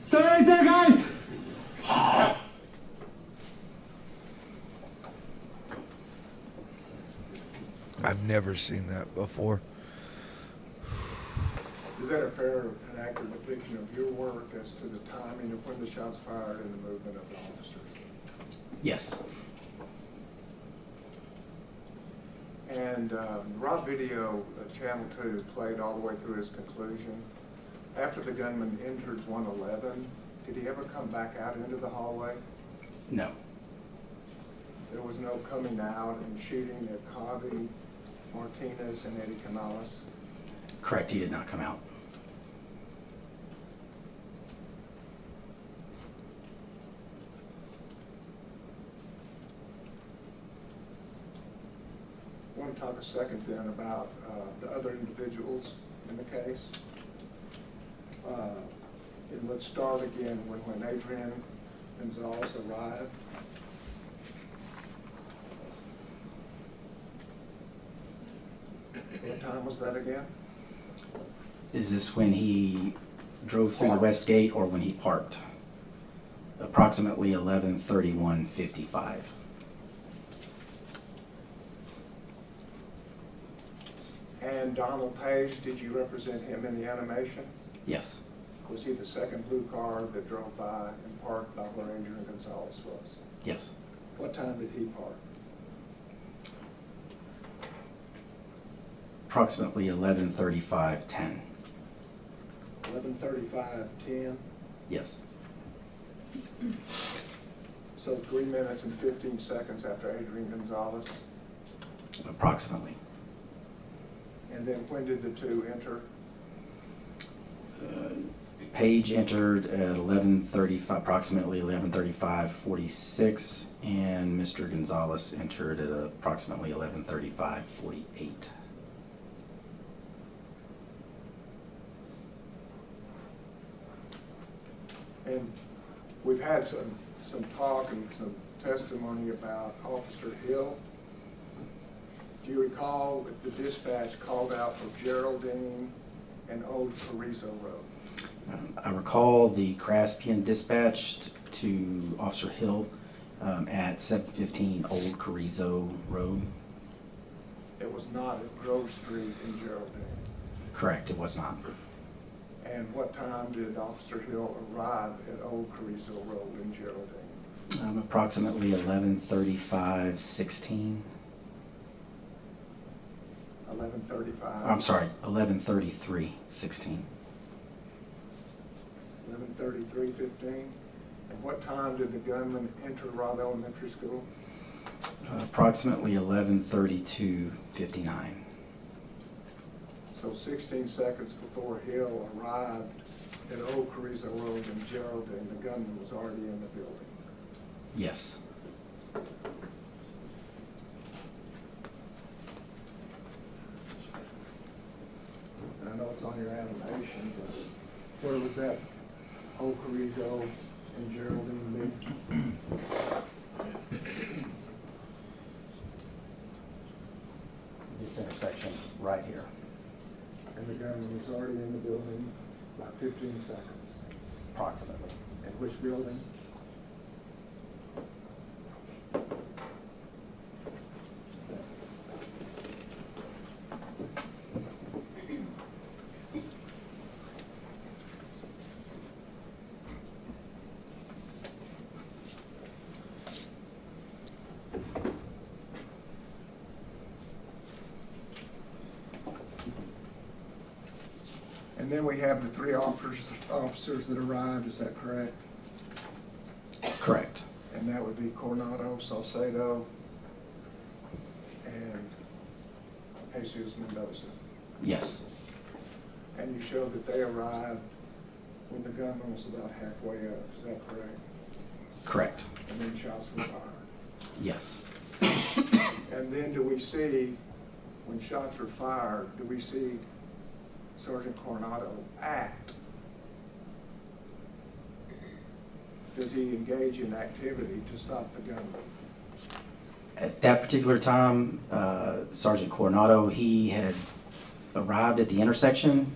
Stay right there, guys. I've never seen that before. Is that a fair and accurate depiction of your work as to the timing of when the shots fired and the movement of the officers? Yes. And raw video, channel 2, played all the way through his conclusion. After the gunman entered 111, did he ever come back out into the hallway? No. There was no coming out and shooting at Javi, Martinez, and Eddie Canales? Correct, he did not come out. I want to talk a second then about the other individuals in the case. And let's start again when Adrian Gonzales arrived. What time was that again? Is this when he drove through the west gate or when he parked? Approximately 11:31:55. And Donald Page, did you represent him in the animation? Yes. Was he the second blue car that drove by and parked by where Adrian Gonzales was? Yes. What time did he park? Approximately 11:35:10. 11:35:10. Yes. So 3 minutes and 15 seconds after Adrian Gonzales. Approximately. And then when did the two enter? Page entered at 11:35, approximately 11:35:46, and Mr. Gonzales entered at approximately 11:35:48. And we've had some talk and some testimony about Officer Hill. Do you recall that the dispatch called out for Geraldine and Old Carrizo Road? I recall the Craspian dispatched to Officer Hill at 715 Old Carrizo Road. It was not at Grove Street in Geraldine. Correct, it was not. And what time did Officer Hill arrive at Old Carrizo Road in Geraldine? Approximately 11:35:16. 11:35. I'm sorry, 11:33:16. 11:33:15. And what time did the gunman enter Robb Elementary School? Approximately 11:32:59. So 16 seconds before Hill arrived at Old Carrizo Road in Geraldine, the gunman was already in the building. Yes. And I know it's on your animation, but Where would that whole Carrizo and Geraldine be? This intersection right here. And the gunman was already in the building about 15 seconds. Approximately. And which building? And then we have the three officers that arrived, is that correct? Correct. And that would be Coronado, Salcedo, and Jesus Mendoza. Yes. And you showed that they arrived when the gunman was about halfway up, is that correct? Correct. And then shots were fired. Yes. And then do we see, when shots were fired, do we see Sergeant Coronado act? Does he engage in activity to stop the gunman? At that particular time, Sergeant Coronado, he had arrived at the intersection.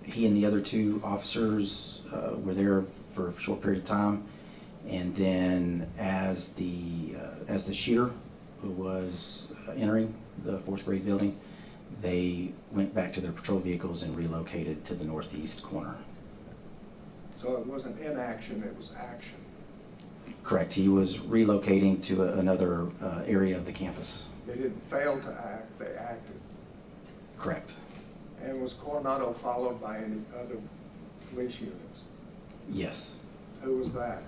He and the other two officers were there for a short period of time. And then as the shooter was entering the fourth grade building, they went back to their patrol vehicles and relocated to the northeast corner. So it wasn't inaction, it was action. Correct. He was relocating to another area of the campus. They didn't fail to act, they acted. Correct. And was Coronado followed by any other police units? Yes. Who was that?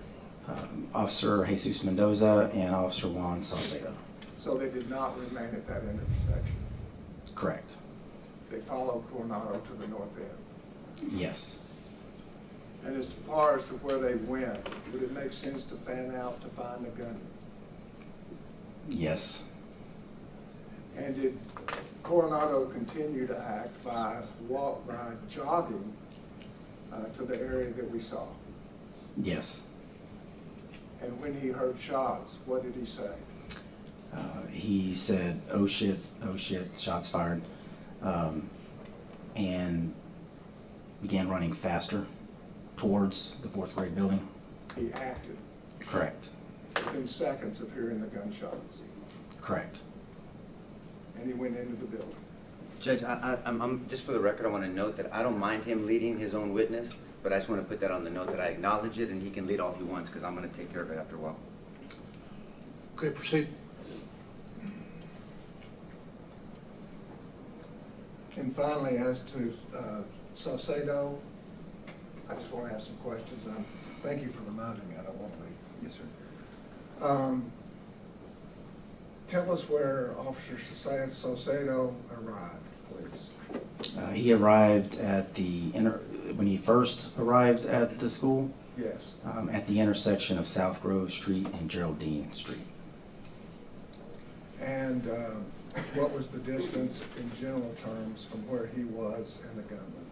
Officer Jesus Mendoza and Officer Juan Salcedo. So they did not remain at that intersection? Correct. They followed Coronado to the north end? Yes. And as far as to where they went, would it make sense to fan out to find the gunman? Yes. And did Coronado continue to act by jogging to the area that we saw? Yes. And when he heard shots, what did he say? He said, oh shit, shots fired, and began running faster towards the fourth grade building. He acted Correct. within seconds of hearing the gunshots, Correct. and he went into the building. Judge, I'm just for the record, I want to note that I don't mind him leading his own witness, but I just want to put that on the note that I acknowledge it and he can lead all he wants because I'm going to take care of it after a while. Okay, proceed. And finally, as to Salcedo, I just want to ask some questions. Thank you for reminding me. I don't want to leave. Yes, sir. Tell us where Officer Salcedo arrived, please. He arrived at when he first arrived at the school, Yes. at the intersection of South Grove Street and Geraldine Street. And what was the distance in general terms from where he was and the gunman?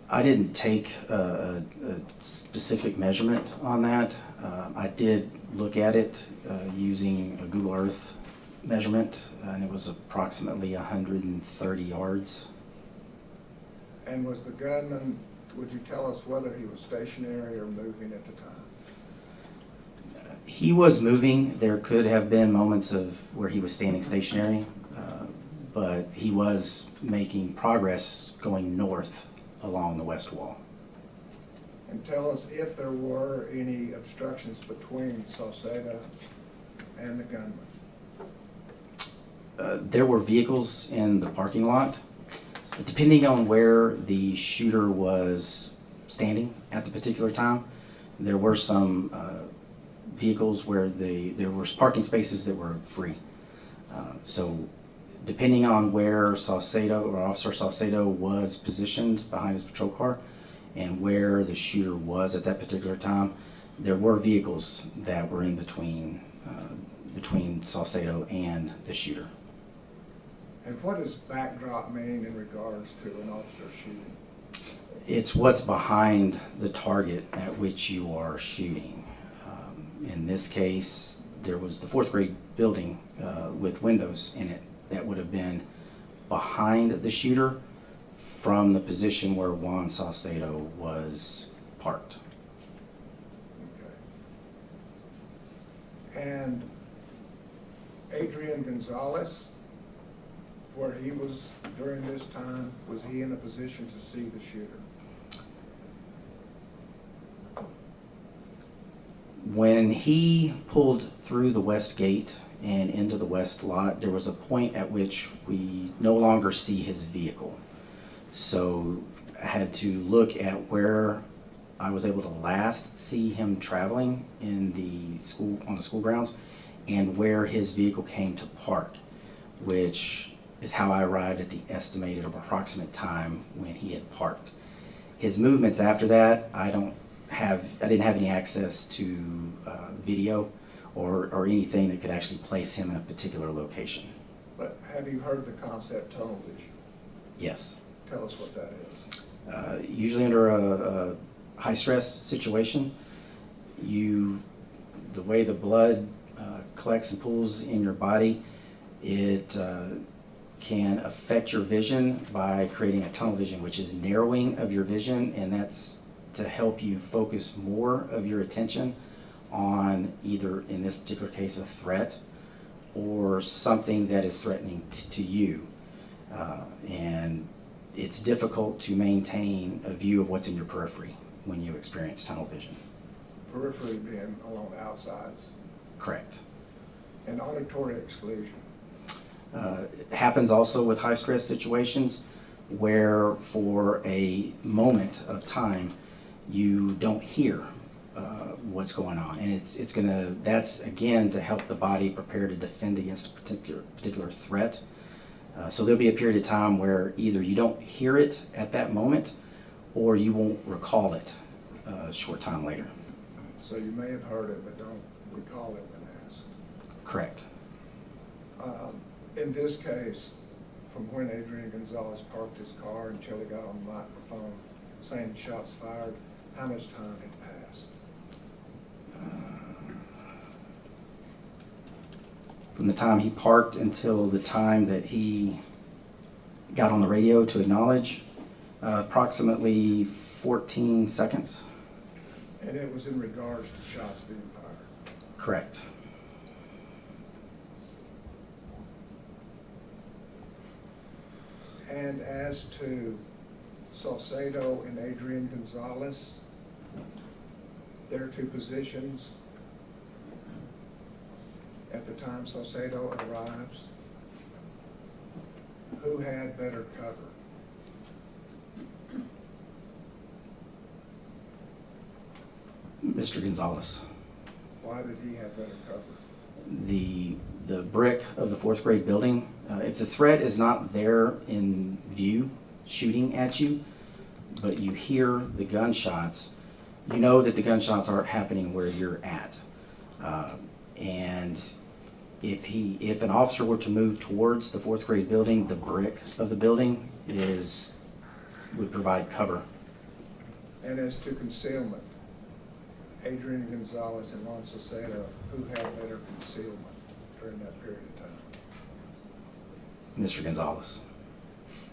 I didn't take a specific measurement on that. I did look at it using a Google Earth measurement, and it was approximately 130 yards. And was the gunman, would you tell us whether he was stationary or moving at the time? He was moving. There could have been moments of where he was standing stationary, but he was making progress going north along the west wall. And tell us if there were any obstructions between Salcedo and the gunman. There were vehicles in the parking lot. Depending on where the shooter was standing at the particular time, there were some vehicles where there were parking spaces that were free. So depending on where Salcedo or Officer Salcedo was positioned behind his patrol car and where the shooter was at that particular time, there were vehicles that were in between Salcedo and the shooter. And what does backdrop mean in regards to an officer shooting? It's what's behind the target at which you are shooting. In this case, there was the fourth grade building with windows in it that would have been behind the shooter from the position where Juan Saucedo was parked. Okay. And Adrian Gonzales, where he was during this time, was he in a position to see the shooter? When he pulled through the west gate and into the west lot, there was a point at which we no longer see his vehicle. So I had to look at where I was able to last see him traveling in the school, on the school grounds, and where his vehicle came to park, which is how I arrived at the estimated or approximate time when he had parked. His movements after that, I didn't have any access to video or anything that could actually place him in a particular location. But have you heard the concept tunnel vision? Yes. Tell us what that is. Usually under a high stress situation, the way the blood collects and pools in your body, it can affect your vision by creating a tunnel vision, which is narrowing of your vision, and that's to help you focus more of your attention on either, in this particular case, a threat or something that is threatening to you. And it's difficult to maintain a view of what's in your periphery when you experience tunnel vision. Periphery being along the outsides. Correct. And auditory exclusion. It happens also with high stress situations where for a moment of time you don't hear what's going on, and that's again to help the body prepare to defend against a particular threat. So there'll be a period of time where either you don't hear it at that moment or you won't recall it a short time later. So you may have heard it but don't recall it when asked. Correct. In this case, from when Adrian Gonzales parked his car until he got on the microphone saying shots fired, how much time had passed? From the time he parked until the time that he got on the radio to acknowledge, approximately 14 seconds. And it was in regards to shots being fired? Correct. And as to Saucedo and Adrian Gonzales, their two positions at the time Saucedo arrives, who had better cover? Mr. Gonzales. Why did he have better cover? The brick of the fourth grade building, if the threat is not there in view shooting at you, but you hear the gunshots, you know that the gunshots aren't happening where you're at. And if an officer were to move towards the fourth grade building, the brick of the building would provide cover. And as to concealment, Adrian Gonzales and Juan Saucedo, who had better concealment during that period of time? Mr. Gonzales.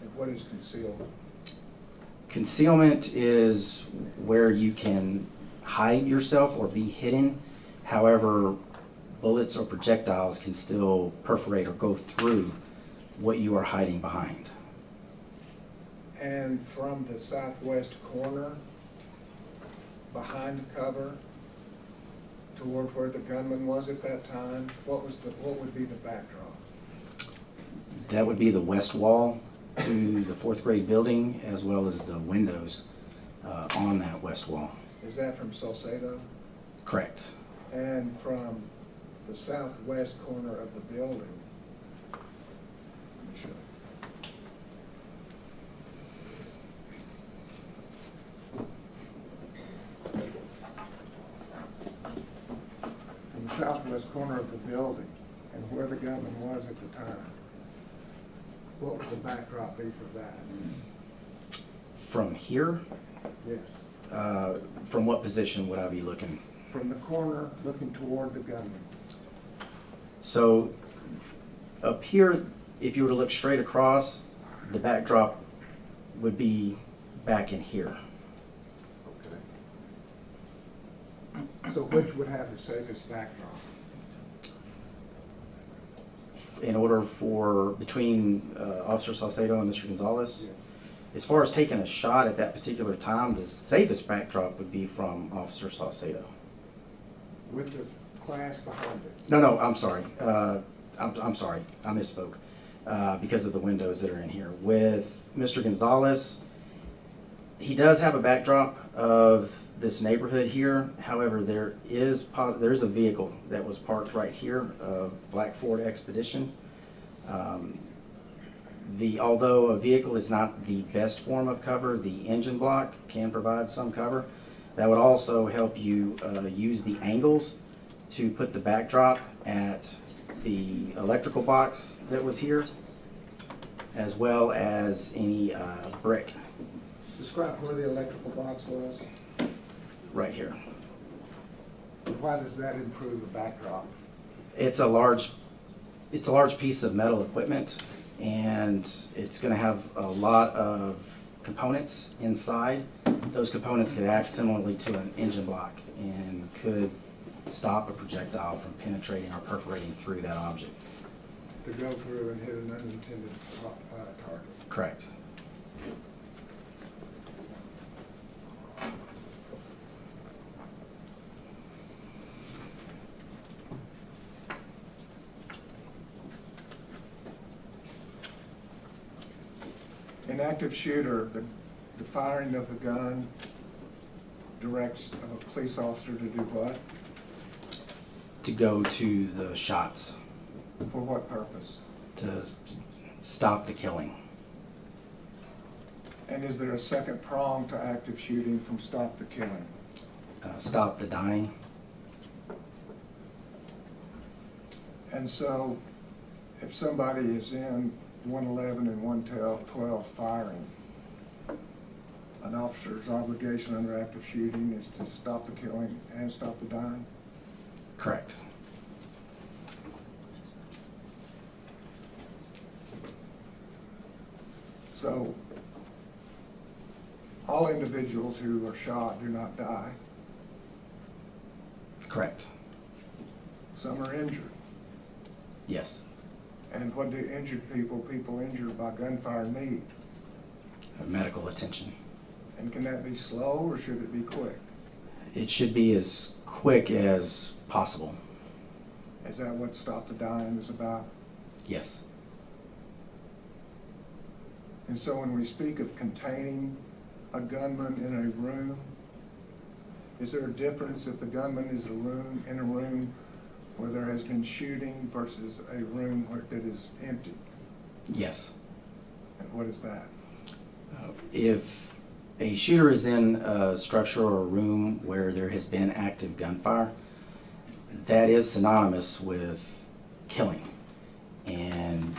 And what is concealment? Concealment is where you can hide yourself or be hidden. However, bullets or projectiles can still perforate or go through what you are hiding behind. And from the southwest corner, behind cover, toward where the gunman was at that time, what would be the backdrop? That would be the west wall to the fourth grade building, as well as the windows on that west wall. Is that from Saucedo? Correct. And from the southwest corner of the building, let me show you. From the southwest corner of the building and where the gunman was at the time, what would the backdrop be for that? From here, Yes. from what position would I be looking? From the corner, looking toward the gunman. So up here, if you were to look straight across, the backdrop would be back in here. Okay. So which would have the safest backdrop? In order for, between Officer Salcedo and Mr. Gonzales, as far as taking a shot at that particular time, the safest backdrop would be from Officer Salcedo. With the class behind it? No, I'm sorry. I'm sorry. I misspoke because of the windows that are in here. With Mr. Gonzales, he does have a backdrop of this neighborhood here. However, there's a vehicle that was parked right here, a black Ford Expedition. Although a vehicle is not the best form of cover, the engine block can provide some cover. That would also help you use the angles to put the backdrop at the electrical box that was here, as well as any brick Describe where the electrical box was. right here. Why does that improve the backdrop? It's a large piece of metal equipment, and it's going to have a lot of components inside. Those components could act similarly to an engine block and could stop a projectile from penetrating or perforating through that object. To go through and hit an unintended target. Correct. An active shooter, the firing of the gun directs a police officer to do what? To go to the shots For what purpose? to stop the killing. And is there a second prong to active shooting from stop the killing? Stop the dying. And so, if somebody is in 111 and 112 firing, an officer's obligation under active shooting is to stop the killing and stop the dying? Correct. So, all individuals who are shot do not die. Correct. Some are injured. Yes. And what do injured people injured by gunfire need? Medical attention. And can that be slow or should it be quick? It should be as quick as possible. Is that what Stop the Dying is about? Yes. And so when we speak of containing a gunman in a room, is there a difference if the gunman is in a room where there has been shooting versus a room that is empty? Yes. And what is that? If a shooter is in a structure or a room where there has been active gunfire, that is synonymous with killing. And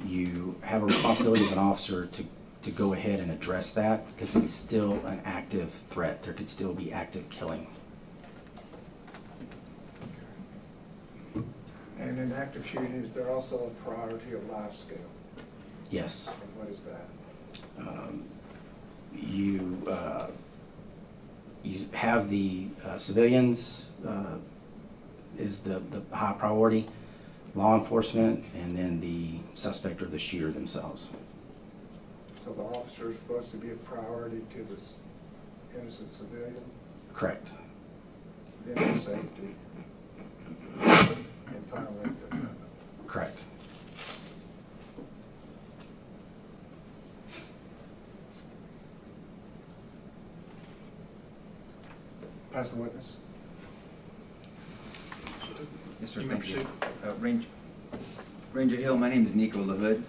you have a responsibility as an officer to go ahead and address that because it's still an active threat. There could still be active killing. And in active shooting, is there also a priority of life scale? Yes. And what is that? You have the civilians is the high priority, law enforcement, and then the suspect or the shooter themselves. So the officer is supposed to be a priority to this innocent civilian, Correct. then the safety, and finally the gunman. Correct. Pass the witness. Yes, sir, You may thank you. proceed. Ranger Hill, my name is Nico LaHood.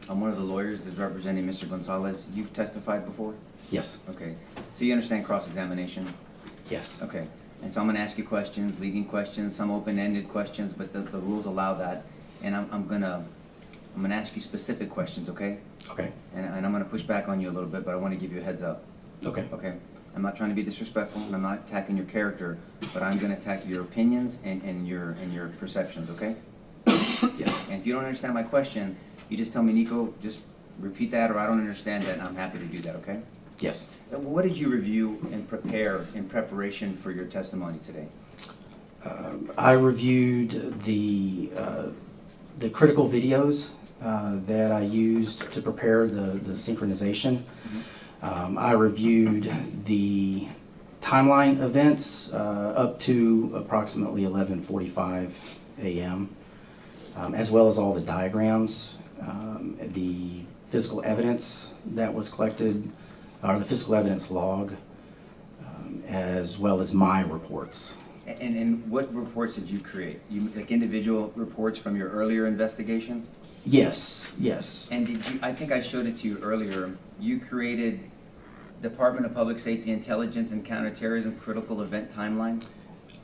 I'm one of the lawyers that's representing Mr. Gonzales. You've testified before? Yes. Okay. So you understand cross-examination? Yes. Okay. And so I'm gonna ask you questions, leading questions, some open-ended questions, but the rules allow that. And I'm gonna I'm gonna ask you specific questions, okay? Okay. And I'm gonna push back on you a little bit, but I wanna give you a heads up, Okay. okay? I'm not trying to be disrespectful, and I'm not attacking your character, but I'm gonna attack your opinions and your perceptions, okay? Yes. And if you don't understand my question, you just tell me, Nico, just repeat that, or I don't understand that, and I'm happy to do that, okay? Yes. What did you review and prepare in preparation for your testimony today? I reviewed the critical videos that I used to prepare the synchronization. I reviewed the timeline events up to approximately 11:45 a.m., as well as all the diagrams, the physical evidence that was collected, or the physical evidence log, as well as my reports. And what reports did you create? You, like individual reports from your earlier investigation? Yes, yes. And did you, I think I showed it to you earlier, you created Department of Public Safety Intelligence and Counterterrorism Critical Event Timeline?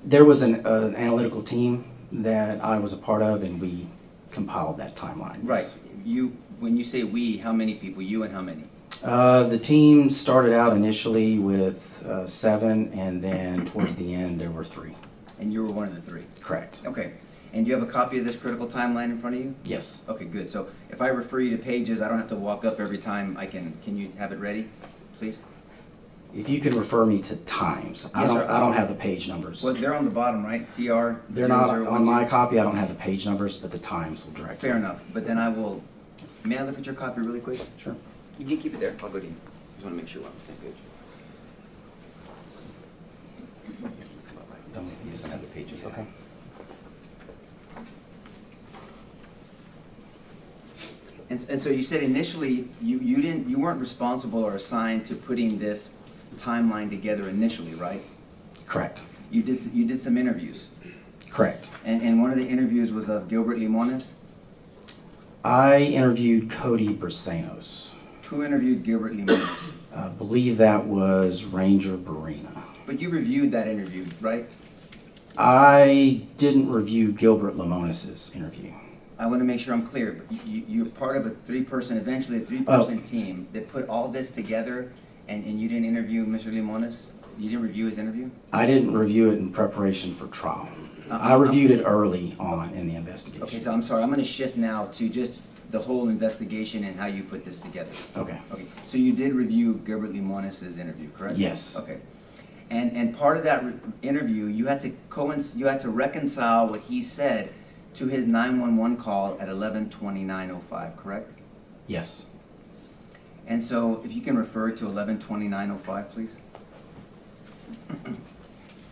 There was an analytical team that I was a part of, and we compiled that timeline. Yes. Right. You, when you say we, how many people? You and how many? The team started out initially with 7, and then towards the end there were 3. And you were one of the 3? Correct. Okay. And do you have a copy of this critical timeline in front of you? Yes. Okay, good. So if I refer you to pages, I don't have to walk up every time. Can you have it ready, please? If you could refer me to times. Yes, sir. I don't have the page numbers. Well, they're on the bottom, right? TR? They're not on my copy. I don't have the page numbers, but the times will direct. Fair enough. But then I will, may I look at your copy really quick? Sure. You can keep it there. I'll go to you. Just want to make sure we're on the same page. You just don't have the pages. Okay. And so you said initially you weren't responsible or assigned to putting this timeline together initially, right? Correct. You did some interviews. Correct. And one of the interviews was of Gilbert Limones. I interviewed Cody Bersanos. Who interviewed Gilbert Limones? I believe that was Ranger Barina. But you reviewed that interview, right? I didn't review Gilbert Limones' interview. I want to make sure I'm clear. But you're part of a eventually a three-person team that put all this together, and you didn't interview Mr. Limones? You didn't review his interview? I didn't review it in preparation for trial. I reviewed it early on in the investigation. Okay, so I'm sorry. I'm going to shift now to just the whole investigation and how you put this together. Okay. Okay. So you did review Gilbert Limones' interview, correct? Yes. Okay. And part of that interview, you had to reconcile what he said to his 911 call at 11:29:05, correct? Yes. And so if you can refer to 11:29:05, please.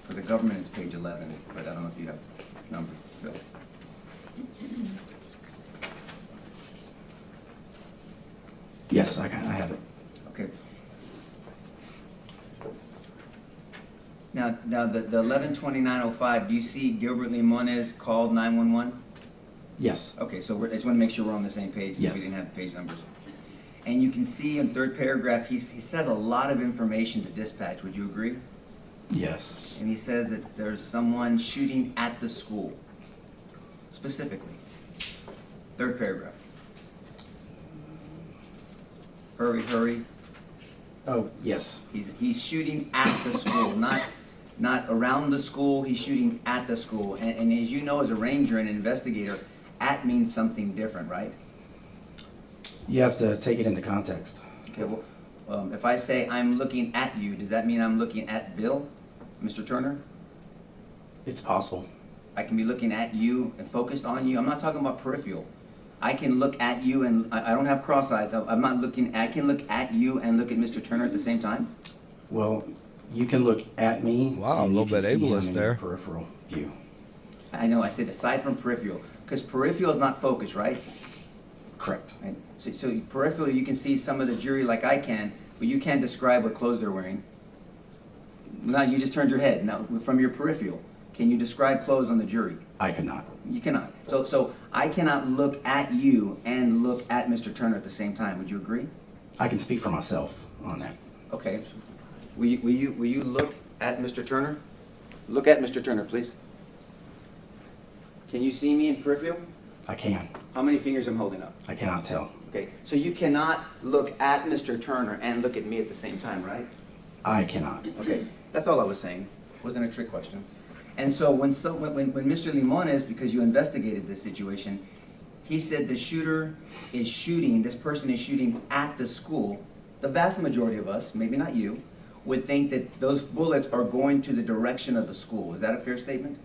For the government, it's page 11, but I don't know if you have numbers. Bill. Yes, I have it. Okay. Now the 11:29:05. Do you see Gilbert Limones called 911? Yes. Okay, so I just want to make sure we're on the same page since Yes. we didn't have the page numbers. And you can see in third paragraph, he says a lot of information to dispatch. Would you agree? Yes. And he says that there's someone shooting at the school, specifically. Third paragraph. Hurry, hurry. Oh, yes. He's shooting at the school, not around the school. He's shooting at the school. And as you know, as a ranger and an investigator, at means something different, right? You have to take it into context. Okay, well, if I say I'm looking at you, does that mean I'm looking at Bill, Mr. Turner? It's possible. I can be looking at you and focused on you. I'm not talking about peripheral. I can look at you and I don't have cross eyes. I'm not looking. I can look at you and look at Mr. Turner at the same time. Well, you can look at me. Wow, a and little you can bit see him ableist in there. your peripheral view. I know. I said aside from peripheral, because peripheral is not focus, right? Correct. Right. So peripheral, you can see some of the jury like I can, but you can't describe what clothes they're wearing. Now you just turned your head. Now from your peripheral, can you describe clothes on the jury? I cannot. You cannot. So I cannot look at you and look at Mr. Turner at the same time. Would you agree? I can speak for myself on that. Okay. Will you look at Mr. Turner? Look at Mr. Turner, please. Can you see me in peripheral? I can. How many fingers I'm holding up? I cannot tell. Okay, so you cannot look at Mr. Turner and look at me at the same time, right? I cannot. Okay, that's all I was saying. Wasn't a trick question. And so when Mr. Limones, because you investigated this situation, he said the shooter is shooting, this person is shooting at the school, the vast majority of us, maybe not you, would think that those bullets are going to the direction of the school. Is that a fair statement?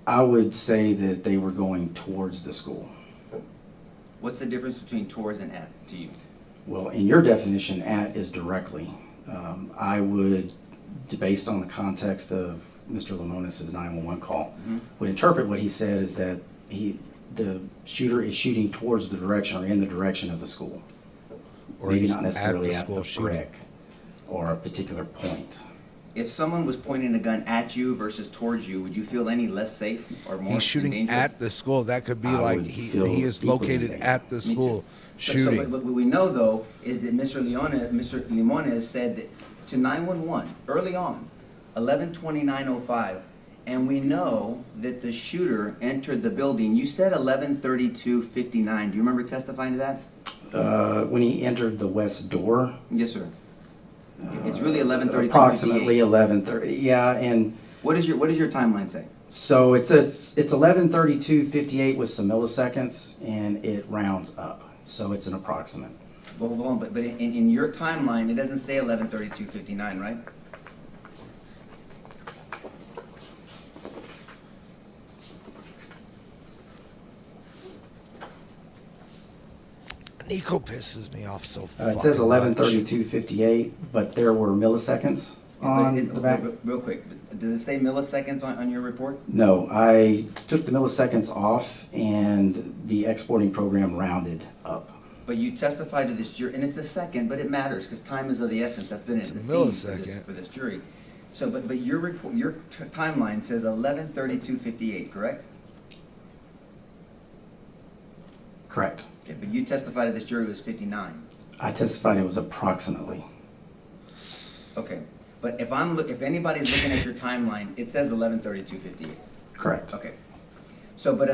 I would say that they were going towards the school. What's the difference between towards and at to you? Well, in your definition, at is directly. I would, based on the context of Mr. Limones' 911 call, would interpret what he said is that the shooter is shooting towards the direction or in the direction of the school. Or Maybe he's not necessarily at the at school the shooting. brick or a particular point. If someone was pointing a gun at you versus towards you, would you feel any less safe or more He's shooting in danger? at the school. That could be I like would he feel is equally located in at the Me school too. shooting. But what we know though is that Mr. Limones said that to 911 early on, 11:29:05, and we know that the shooter entered the building. You said 11:32:59. Do you remember testifying to that? When he entered the west door, Yes, sir. It's really 11:32:58. approximately 11:30. Yeah, and What does your timeline say? so it's 11:32:58 with some milliseconds, and it rounds up. So it's an approximate. Well, hold on, but in your timeline, it doesn't say 11:32:59, right? Nico pisses me off so It fucking says much. 11:32:58, but there were milliseconds on the back. Real quick, does it say milliseconds on your report? No, I took the milliseconds off, and the exporting program rounded up. But you testified to this jury, and it's a second, but it matters because time is of the essence. That's been It's a the theme millisecond. for this jury. So, but your report, your timeline says 11:32:58, correct? Correct. Okay, but you testified to this jury was 59. I testified it was approximately. Okay, but if anybody's looking at your timeline, it says 11:32:58. Correct. Okay, so but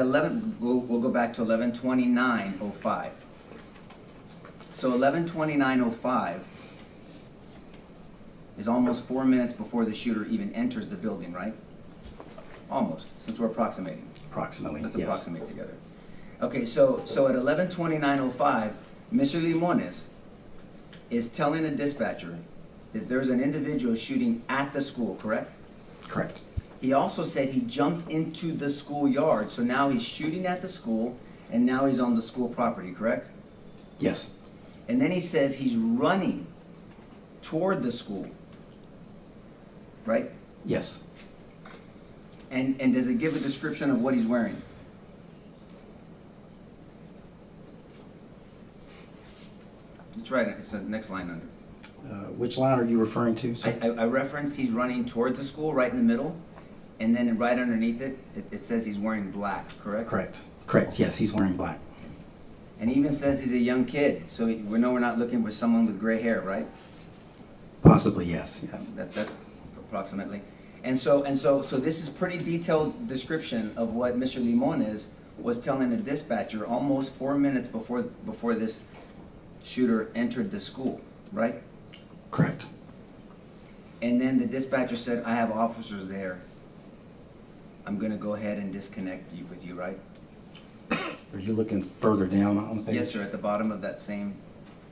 we'll go back to 11:29:05. So 11:29:05 is almost 4 minutes before the shooter even enters the building, right? Almost, since we're approximating. Approximately, Let's yes. approximate together. Okay, so at 11:29:05, Mr. Limones is telling a dispatcher that there's an individual shooting at the school, correct? Correct. He also said he jumped into the schoolyard, so now he's shooting at the school, and now he's on the school property, correct? Yes. And then he says he's running toward the school, right? Yes. And does it give a description of what he's wearing? It's right, it's the next line under. Which line are you referring to, sir? I referenced he's running towards the school, right in the middle, and then right underneath it, it says he's wearing black, correct? Correct. Correct. Yes, he's wearing black. And he even says he's a young kid, so we know we're not looking for someone with gray hair, right? Possibly, yes. Yes. That's approximately. And so this is pretty detailed description of what Mr. Limones was telling the dispatcher almost 4 minutes before this shooter entered the school, right? Correct. And then the dispatcher said, I have officers there. I'm gonna go ahead and disconnect you with you, right? Are you looking further down on the page? Yes, sir, at the bottom of that same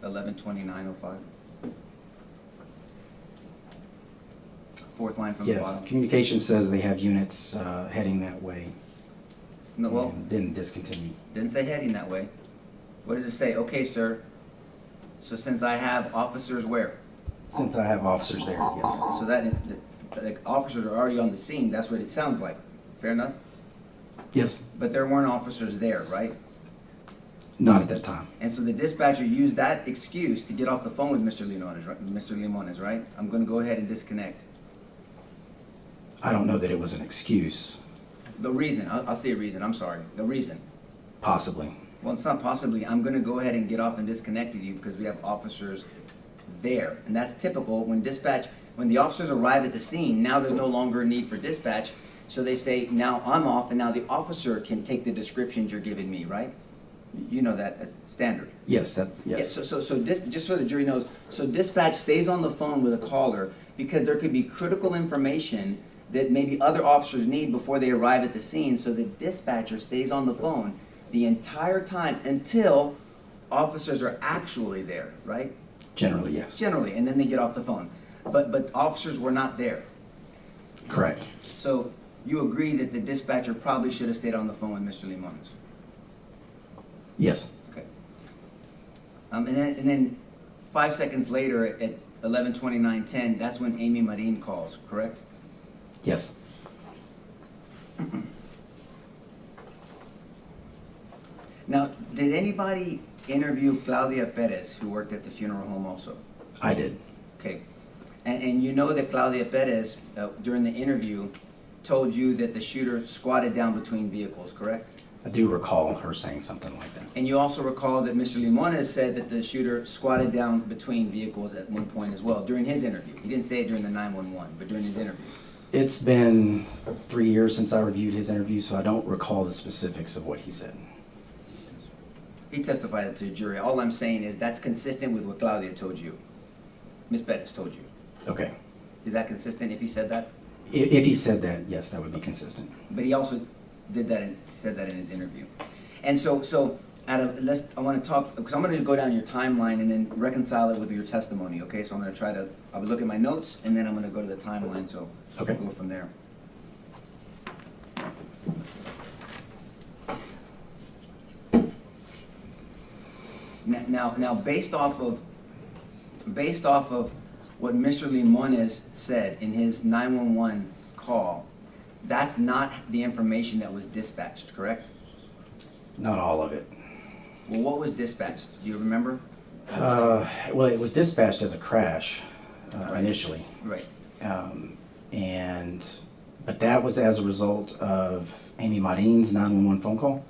11:29:05. Fourth line from the Yes. bottom. Communication says they have units heading that way. No, well, and didn't discontinue. didn't say heading that way. What does it say? Okay, sir. So since I have officers where? Since I have officers there, yes. So that the officers are already on the scene. That's what it sounds like. Fair enough? Yes. But there weren't officers there, right? Not at that time. And so the dispatcher used that excuse to get off the phone with Mr. Limones, right? I'm going to go ahead and disconnect. I don't know that it was an excuse. The reason, I'll say a reason, I'm sorry. The reason. Possibly. Well, it's not possibly. I'm going to go ahead and get off and disconnect with you because we have officers there. And that's typical when the officers arrive at the scene, now there's no longer a need for dispatch So they say, now I'm off, and now the officer can take the descriptions you're giving me, right? You know that as standard. Yes, Yeah, yes. just so the jury knows, so dispatch stays on the phone with a caller because there could be critical information that maybe other officers need before they arrive at the scene, so the dispatcher stays on the phone the entire time until officers are actually there, right? Generally, yes. Generally, and then they get off the phone. But officers were not there. Correct. So you agree that the dispatcher probably should have stayed on the phone with Mr. Limones? Yes. Okay. And then 5 seconds later at 11:29:10, that's when Amy Marin calls, correct? Yes. Now, did anybody interview Claudia Perez, who worked at the funeral home also? I did. Okay. And you know that Claudia Perez, during the interview, told you that the shooter squatted down between vehicles, correct? I do recall her saying something like that. And you also recall that Mr. Limones said that the shooter squatted down between vehicles at one point as well, during his interview. He didn't say it during the 911, but during his interview. It's been 3 years since I reviewed his interview, so I don't recall the specifics of what he said. He testified to the jury. All I'm saying is that's consistent with what Claudia told you. Ms. Perez told you. Okay. Is that consistent if he said that? If he said that, yes, that would be consistent. But he also did that and said that in his interview. And so I want to talk, because I'm going to go down your timeline and then reconcile it with your testimony, okay? So I'm going to try to, I would look at my notes and then I'm going to go to the timeline, so Okay. we'll go from there. Now, based off of what Mr. Limones said in his 911 call, that's not the information that was dispatched, correct? Not all of it. Well, what was dispatched? Do you remember? Well, it was dispatched as a crash initially. Right. But that was as a result of Amy Marin's 911 phone call.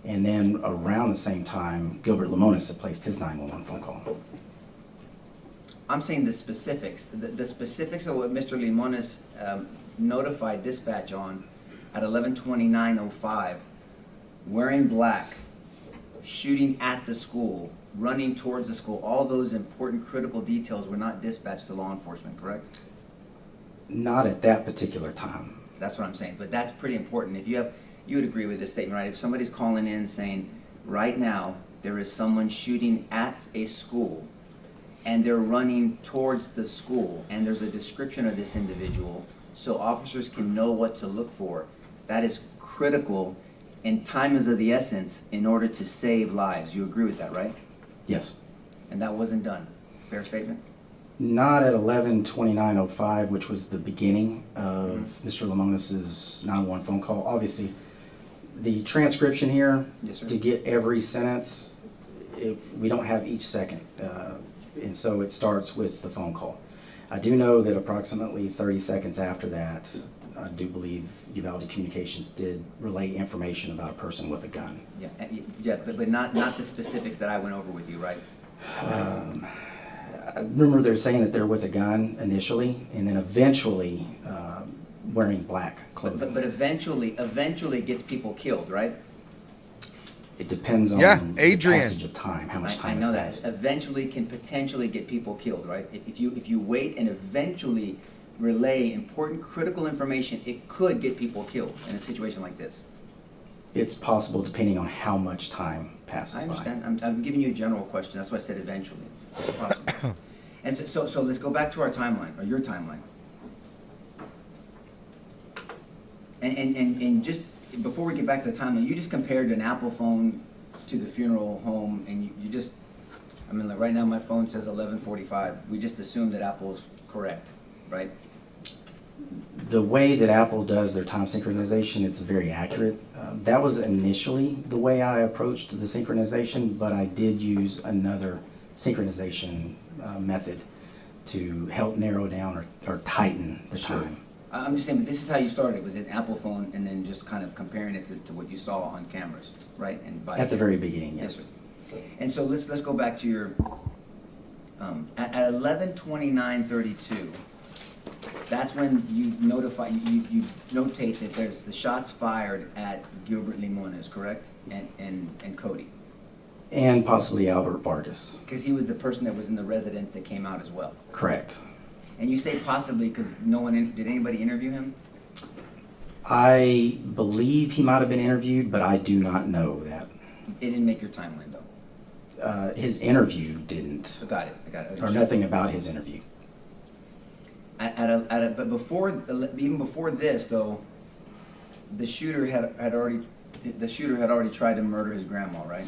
And then around the same time, Gilbert Limones had placed his 911 phone call. I'm saying the specifics. The specifics of what Mr. Limones notified dispatch on at 11:29:05, wearing black, shooting at the school, running towards the school, all those important critical details were not dispatched to law enforcement, correct? Not at that particular time. That's what I'm saying, but that's pretty important. If you would agree with this statement, right? If somebody's calling in saying, right now, there is someone shooting at a school, and they're running towards the school, and there's a description of this individual, so officers can know what to look for, that is critical, and time is of the essence in order to save lives. You agree with that, right? Yes. And that wasn't done. Fair statement? Not at 11:29:05, which was the beginning of Mr. Limones' 911 phone call. Obviously, the transcription here, Yes, sir. to get every sentence, we don't have each second. And so it starts with the phone call. I do know that approximately 30 seconds after that, I do believe Uvalde Communications did relay information about a person with a gun. Yeah, but not the specifics that I went over with you, right? I remember they're saying that they're with a gun initially, and then eventually wearing black clothing. But eventually it gets people killed, right? It depends on Yeah, the Adrian. passage of time, how much time I know that. has passed. Eventually can potentially get people killed, right? If you wait and eventually relay important critical information, it could get people killed in a situation like this. It's possible depending on how much time passes by. I understand. I'm giving you a general question. That's why I said eventually. It's possible. And so let's go back to our timeline, or your timeline. And just before we get back to the timeline, you just compared an Apple phone to the funeral home, and you just, I mean, like right now my phone says 11:45. We just assume that Apple's correct, right? The way that Apple does their time synchronization, it's very accurate. That was initially the way I approached the synchronization, but I did use another synchronization method to help narrow down or tighten the time. I'm just saying, but this is how you started with an Apple phone, and then just kind of comparing it to what you saw on cameras, right? And At the very beginning, yes. sir. And so let's go back to your at 11:29:32. That's when you you notate that there's the shots fired at Gilbert Limones, correct? And Cody. And possibly Albert Vargas. Because he was the person that was in the residence that came out as well. Correct. And you say possibly because did anybody interview him? I believe he might have been interviewed, but I do not know that. It didn't make your timeline though. His interview didn't. I got it. Or nothing about his interview. But even before this though, the shooter had already tried to murder his grandma, right?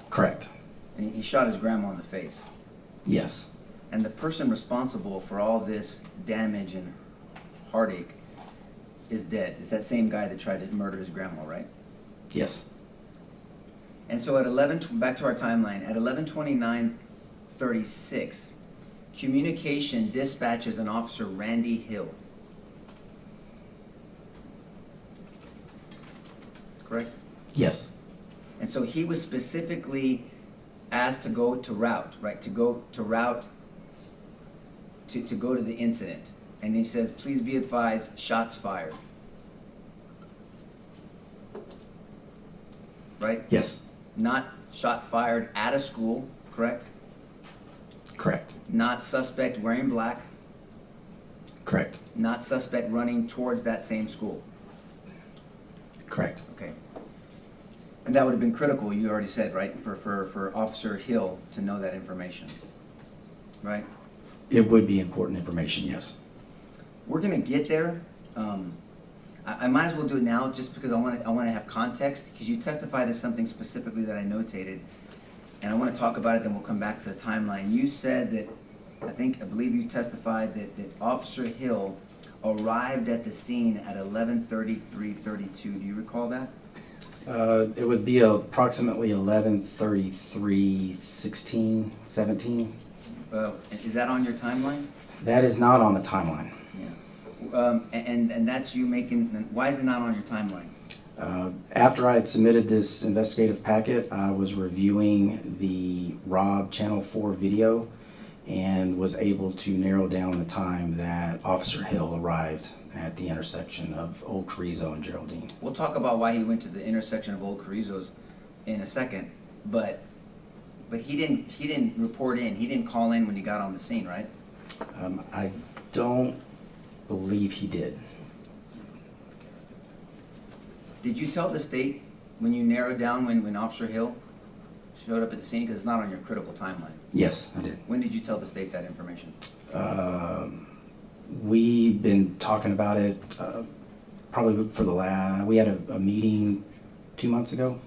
Correct. And he shot his grandma in the face. Yes. And the person responsible for all this damage and heartache is dead. It's that same guy that tried to murder his grandma, right? Yes. And so back to our timeline, at 11:29:36, communication dispatches an officer, Randy Hill. Correct? Yes. And so he was specifically asked to go to route, right? To go to the incident. And he says, please be advised, shots fired. Right? Yes. Not shot fired at a school, correct? Correct. Not suspect wearing black. Correct. Not suspect running towards that same school. Correct. Okay. And that would have been critical, you already said, right, for Officer Hill to know that information, right? It would be important information, yes. We're gonna get there. I might as well do it now just because I want to have context, because you testified to something specifically that I notated, and I want to talk about it, then we'll come back to the timeline. You said that, I believe you testified that Officer Hill arrived at the scene at 11:33:32. Do you recall that? It would be approximately 11:33:16, 17. Is that on your timeline? That is not on the timeline. Yeah. And that's you making. Why is it not on your timeline? After I had submitted this investigative packet, I was reviewing the Rob Channel 4 video and was able to narrow down the time that Officer Hill arrived at the intersection of Old Carrizo and Geraldine. We'll talk about why he went to the intersection of Old Carrizo's in a second, but he didn't report in. He didn't call in when he got on the scene, right? I don't believe he did. Did you tell the state when you narrowed down when Officer Hill showed up at the scene? Because it's not on your critical timeline. Yes, I did. When did you tell the state that information? We've been talking about it probably for we had a meeting 2 months ago.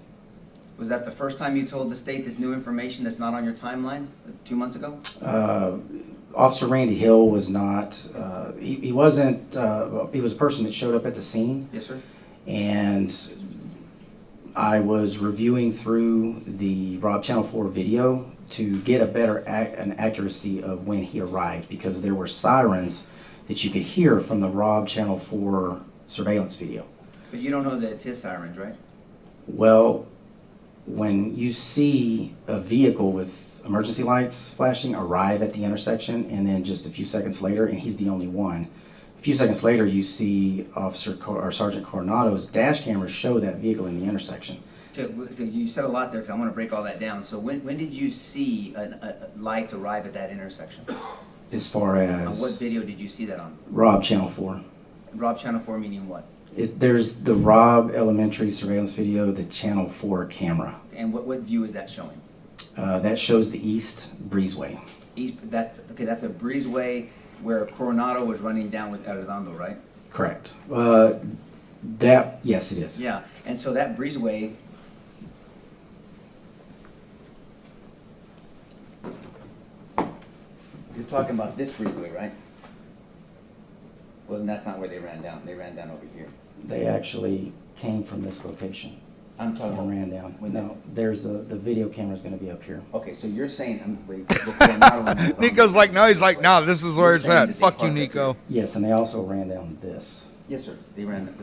Was that the first time you told the state this new information that's not on your timeline 2 months ago? Officer Randy Hill was not, he wasn't, he was a person that showed up at the scene. Yes, sir. And I was reviewing through the Rob Channel 4 video to get a better an accuracy of when he arrived, because there were sirens that you could hear from the Rob Channel 4 surveillance video. But you don't know that it's his sirens, right? Well, when you see a vehicle with emergency lights flashing arrive at the intersection, and then just a few seconds later, and he's the only one, a few seconds later you see Sergeant Coronado's dash cameras show that vehicle in the intersection. So you said a lot there, because I want to break all that down. So when did you see lights arrive at that intersection? As far as... what video did you see that on? Rob Channel 4. Rob Channel 4 meaning what? There's the Rob Elementary surveillance video, the Channel 4 camera. And what view is that showing? That shows the East Breezeway. East, that's a breezeway where Coronado was running down with Arredondo, right? Correct. Yes, it is. Yeah, and so that breezeway, you're talking about this breezeway, right? Well, then that's not where they ran down. They ran down over here. They actually came from this location. I'm talking about. And ran down. No, there's the video camera's going to be up here. Okay, so you're saying, Nico's like, no, he's like, no, this is where it's at. Fuck you, Nico. Yes, and they also ran down this. Yes, sir. They ran.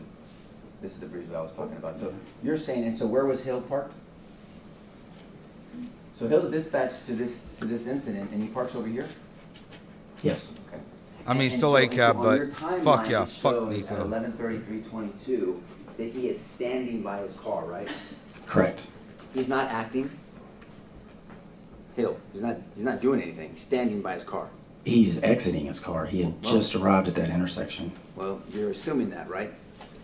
This is the breezeway I was talking about. So you're saying, and so where was Hill parked? So Hill's dispatched to this incident, and he parks over here. Yes. Okay. I mean, And still so- a and so cab, on but your timeline, fuck yeah, it fuck shows Nico. At 11:33:22, that he is standing by his car, right? Correct. He's not acting. Hill, he's not doing anything. He's standing by his car. He's exiting his car. He had Well- just arrived at that intersection. Well, you're assuming that, right?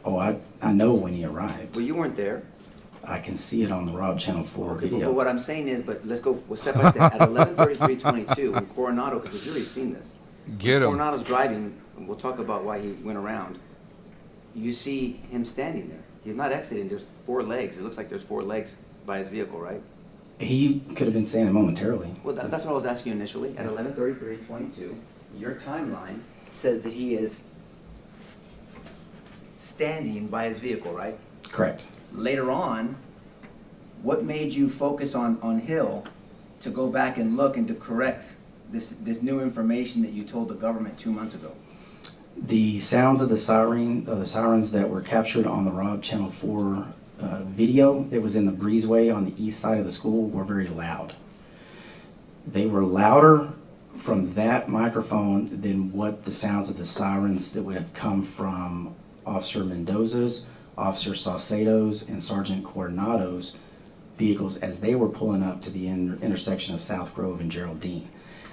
Oh, I know when he arrived. Well, you weren't there. I can see it on the Rob Channel 4 Okay, video. but what I'm saying is, but let's go step by step. At 11:33:22, when Coronado, because the jury's seen this. Get him. Coronado's driving, and we'll talk about why he went around. You see him standing there. He's not exiting. There's 4 legs. It looks like there's 4 legs by his vehicle, right? He could have been standing momentarily. Well, that's what I was asking you initially. At 11:33:22, your timeline says that he is standing by his vehicle, right? Correct. Later on, what made you focus on Hill to go back and look and to correct this new information that you told the government 2 months ago? The sounds of the sirens that were captured on the Rob Channel 4 video that was in the breezeway on the east side of the school were very loud. They were louder from that microphone than what the sounds of the sirens that would have come from Officer Mendoza's, Officer Saucedo's, and Sergeant Coronado's vehicles as they were pulling up to the intersection of South Grove and Geraldine.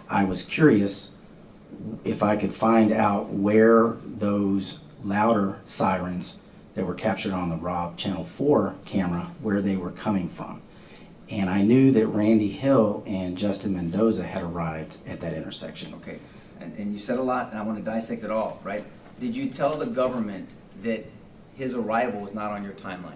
I was curious if I could find out where those louder sirens that were captured on the Rob Channel 4 camera, where they were coming from. And I knew that Randy Hill and Justin Mendoza had arrived at that intersection. Okay, and you said a lot, and I want to dissect it all, right? Did you tell the government that his arrival was not on your timeline?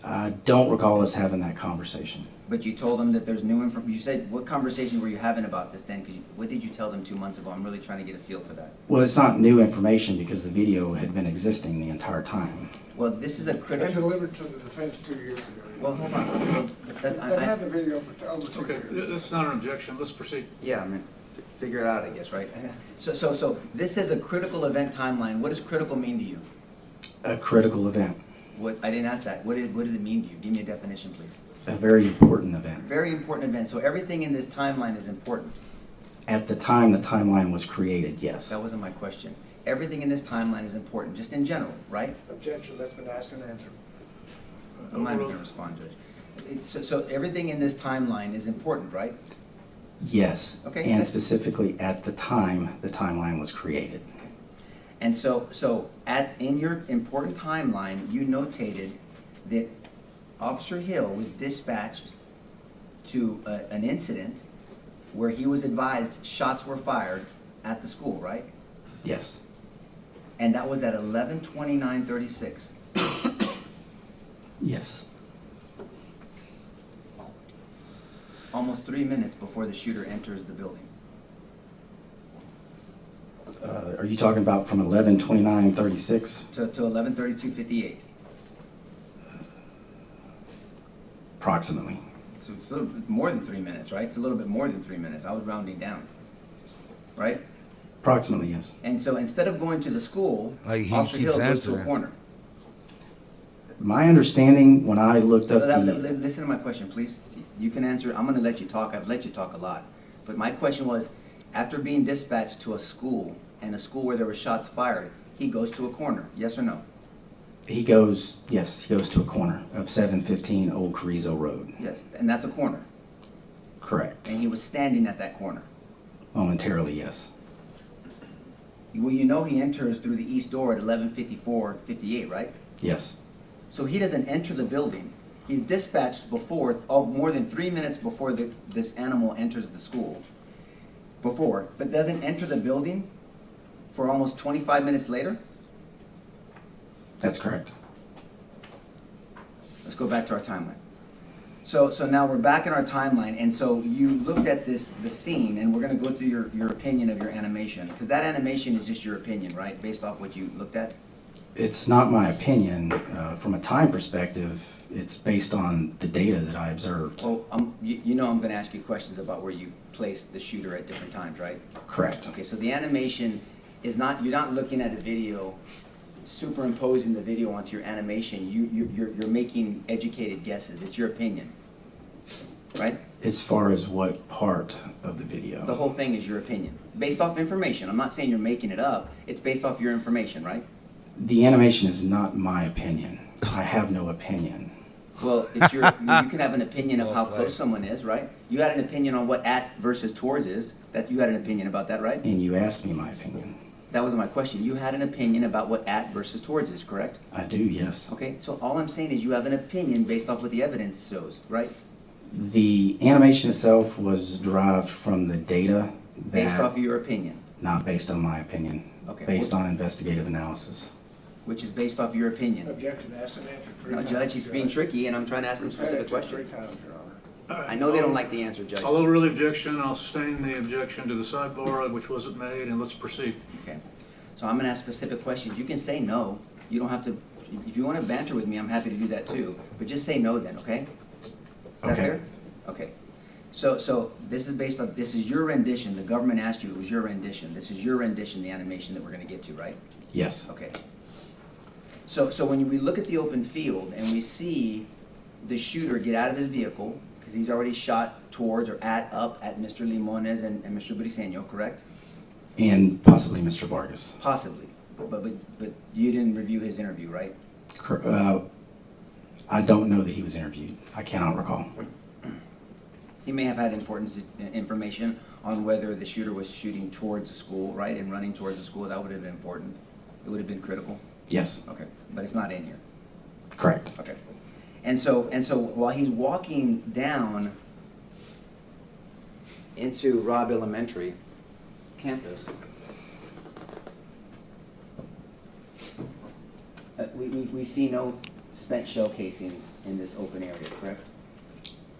I don't recall us having that conversation. But you told them that there's new information. You said, what conversation were you having about this then? What did you tell them 2 months ago? I'm really trying to get a feel for that. Well, it's not new information because the video had been existing the entire time. Well, this is a And critical. delivered to the defense 2 years ago. Well, hold on. Well, that's, They've had the video for over 2 Okay, years. that's not an objection, let's proceed. Yeah, I mean, figure it out, I guess, right? So this is a critical event timeline. What does critical mean to you? A critical event, What, I didn't ask that. What does it mean to you? Give me a definition, please. a very important event. Very important event. So everything in this timeline is important. At the time the timeline was created, yes. That wasn't my question. Everything in this timeline is important, just in general, right? Objection, that's been asked and answered. I'm not even gonna respond, Judge. So everything in this timeline is important, right? Yes, Okay, and that's- specifically at the time the timeline was created. And so in your important timeline, you notated that Officer Hill was dispatched to an incident where he was advised shots were fired at the school, right? Yes, And that was at 11:29:36. yes, Almost 3 minutes before the shooter enters the building. Are you talking about from 11:29:36? To 11:32:58. Approximately. So it's a little bit more than 3 minutes, right? It's a little bit more than 3 minutes. I was rounding down, right? Approximately, yes. And so instead of going to the school, Like, he Officer keeps Hill goes to a answering. corner. My understanding when I looked up Listen to my question, please. You can answer. I'm going to let you talk. I've let you talk a lot. But my question was, after being dispatched to a school, and a school where there were shots fired, he goes to a corner, yes or no? he goes to a corner of 715 Old Carrizo Road. Yes, and that's a corner. Correct. And he was standing at that corner. Momentarily, yes. Well, you know he enters through the east door at 11:54:58, right? Yes. So he doesn't enter the building. He's dispatched before, more than 3 minutes before this animal enters the school. But doesn't enter the building for almost 25 minutes later? That's correct. Let's go back to our timeline. So now we're back in our timeline, and so you looked at the scene, and we're gonna go through your opinion of your animation, because that animation is just your opinion, right? Based off what you looked at? It's not my opinion. From a time perspective, it's based on the data that I observed. Well, you know I'm gonna ask you questions about where you placed the shooter at different times, right? Correct. Okay, so the animation is not, you're not looking at a video, superimposing the video onto your animation. You're making educated guesses. It's your opinion. right? As far as what part of the video? The whole thing is your opinion, based off information. I'm not saying you're making it up. It's based off your information, right? The animation is not my opinion. I have no opinion. Well, it's your, you can have an opinion of how Well close played. someone is, right? You had an opinion on what at versus towards is. That you had an opinion about that, right? And you asked me my opinion. That wasn't my question. You had an opinion about what at versus towards is, correct? I do, yes. Okay, so all I'm saying is you have an opinion based off what the evidence shows, right? The animation itself was derived from the data Based off that, of your opinion, not based on my opinion, Okay. based on investigative analysis. which is based off your opinion. Objection, ask and answer 3 No, times. Judge, he's being tricky, and I'm trying to ask him We've had specific it to 3 questions. times, Your Honor. I know they don't like the answer, Judge. I'll overrule the objection, I'll sustain the objection to the sidebar, which wasn't made, and let's proceed. Okay, so I'm gonna ask specific questions. You can say no. You don't have to, if you wanna banter with me, I'm happy to do that too. But just say no then, okay? Is that Okay. fair? Okay. So this is based on, this is your rendition. The government asked you, it was your rendition. This is your rendition, the animation that we're gonna get to, right? Yes. Okay. So when we look at the open field and we see the shooter get out of his vehicle, because he's already shot towards or up at Mr. Limones and Mr. Briseño, correct? And possibly Mr. Vargas. Possibly, but you didn't review his interview, right? I don't know that he was interviewed. I cannot recall. He may have had important information on whether the shooter was shooting towards the school, right, and running towards the school. That would have been important. It would have been critical. Yes, Okay, but it's not in here. correct. Okay. And so while he's walking down into Robb Elementary campus, we see no spent shell casings in this open area, correct?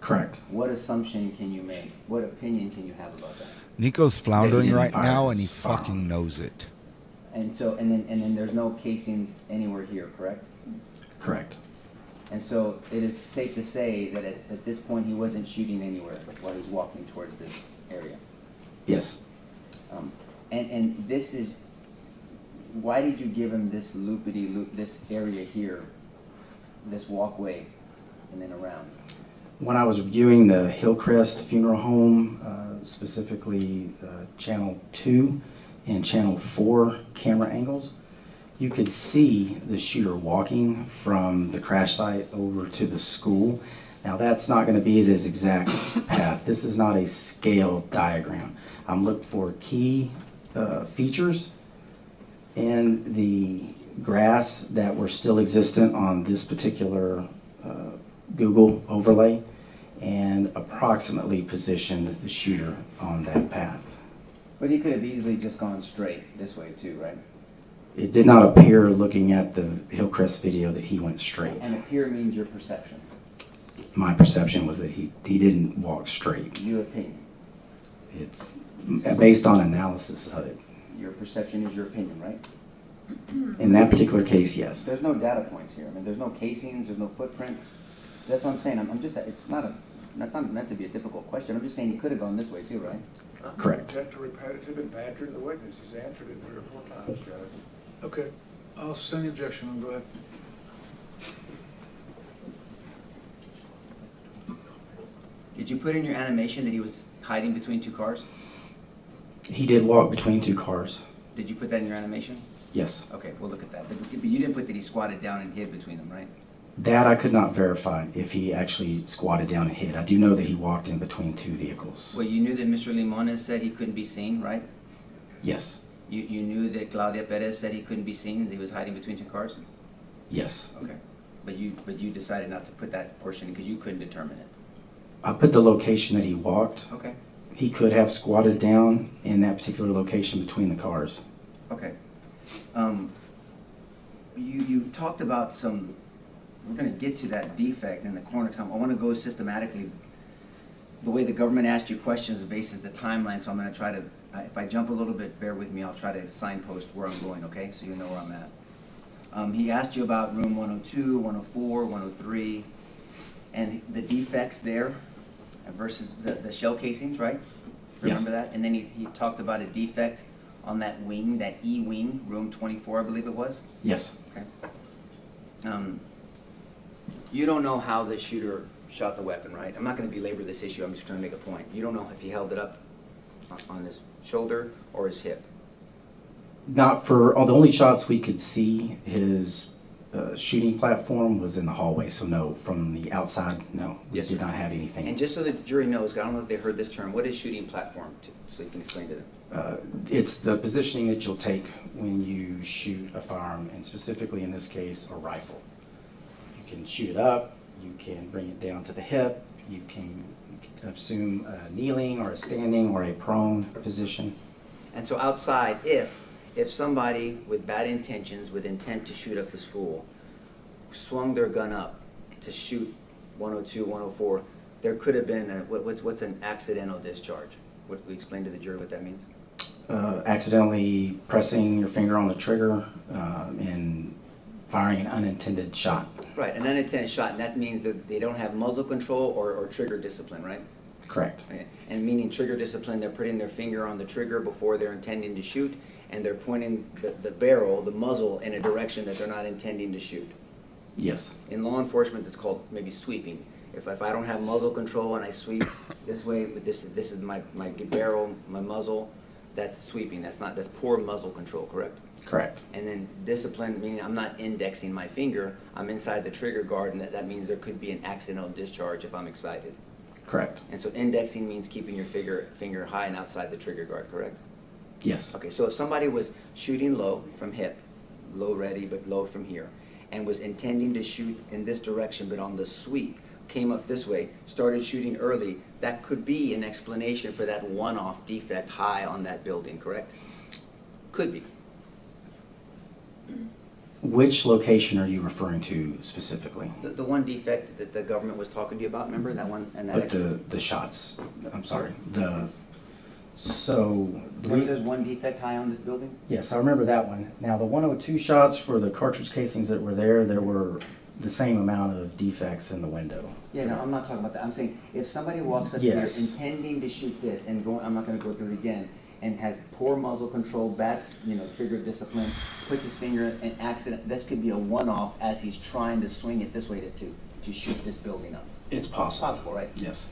Correct. What assumption can you make? What opinion can you have about that? Nico's floundering didn't right fire now, his and he firearm. fucking knows it. And so, and then there's no casings anywhere here, correct? Correct. And so it is safe to say that at this point he wasn't shooting anywhere while he's walking towards this area. Yes. And this is, why did you give him this loop, this area here, this walkway, and then around? When I was reviewing the Hillcrest Funeral Home, specifically Channel 2 and Channel 4 camera angles, you could see the shooter walking from the crash site over to the school. Now that's not going to be this exact path. This is not a scale diagram. I'm looking for key features in the grass that were still existent on this particular Google overlay, and approximately positioned the shooter on that path. But he could have easily just gone straight this way too, right? It did not appear, looking at the Hillcrest video, that he went straight. And appear means your perception, My perception was that he didn't walk straight. your opinion. It's based on analysis of it. Your perception is your opinion, right? In that particular case, yes. There's no data points here. I mean, there's no casings, there's no footprints. That's what I'm saying. I'm just, it's not that's not meant to be a difficult question. I'm just saying he could have gone this way too, right? Correct. Object to repetitive and banter to the witness. He's answered it 3 or 4 times, Judge. Okay, I'll sustain the objection, go ahead. Did you put in your animation that he was hiding between 2 cars? He did walk between 2 cars. Did you put that in your animation? Yes. Okay, we'll look at that. But you didn't put that he squatted down and hid between them, right? That I could not verify if he actually squatted down and hid. I do know that he walked in between 2 vehicles. Well, you knew that Mr. Limones said he couldn't be seen, right? Yes. You knew that Claudia Perez said he couldn't be seen, that he was hiding between 2 cars? Yes. Okay. But you decided not to put that portion because you couldn't determine it. I put the location that he walked. Okay. He could have squatted down in that particular location between the cars. Okay. You talked about some, we're going to get to that defect in the corner, because I want to go systematically. The way the government asked you questions bases the timeline, so I'm going to try to, if I jump a little bit, bear with me, I'll try to signpost where I'm going, okay? So you know where I'm at. He asked you about room 102, 104, 103, and the defects there versus the shell casings, right? Remember that? And then he talked about a defect on that wing, that E wing, room 24, I believe it was? Yes. Okay. You don't know how the shooter shot the weapon, right? I'm not going to belabor this issue. I'm just trying to make a point. You don't know if he held it up on his shoulder or his hip. Not for, the only shots we could see, his shooting platform was in the hallway, so no, from the outside, no, we Yes, did sir. not have anything. And just so the jury knows, I don't know if they heard this term, what is shooting platform? So you can explain to them. It's the positioning that you'll take when you shoot a firearm, and specifically in this case, a rifle. You can shoot it up, you can bring it down to the hip, you can assume a kneeling or a standing or a prone position. And so outside, if somebody with bad intentions, with intent to shoot up the school, swung their gun up to shoot 102, 104, there could have been, what's an accidental discharge? What we explain to the jury what that means? Accidentally pressing your finger on the trigger and firing an unintended shot. Right, an unintended shot, and that means that they don't have muzzle control or trigger discipline, right? Correct. Okay. And meaning trigger discipline, they're putting their finger on the trigger before they're intending to shoot, and they're pointing the barrel, the muzzle, in a direction that they're not intending to shoot. Yes. In law enforcement, it's called maybe sweeping. If I don't have muzzle control and I sweep this way, but this is my barrel, my muzzle, that's sweeping. That's poor muzzle control, correct? Correct. And then discipline, meaning I'm not indexing my finger, I'm inside the trigger guard, and that means there could be an accidental discharge if I'm excited. Correct. And so indexing means keeping your finger high and outside the trigger guard, correct? Yes. Okay, so if somebody was shooting low from hip, low ready, but low from here, and was intending to shoot in this direction, but on the sweep, came up this way, started shooting early, that could be an explanation for that one-off defect high on that building, correct? Could be. Which location are you referring to specifically? The one defect that the government was talking to you about, remember that one? And that But the shots, I'm sorry, remember there's one defect high on this building? yes, I remember that one. Now, the 102 shots for the cartridge casings that were there were the same amount of defects in the window. Yeah, no, I'm not talking about that. I'm saying if somebody walks up Yes. here intending to shoot this and I'm not going to go through it again, and has poor muzzle control, bad, trigger discipline, puts his finger in accident, this could be a one-off as he's trying to swing it this way to shoot this building up. It's possible. Possible, right? Yes.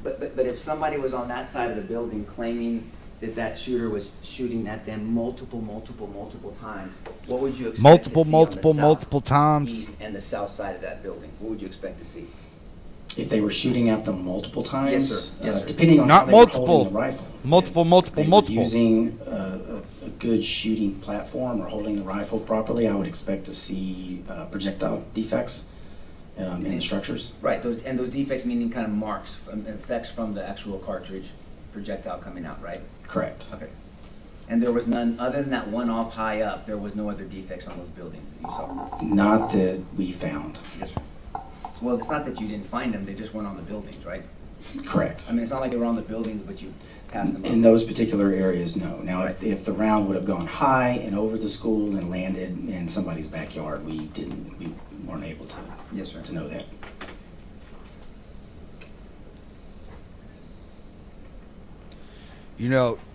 But if somebody was on that side of the building claiming that shooter was shooting at them multiple times, what would you expect to see on the multiple times. east and the south side of that building? What would you expect to see? If they were shooting at them multiple times? Yes, sir. Yes, sir. Depending on Not how they were multiple. holding the rifle. Multiple. If they were using a good shooting platform or holding the rifle properly, I would expect to see projectile defects in the structures. Right, those defects meaning kind of marks, effects from the actual cartridge projectile coming out, right? Correct. Okay. And there was none, other than that one off high up, there was no other defects on those buildings that you saw? Not that we found. Yes, sir. Well, it's not that you didn't find them, they just weren't on the buildings, right? Correct. I mean, it's not like they were on the buildings, but you passed them In up. those particular areas, no. Now, if the round would have gone high and over the school and landed in somebody's backyard, we weren't able to. Yes, sir. To know that.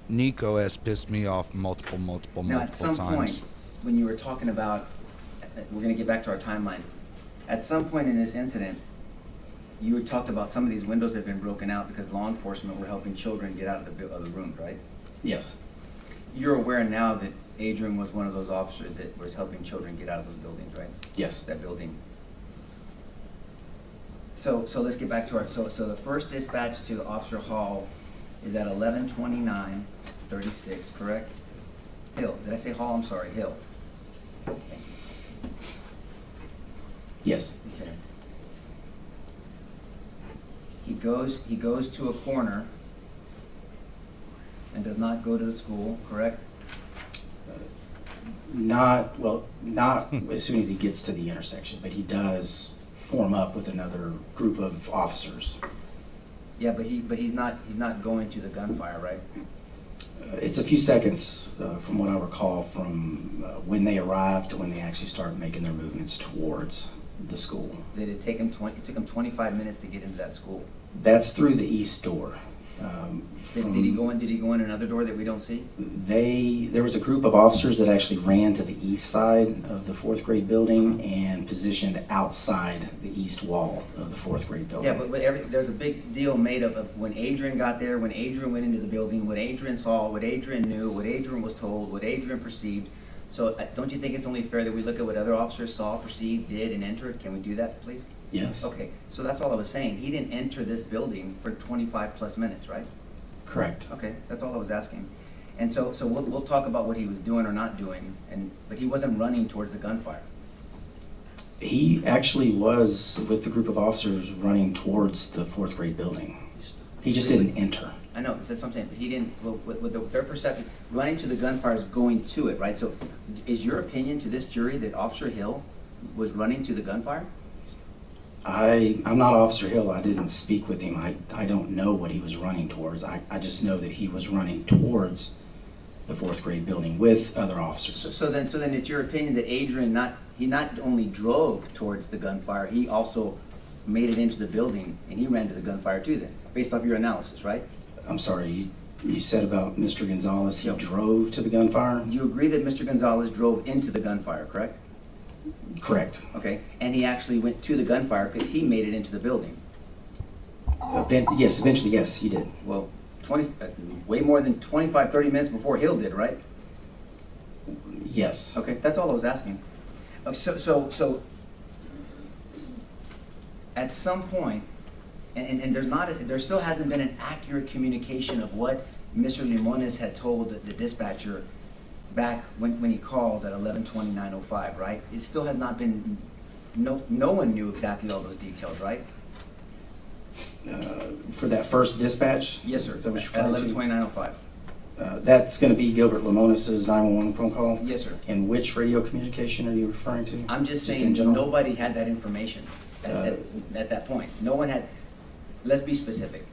Nico has pissed me off multiple Now, at some times. point, when you were talking about, we're gonna get back to our timeline. At some point in this incident, you had talked about some of these windows had been broken out because law enforcement were helping children get out of the rooms, right? Yes. You're aware now that Adrian was one of those officers that was helping children get out of those buildings, right? Yes. That building. So let's get back to so the first dispatch to Officer Hall is at 11:29:36, correct? Hill, did I say Hall? I'm sorry, Hill. Thank you. Yes. Okay. He goes to a corner and does not go to the school, correct? Not as soon as he gets to the intersection, but he does form up with another group of officers. Yeah, but he's not going to the gunfire, right? It's a few seconds from what I recall from when they arrived to when they actually start making their movements towards the school. Did it take him it took him 25 minutes to get into that school? That's through the east door. Did he go in another door that we don't see? There was a group of officers that actually ran to the east side of the fourth grade building and positioned outside the east wall of the fourth grade building. Yeah, but there's a big deal made of when Adrian got there, when Adrian went into the building, what Adrian saw, what Adrian knew, what Adrian was told, what Adrian perceived. So don't you think it's only fair that we look at what other officers saw, perceived, did, and entered? Can we do that, please? Yes. Okay, so that's all I was saying. He didn't enter this building for 25 plus minutes, right? Correct. Okay, that's all I was asking. And so we'll talk about what he was doing or not doing, but he wasn't running towards the gunfire. He actually was with the group of officers running towards the fourth grade building. He just didn't enter. I know, that's what I'm saying, but he didn't, with their perception, running to the gunfire is going to it, right? So is your opinion to this jury that Officer Hill was running to the gunfire? I'm not Officer Hill. I didn't speak with him. I don't know what he was running towards. I just know that he was running towards the fourth grade building with other officers. So then it's your opinion that Adrian not only drove towards the gunfire, he also made it into the building and he ran to the gunfire too then, based off your analysis, right? I'm sorry, you said about Mr. Gonzales, he Yep. drove to the gunfire? Do you agree that Mr. Gonzales drove into the gunfire, correct? Correct. Okay, and he actually went to the gunfire because he made it into the building. Yes, eventually, yes, he did. Well, way more than 25, 30 minutes before Hill did, right? Yes. Okay, that's all I was asking. So at some point, and there still hasn't been an accurate communication of what Mr. Limones had told the dispatcher back when he called at 11:29:05, right? It still has not been, no one knew exactly all those details, right? For that first dispatch? Yes, sir, Is that what at you're referring to? 11:29:05. That's going to be Gilbert Limones' 911 phone call? Yes, sir. And which radio communication are you referring to? I'm just in saying, general? nobody had that information at that point. No one had, let's be specific.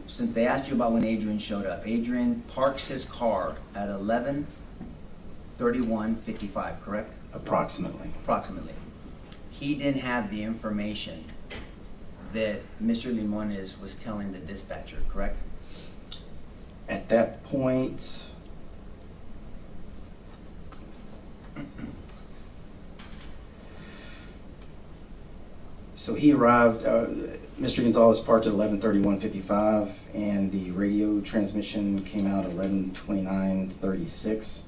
Since they asked you about when Adrian showed up, Adrian parks his car at 11:31:55, correct? Approximately. Approximately. He didn't have the information that Mr. Limones was telling the dispatcher, correct? At that point, so he arrived, Mr. Gonzales parked at 11:31:55, and the radio transmission came out at 11:29:36.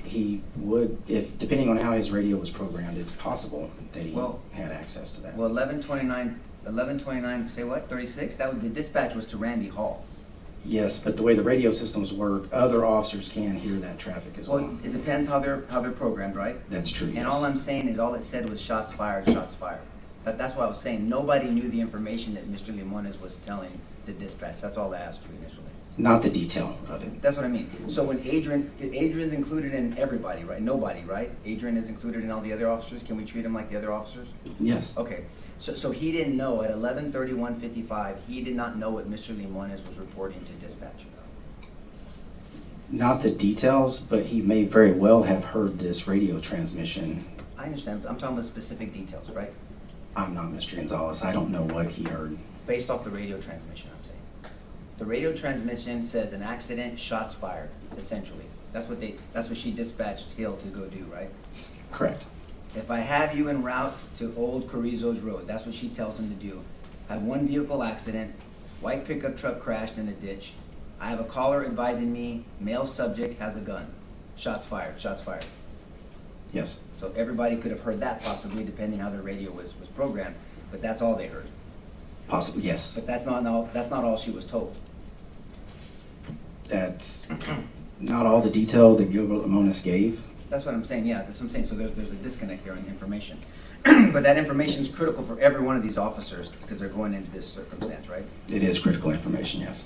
He would, depending on how his radio was programmed, it's possible that he had access to that. Well, 11:29, say what, 36? The dispatch was to Randy Hall. Yes, but the way the radio systems work, other officers can hear that traffic as well. Well, it depends how they're programmed, right? That's true, And yes. all I'm saying is all it said was shots fired, shots fired. That's why I was saying nobody knew the information that Mr. Limones was telling the dispatch. That's all I asked you initially. Not the detail of it. That's what I mean. So when Adrian's included in everybody, right? Nobody, right? Adrian is included in all the other officers. Can we treat him like the other officers? Yes. Okay. So he didn't know at 11:31:55. He did not know what Mr. Limones was reporting to dispatch. Not the details, but he may very well have heard this radio transmission. I understand. I'm talking about specific details, right? I'm not Mr. Gonzales. I don't know what he heard. Based off the radio transmission, I'm saying. The radio transmission says an accident, shots fired, essentially. That's what she dispatched Hill to go do, right? Correct. If I have you en route to Old Carrizo's Road, that's what she tells him to do. Have one vehicle accident, white pickup truck crashed in a ditch. I have a caller advising me, male subject has a gun. Shots fired, shots fired. Yes. So everybody could have heard that possibly, depending how their radio was programmed, but that's all they heard. Possibly, yes. But that's not all she was told. That's not all the detail that Gilbert Limones gave. That's what I'm saying, yeah, that's what I'm saying, so there's a disconnect there in information. But that information is critical for every one of these officers, because they're going into this circumstance, right? It is critical information, yes.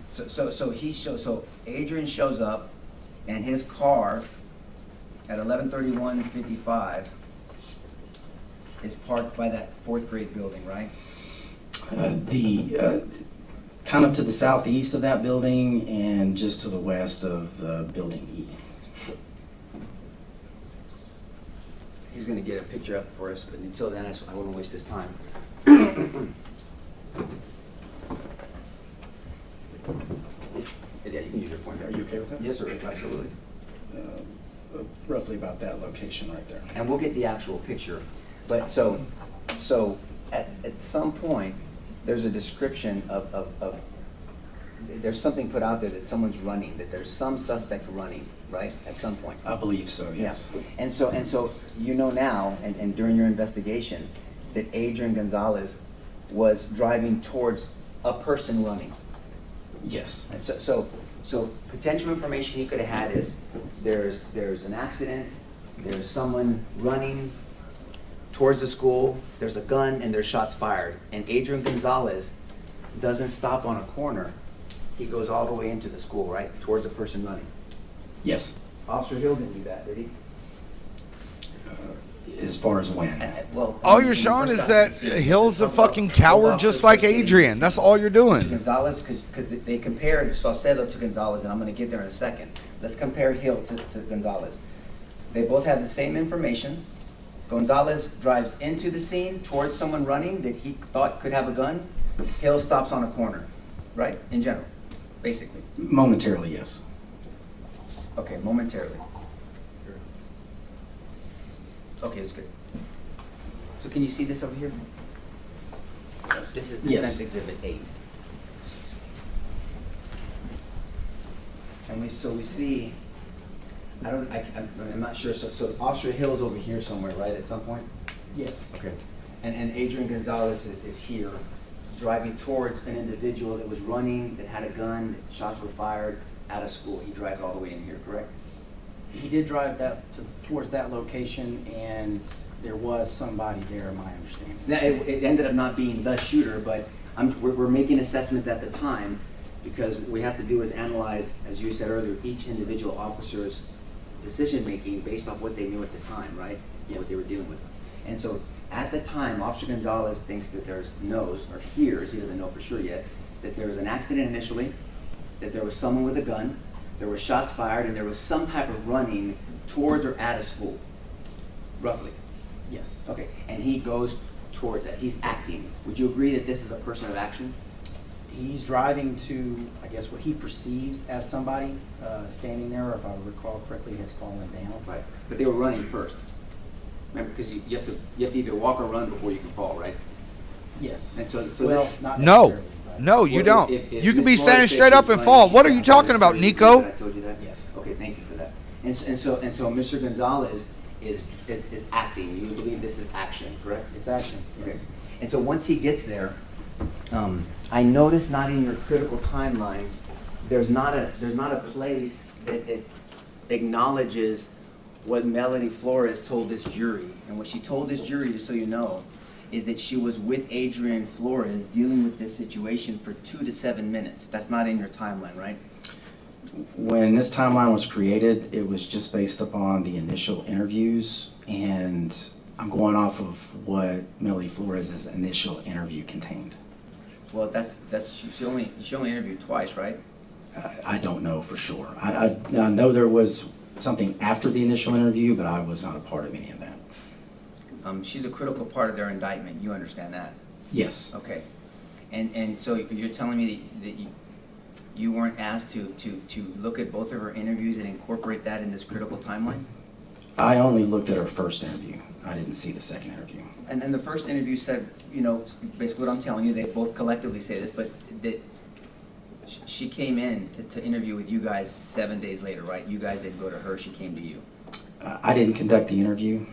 So Adrian shows up, and his car at 11:31:55 is parked by that fourth grade building, right? Kind of to the southeast of that building and just to the west of building E. He's gonna get a picture up for us, but until then, I wouldn't waste his time. Yeah, you can use your pointer. Are you okay with that? Yes, sir, absolutely. Roughly about that location right there. And we'll get the actual picture. But so at some point, there's a description of there's something put out there that someone's running, that there's some suspect running, right, at some point. I believe so, yes. Yeah. And so you know now, and during your investigation, that Adrian Gonzales was driving towards a person running. Yes. And so potential information he could have had is there's an accident, there's someone running towards the school, there's a gun, and there's shots fired. And Adrian Gonzales doesn't stop on a corner. He goes all the way into the school, right, towards a person running. Yes. Officer Hill didn't do that, did he? As far as when? Well, All when you're he showing first is got to that the scene, Hill's a both fucking both coward officers just like first came to Adrian. the That's scene. all you're doing. Gonzales, because they compared Saucedo to Gonzales, and I'm going to get there in a second. Let's compare Hill to Gonzales. They both have the same information. Gonzales drives into the scene towards someone running that he thought could have a gun. Hill stops on a corner, right? In general, basically. Momentarily, yes. Okay, momentarily. Okay, that's good. So can you see this over here? This is Yes. Defense Exhibit 8. And we see, I'm not sure, so Officer Hill's over here somewhere, right, at some point? Yes. Okay. And Adrian Gonzales is here, driving towards an individual that was running, that had a gun, that shots were fired out of school. He drives all the way in here, correct? He did drive towards that location, and there was somebody there, my understanding. Now, it ended up not being the shooter, but we're making assessments at the time, because what we have to do is analyze, as you said earlier, each individual officer's decision-making based off what they knew at the time, right? Yes. What they were dealing with. And so at the time, Officer Gonzales thinks that knows, or hears, he doesn't know for sure yet, that there was an accident initially, that there was someone with a gun, there were shots fired, and there was some type of running towards or at a school, roughly. Yes. Okay, and he goes towards that. He's acting. Would you agree that this is a person of action? He's driving to, I guess, what he perceives as somebody standing there, or if I recall correctly, has fallen down. Right. But they were running first. Remember, because you have to either walk or run before you can fall, right? Yes. And so Well, this, not No. necessarily, but- No, you Well, don't. if You can Ms. be Flores standing said straight she up was and running, fall. she What are got you talking about, fired. Nico? I told you that? Yes. Okay, thank you for that. And so Mr. Gonzales is acting. You believe this is action, correct? It's action, yes. Okay. And so once he gets there, I noticed not in your critical timeline, there's not a place that acknowledges what Melanie Flores told this jury. And what she told this jury, just so you know, is that she was with Adrian Flores dealing with this situation for 2 to 7 minutes. That's not in your timeline, right? When this timeline was created, it was just based upon the initial interviews, and I'm going off of what Melanie Flores' initial interview contained. Well, she only interviewed twice, right? I don't know for sure. I know there was something after the initial interview, but I was not a part of any of that. She's a critical part of their indictment. You understand that? Yes. Okay. And so you're telling me that you weren't asked to look at both of her interviews and incorporate that in this critical timeline? I only looked at her first interview. I didn't see the second interview. And then the first interview said, basically what I'm telling you, they both collectively say this, but that she came in to interview with you guys 7 days later, right? You guys didn't go to her, she came to you. I didn't conduct the interview.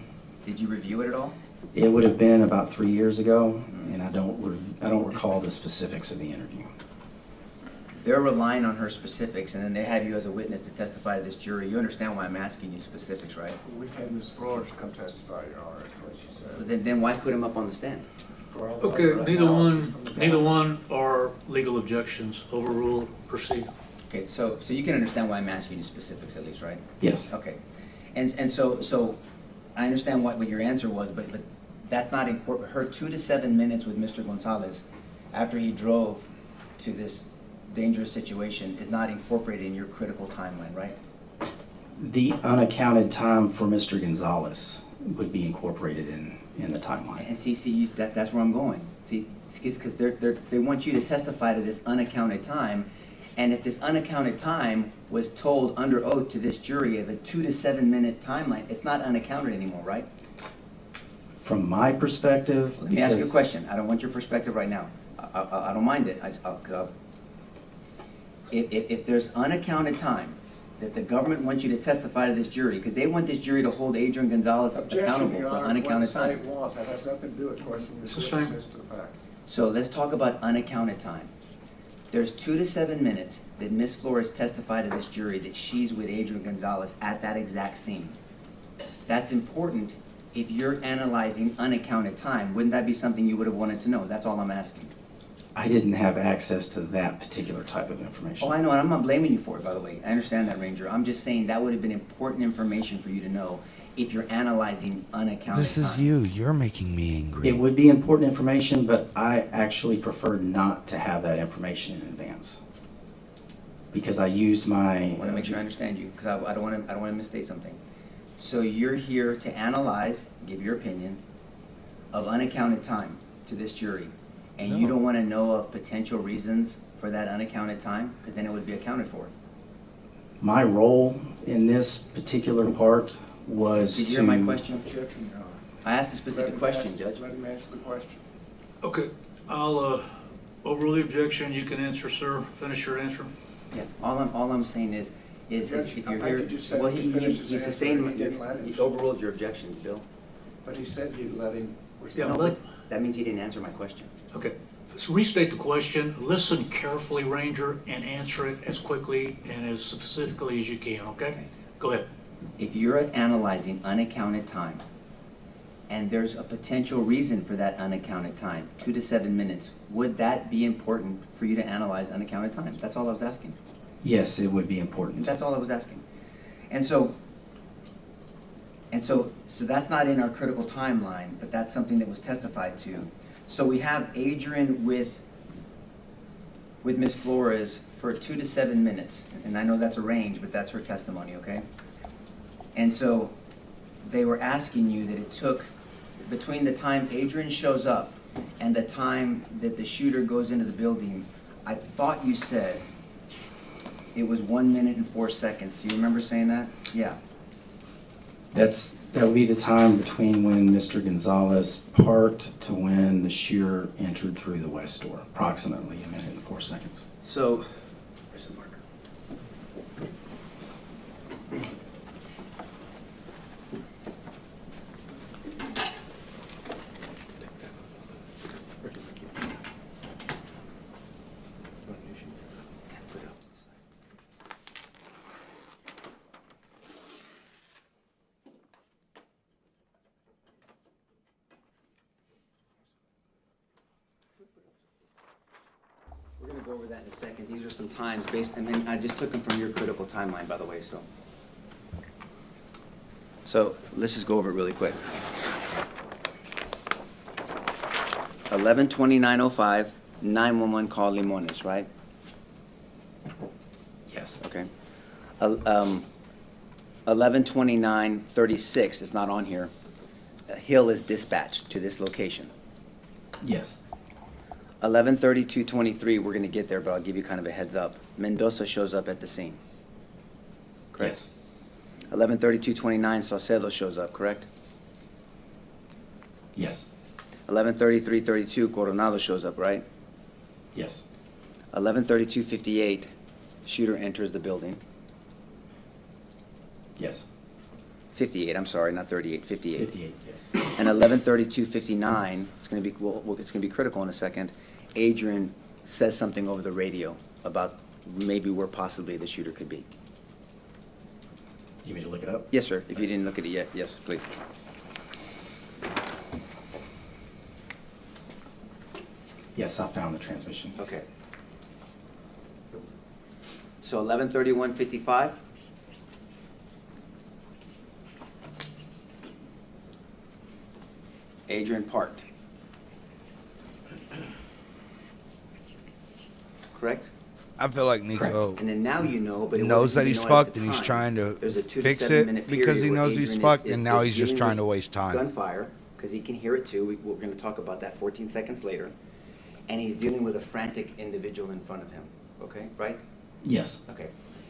Did you review it at all? It would have been about 3 years ago, and I don't recall the specifics of the interview. They're relying on her specifics, and then they have you as a witness to testify to this jury. You understand why I'm asking you specifics, right? We had Ms. Flores come testify, Your Honor, is what she But said. then why put him up on the stand? For all Okay, other neither analysis from the neither back. one are legal objections. Overruled, proceed. Okay, so you can understand why I'm asking you specifics at least, right? Yes. Okay. And so I understand what your answer was, but that's not her 2 to 7 minutes with Mr. Gonzales after he drove to this dangerous situation is not incorporated in your critical timeline, right? The unaccounted time for Mr. Gonzales would be incorporated in the timeline. And see, that's where I'm going. See, because they want you to testify to this unaccounted time, and if this unaccounted time was told under oath to this jury of a 2 to 7 minute timeline, it's not unaccounted anymore, right? From my perspective, Let me ask you a because- question. I don't want your perspective right now. I don't mind it. If there's unaccounted time that the government wants you to testify to this jury, because they want this jury to hold Adrian Gonzales Objection, accountable Your for Honor. unaccounted What the time. state wants, that has nothing to do with questioning the Mr. Stein. witnesses to the fact. So let's talk about unaccounted time. There's 2 to 7 minutes that Ms. Flores testified to this jury that she's with Adrian Gonzales at that exact scene. That's important if you're analyzing unaccounted time. Wouldn't that be something you would have wanted to know? That's all I'm asking. I didn't have access to that particular type of information. Oh, I know, and I'm not blaming you for it, by the way. I understand that, Ranger. I'm just saying that would have been important information for you to know if you're analyzing unaccounted time. This is you. You're making me angry. It would be important information, but I actually prefer not to have that information in advance. Because I used my... I want to make sure I understand you, because I don't want to misstate something. So you're here to analyze, give your opinion, of unaccounted time to this jury, and you No. don't want to know of potential reasons for that unaccounted time, because then it would be accounted for. My role in this particular part was Did to... you hear my question? Objection, Your Honor. I asked a specific Let him question, answer- Judge. Let him answer the question. Okay, I'll overrule the objection. You can answer, sir. Finish your answer. Yeah, all I'm saying is Judge, if I you're think here, you just said well, he he finished his sustained, answer and he didn't let him. he overruled your objection, Bill. But he said you'd let him Yeah, respond. No, let- but that means he didn't answer my question. Okay, let's restate the question. Listen carefully, Ranger, and answer it as quickly and as specifically as you can, okay? Go ahead. If you're analyzing unaccounted time, and there's a potential reason for that unaccounted time, 2 to 7 minutes, would that be important for you to analyze unaccounted time? That's all I was asking. Yes, it would be important. That's all I was asking. And so that's not in our critical timeline, but that's something that was testified to. So we have Adrian with Ms. Flores for 2 to 7 minutes, and I know that's a range, but that's her testimony, okay? And so they were asking you that it took, between the time Adrian shows up and the time that the shooter goes into the building, I thought you said it was 1 minute and 4 seconds. Do you remember saying that? Yeah. That would be the time between when Mr. Gonzales parked to when the shooter entered through the west door, approximately 1 minute and 4 seconds. So, where's the marker? We're gonna go over that in a second. These are some times based, and then I just took them from your critical timeline, by the way, so. So, let's just go over it really quick. 11:29:05, 911 call Limones, right? Yes. Okay. 11:29:36, it's not on here. Hill is dispatched to this location. Yes. 11:32:23, we're gonna get there, but I'll give you kind of a heads up. Mendoza shows up at the scene. Correct? Yes. 11:32:29, Saucedo shows up, correct? Yes. 11:33:32, Coronado shows up, right? Yes. 11:32:58, shooter enters the building. Yes. 58, I'm sorry, not 38, 58. 58, yes. And 11:32:59, it's gonna be, it's gonna be critical in a second. Adrian says something over the radio about maybe where possibly the shooter could be. You want me to look it up? Yes, sir, if you didn't look at it yet, yes, please. Yes, I found the transmission. Okay. So 11:31:55? Adrian parked. Correct? I feel like Nico And then now you know, but it knows wasn't that even he's known at fucked the and he's time. trying to There's a 2 to fix 7 it minute because he period where knows he's Adrian fucked, is and now he's just dealing trying with to waste time. Gunfire, because he can hear it too. We're going to talk about that 14 seconds later. And he's dealing with a frantic individual in front of him, okay, right? Yes. Okay.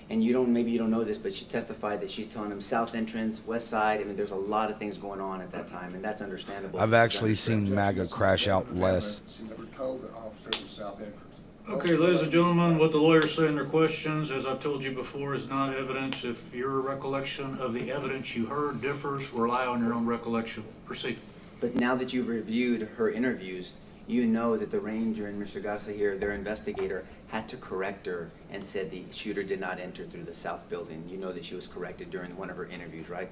And maybe you don't know this, but she testified that she's telling him south entrance, west side. I mean, there's a lot of things going on at that time, and that's understandable. I've actually seen MAGA crash out less. She never told the officer the south entrance. Okay, ladies and gentlemen, what the lawyers say in their questions, as I've told you before, is not evidence. If your recollection of the evidence you heard differs, rely on your own recollection. Proceed. But now that you've reviewed her interviews, you know that the ranger and Mr. Garza here, their investigator, had to correct her and said the shooter did not enter through the south building. You know that she was corrected during one of her interviews, right?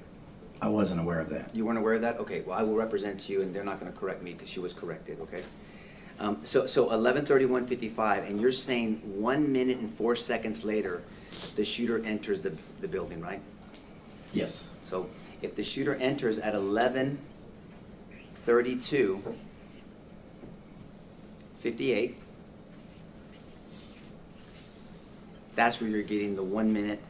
I wasn't aware of that. You weren't aware of that? Okay, well, I will represent you, and they're not going to correct me because she was corrected, okay? So 11:31:55, and you're saying 1 minute and 4 seconds later, the shooter enters the building, right? Yes. So if the shooter enters at 11:32:58, that's where you're getting the 1 minute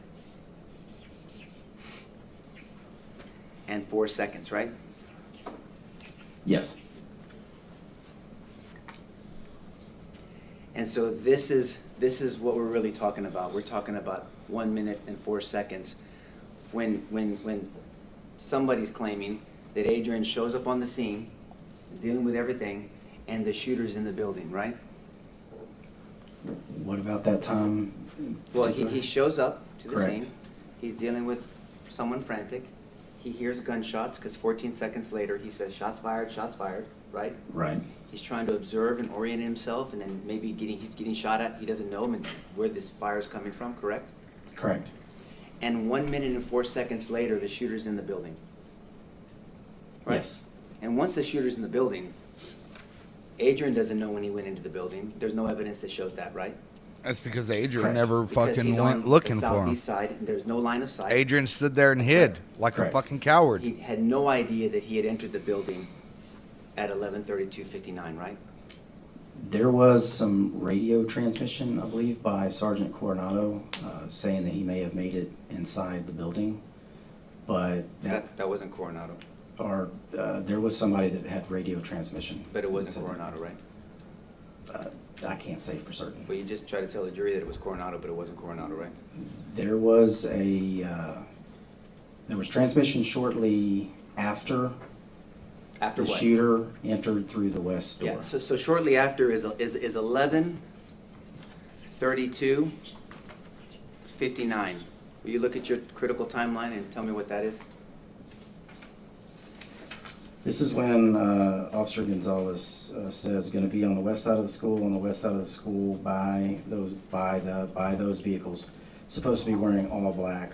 and 4 seconds, right? Yes. And so this is what we're really talking about. We're talking about 1 minute and 4 seconds when somebody's claiming that Adrian shows up on the scene, dealing with everything, and the shooter's in the building, right? What about that time? Well, he shows up to the Correct. scene. He's dealing with someone frantic. He hears gunshots because 14 seconds later he says, shots fired, right? Right. He's trying to observe and orient himself, and then maybe he's getting shot at. He doesn't know where this fire is coming from, correct? Correct. And 1 minute and 4 seconds later, the shooter's in the building. Right? Yes. And once the shooter's in the building, Adrian doesn't know when he went into the building. There's no evidence that shows that, right? That's because Adrian Correct. never Because fucking he's went on looking the for him. southeast side, and there's no line of sight. Adrian stood there and hid like Correct. a fucking coward. He had no idea that he had entered the building at 11:32:59, right? There was some radio transmission, I believe, by Sergeant Coronado saying that he may have made it inside the building, but That wasn't Coronado, there was somebody that had radio transmission. but it wasn't Coronado, right? I can't say for certain. Well, you just tried to tell the jury that it was Coronado, but it wasn't Coronado, right? There was transmission shortly after After the what? shooter entered through the west door. Yeah, so shortly after is 11:32:59. Will you look at your critical timeline and tell me what that is? This is when Officer Gonzales says going to be on the west side of the school, by those vehicles. Supposed to be wearing all black.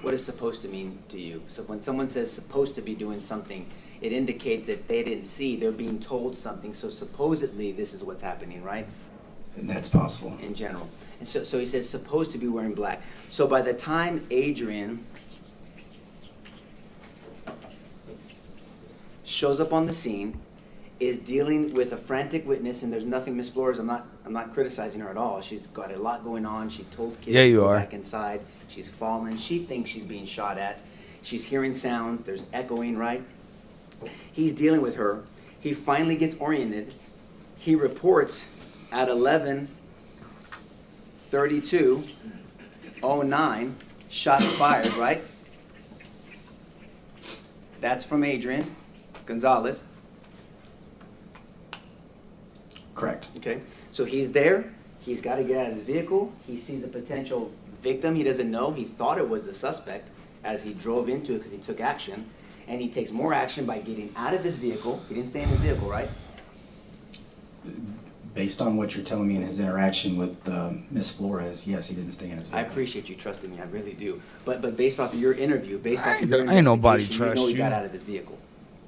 What is supposed to mean to you? So when someone says supposed to be doing something, it indicates that they didn't see, they're being told something, so supposedly this is what's happening, right? And that's possible. In general. And so he says supposed to be wearing black. So by the time Adrian shows up on the scene, is dealing with a frantic witness, and there's nothing, Miss Flores, I'm not criticizing her at all. She's got a lot going on. She told kids Yeah, to you go are. back inside. She's fallen. She thinks she's being shot at. She's hearing sounds. There's echoing, right? He's dealing with her. He finally gets oriented. He reports at 11:32:09, shots fired, right? That's from Adrian Gonzales. Correct. Okay, so he's there. He's got to get out of his vehicle. He sees a potential victim. He doesn't know. He thought it was the suspect as he drove into it because he took action. And he takes more action by getting out of his vehicle. He didn't stay in his vehicle, right? Based on what you're telling me in his interaction with Miss Flores, yes, he didn't stay in his vehicle. I appreciate you trusting me. I really do. But based off of your interview, based off of Ain't your no- ain't nobody investigation, trust he you. got out of his vehicle.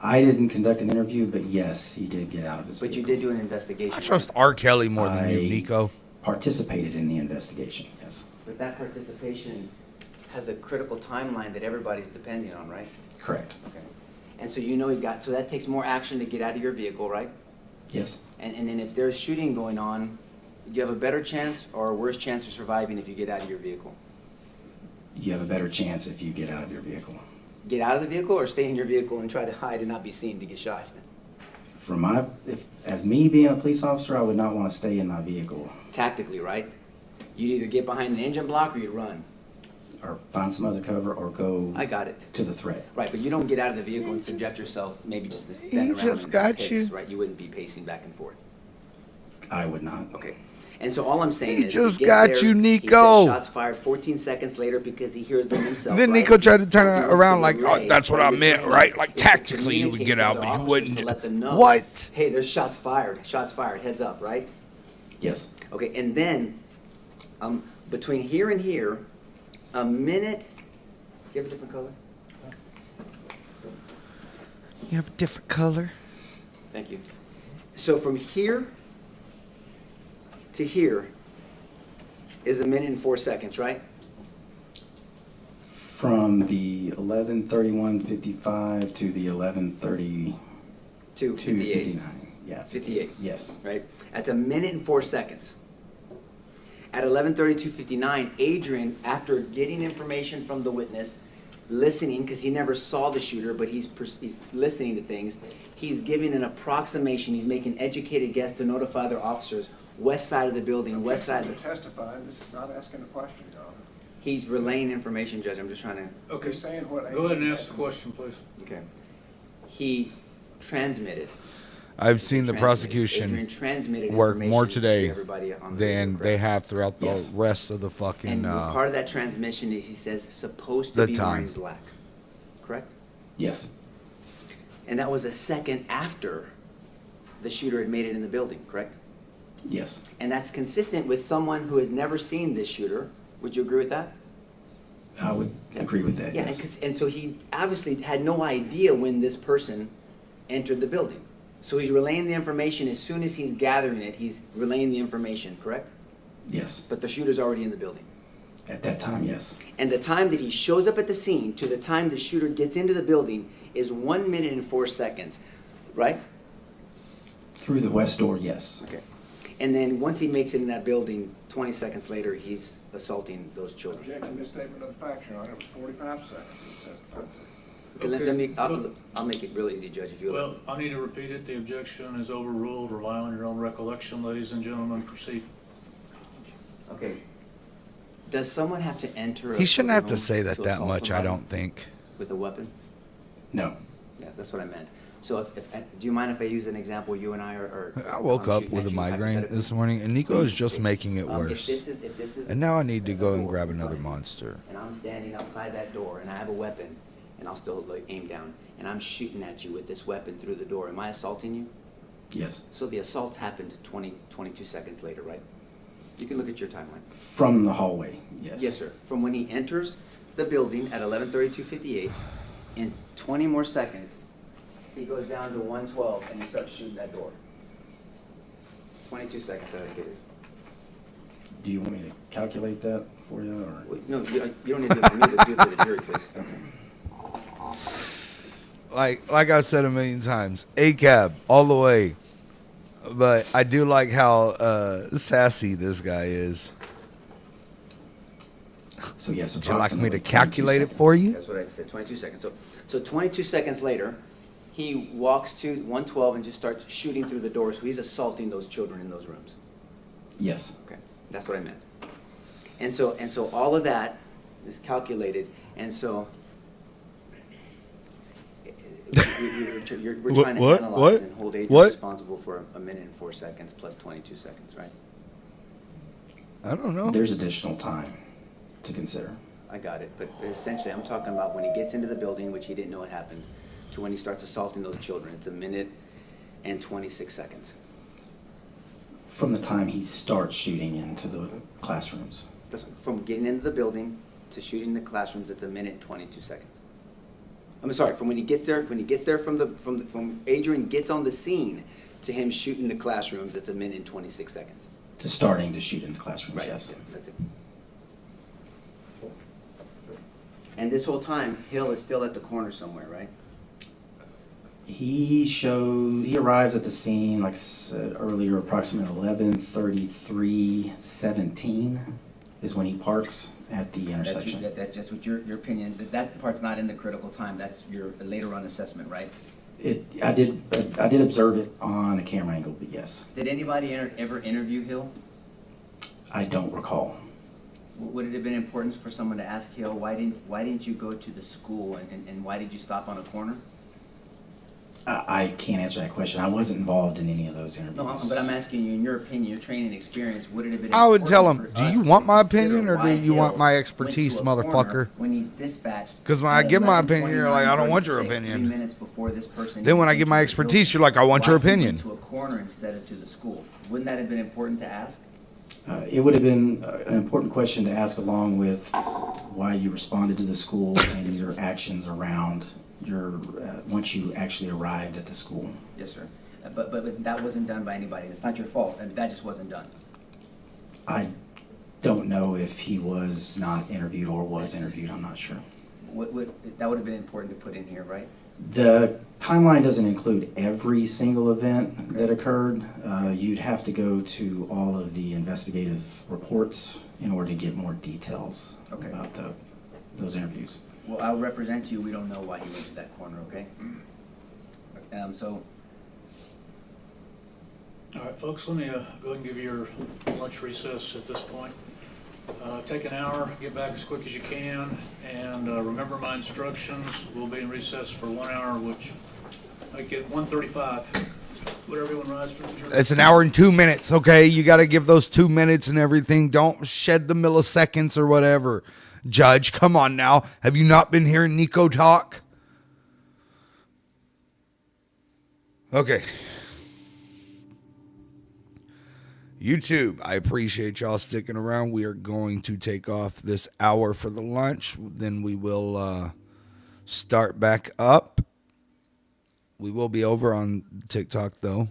I didn't conduct an interview, but yes, he did get out of his But you vehicle. did do an investigation. I trust R. Kelly more than you, I- Nico. Participated in the investigation, yes. But that participation has a critical timeline that everybody's depending on, right? Correct. Okay. And so you know so that takes more action to get out of your vehicle, right? Yes. And then if there's shooting going on, you have a better chance or a worse chance of surviving if you get out of your vehicle. You have a better chance if you get out of your vehicle. get out of the vehicle or stay in your vehicle and try to hide and not be seen to get shot? As me being a police officer, I would not want to stay in my vehicle Tactically, right? You'd either get behind the engine block or you'd run. or find some other cover or go I got it. to the threat. Right, but you don't get out of the vehicle and subject yourself maybe just to stand around just and got pace, you. right? You wouldn't be pacing back and forth. I would not. Okay. And so all I'm saying He is just gets got there, you, he Nico. says shots fired 14 seconds later because he hears them himself. Then right? Nico tried to turn He it wants around to like, relay oh, that's what I you're meant, doing right? Like is to tactically you would communicate get to out, the but you officers wouldn't. to let them know, What? Hey, there's shots fired, heads up, right? Yes. Okay, and then between here and here, a minute. Do you have a different color? You have a different color. Thank you. So from here to here is a minute and 4 seconds, right? From the 11:31:55 to the 11:30 To 58. 59. Yeah. 58. Yes. Right? That's a minute and 4 seconds. At 11:32:59, Adrian, after getting information from the witness, listening, because he never saw the shooter, but he's listening to things, he's giving an approximation. He's making educated guess to notify their officers, west side of the building, west side of the... Testifying, this is not asking a question, Your Honor. He's relaying information, Judge. I'm just trying to... Okay, You're saying what... go ahead and ask the question, please. Okay. He transmitted. I've seen the Adrian prosecution transmitted work more information today to everybody on the than video, they correct? have throughout the Yes. rest of the fucking. And part of that transmission is he says supposed to The be time. wearing black, correct? Yes. And that was a second after the shooter had made it in the building, correct? Yes. And that's consistent with someone who has never seen this shooter. Would you agree with that? I would agree with that. Yeah, Yes. and so he obviously had no idea when this person entered the building. So he's relaying the information as soon as he's gathering it, he's relaying the information, correct? Yes. But the shooter's already in the building. At that time, yes. And the time that he shows up at the scene to the time the shooter gets into the building is 1 minute and 4 seconds, right? Through the west door, yes. Okay. And then once he makes it in that building, 20 seconds later, he's assaulting those children. Objection to statement of the facts, Your Honor. It was 45 seconds. He testified. Okay, let me, I'll make it real easy, Judge, if you Well, will. I need to repeat it. The objection is overruled. Rely on your own recollection. Ladies and gentlemen, proceed. Okay. Does someone have to enter? He shouldn't have to room say that assault much. I somebody don't think. With a weapon? No. Yeah, that's what I meant. So do you mind if I use an example you and I are I woke I'm up shooting with a at you migraine hypothetically? this morning, and Nico is just making it If worse. this is And now I need to go and door, grab another right? monster. And I'm standing outside that door, and I have a weapon, and I'll still aim down, and I'm shooting at you with this weapon through the door. Am I assaulting you? Yes. So the assault happened 22 seconds later, right? You can look at your timeline. From the hallway, yes. Yes, sir. From when he enters the building at 11:32:58, in 20 more seconds, he goes down to 112 and he starts shooting that door. 22 seconds, I think it is. Do you want me to calculate that for you, or? Wait, no, you don't need to do it for me, but do it for the jury, please. Like I've said a million times, ACAB all the way. But I do like how sassy this guy is. So yes, Would you like me to approximately 22 calculate it seconds. for you? That's what I said, 22 seconds. So 22 seconds later, he walks to 112 and just starts shooting through the door, so he's assaulting those children in those rooms. Yes. Okay, that's what I meant. And so all of that is calculated, and so we're trying to What? analyze and hold Adrian What? responsible for a minute and 4 seconds plus 22 seconds, right? I don't know. There's additional time to consider. I got it, but essentially I'm talking about when he gets into the building, which he didn't know it happened, to when he starts assaulting those children. It's a minute and 26 seconds. From the time he starts shooting into the classrooms. That's from getting into the building to shooting the classrooms, it's a minute and 22 seconds. I'm sorry, from when he gets there, from Adrian gets on the scene to him shooting the classrooms, it's a minute and 26 seconds. To starting to shoot into classrooms, Right, yes. yeah, that's it. And this whole time, Hill is still at the corner somewhere, right? He arrives at the scene, like I said earlier, approximately 11:33:17 is when he parks at the intersection. That's just what your opinion, that part's not in the critical time, that's your later on assessment, right? I did observe it on a camera angle, but yes. Did anybody ever interview Hill? I don't recall. Would it have been important for someone to ask Hill, why didn't you go to the school and why did you stop on a corner? I can't answer that question. I wasn't involved in any of those interviews. No, but I'm asking you, in your opinion, your training experience, would it have been I would tell important him, for do you us want to my consider opinion or do why you want Hill my went expertise, to a corner motherfucker? When he's dispatched. Because when I at give my opinion, you're like, I don't want your 11:29:36, opinion. 3 minutes before this person Then when I came give to my the expertise, building, you're like, I want your why he went opinion. to a corner instead of to the school. Wouldn't that have been important to ask? It would have been an important question to ask, along with why you responded to the school and your actions around your once you actually arrived at the school. Yes, sir. But that wasn't done by anybody. It's not your fault. And that just wasn't done. I don't know if he was not interviewed or was interviewed. I'm not sure. That would have been important to put in here, right? The timeline doesn't include every single event that occurred. You'd have to go to all of the investigative reports in order to get more details about those interviews. Well, I'll represent you. We don't know why he went to that corner, okay? So, All right, folks, let me go ahead and give you your lunch recess at this point. Take an hour, get back as quick as you can, and remember my instructions. We'll be in recess for 1 hour, which make it 1:35. Would everyone rise for the adjournment? It's an hour and 2 minutes, okay? You got to give those 2 minutes and everything. Don't shed the milliseconds or whatever. Judge, come on now. Have you not been hearing Nico talk? Okay. YouTube, I appreciate y'all sticking around. We are going to take off this hour for the lunch. Then we will start back up. We will be over on TikTok, though,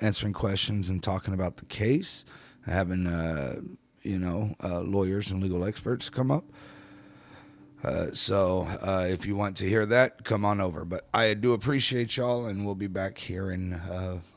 answering questions and talking about the case, having, lawyers and legal experts come up. So if you want to hear that, come on over. But I do appreciate y'all, and we'll be back here in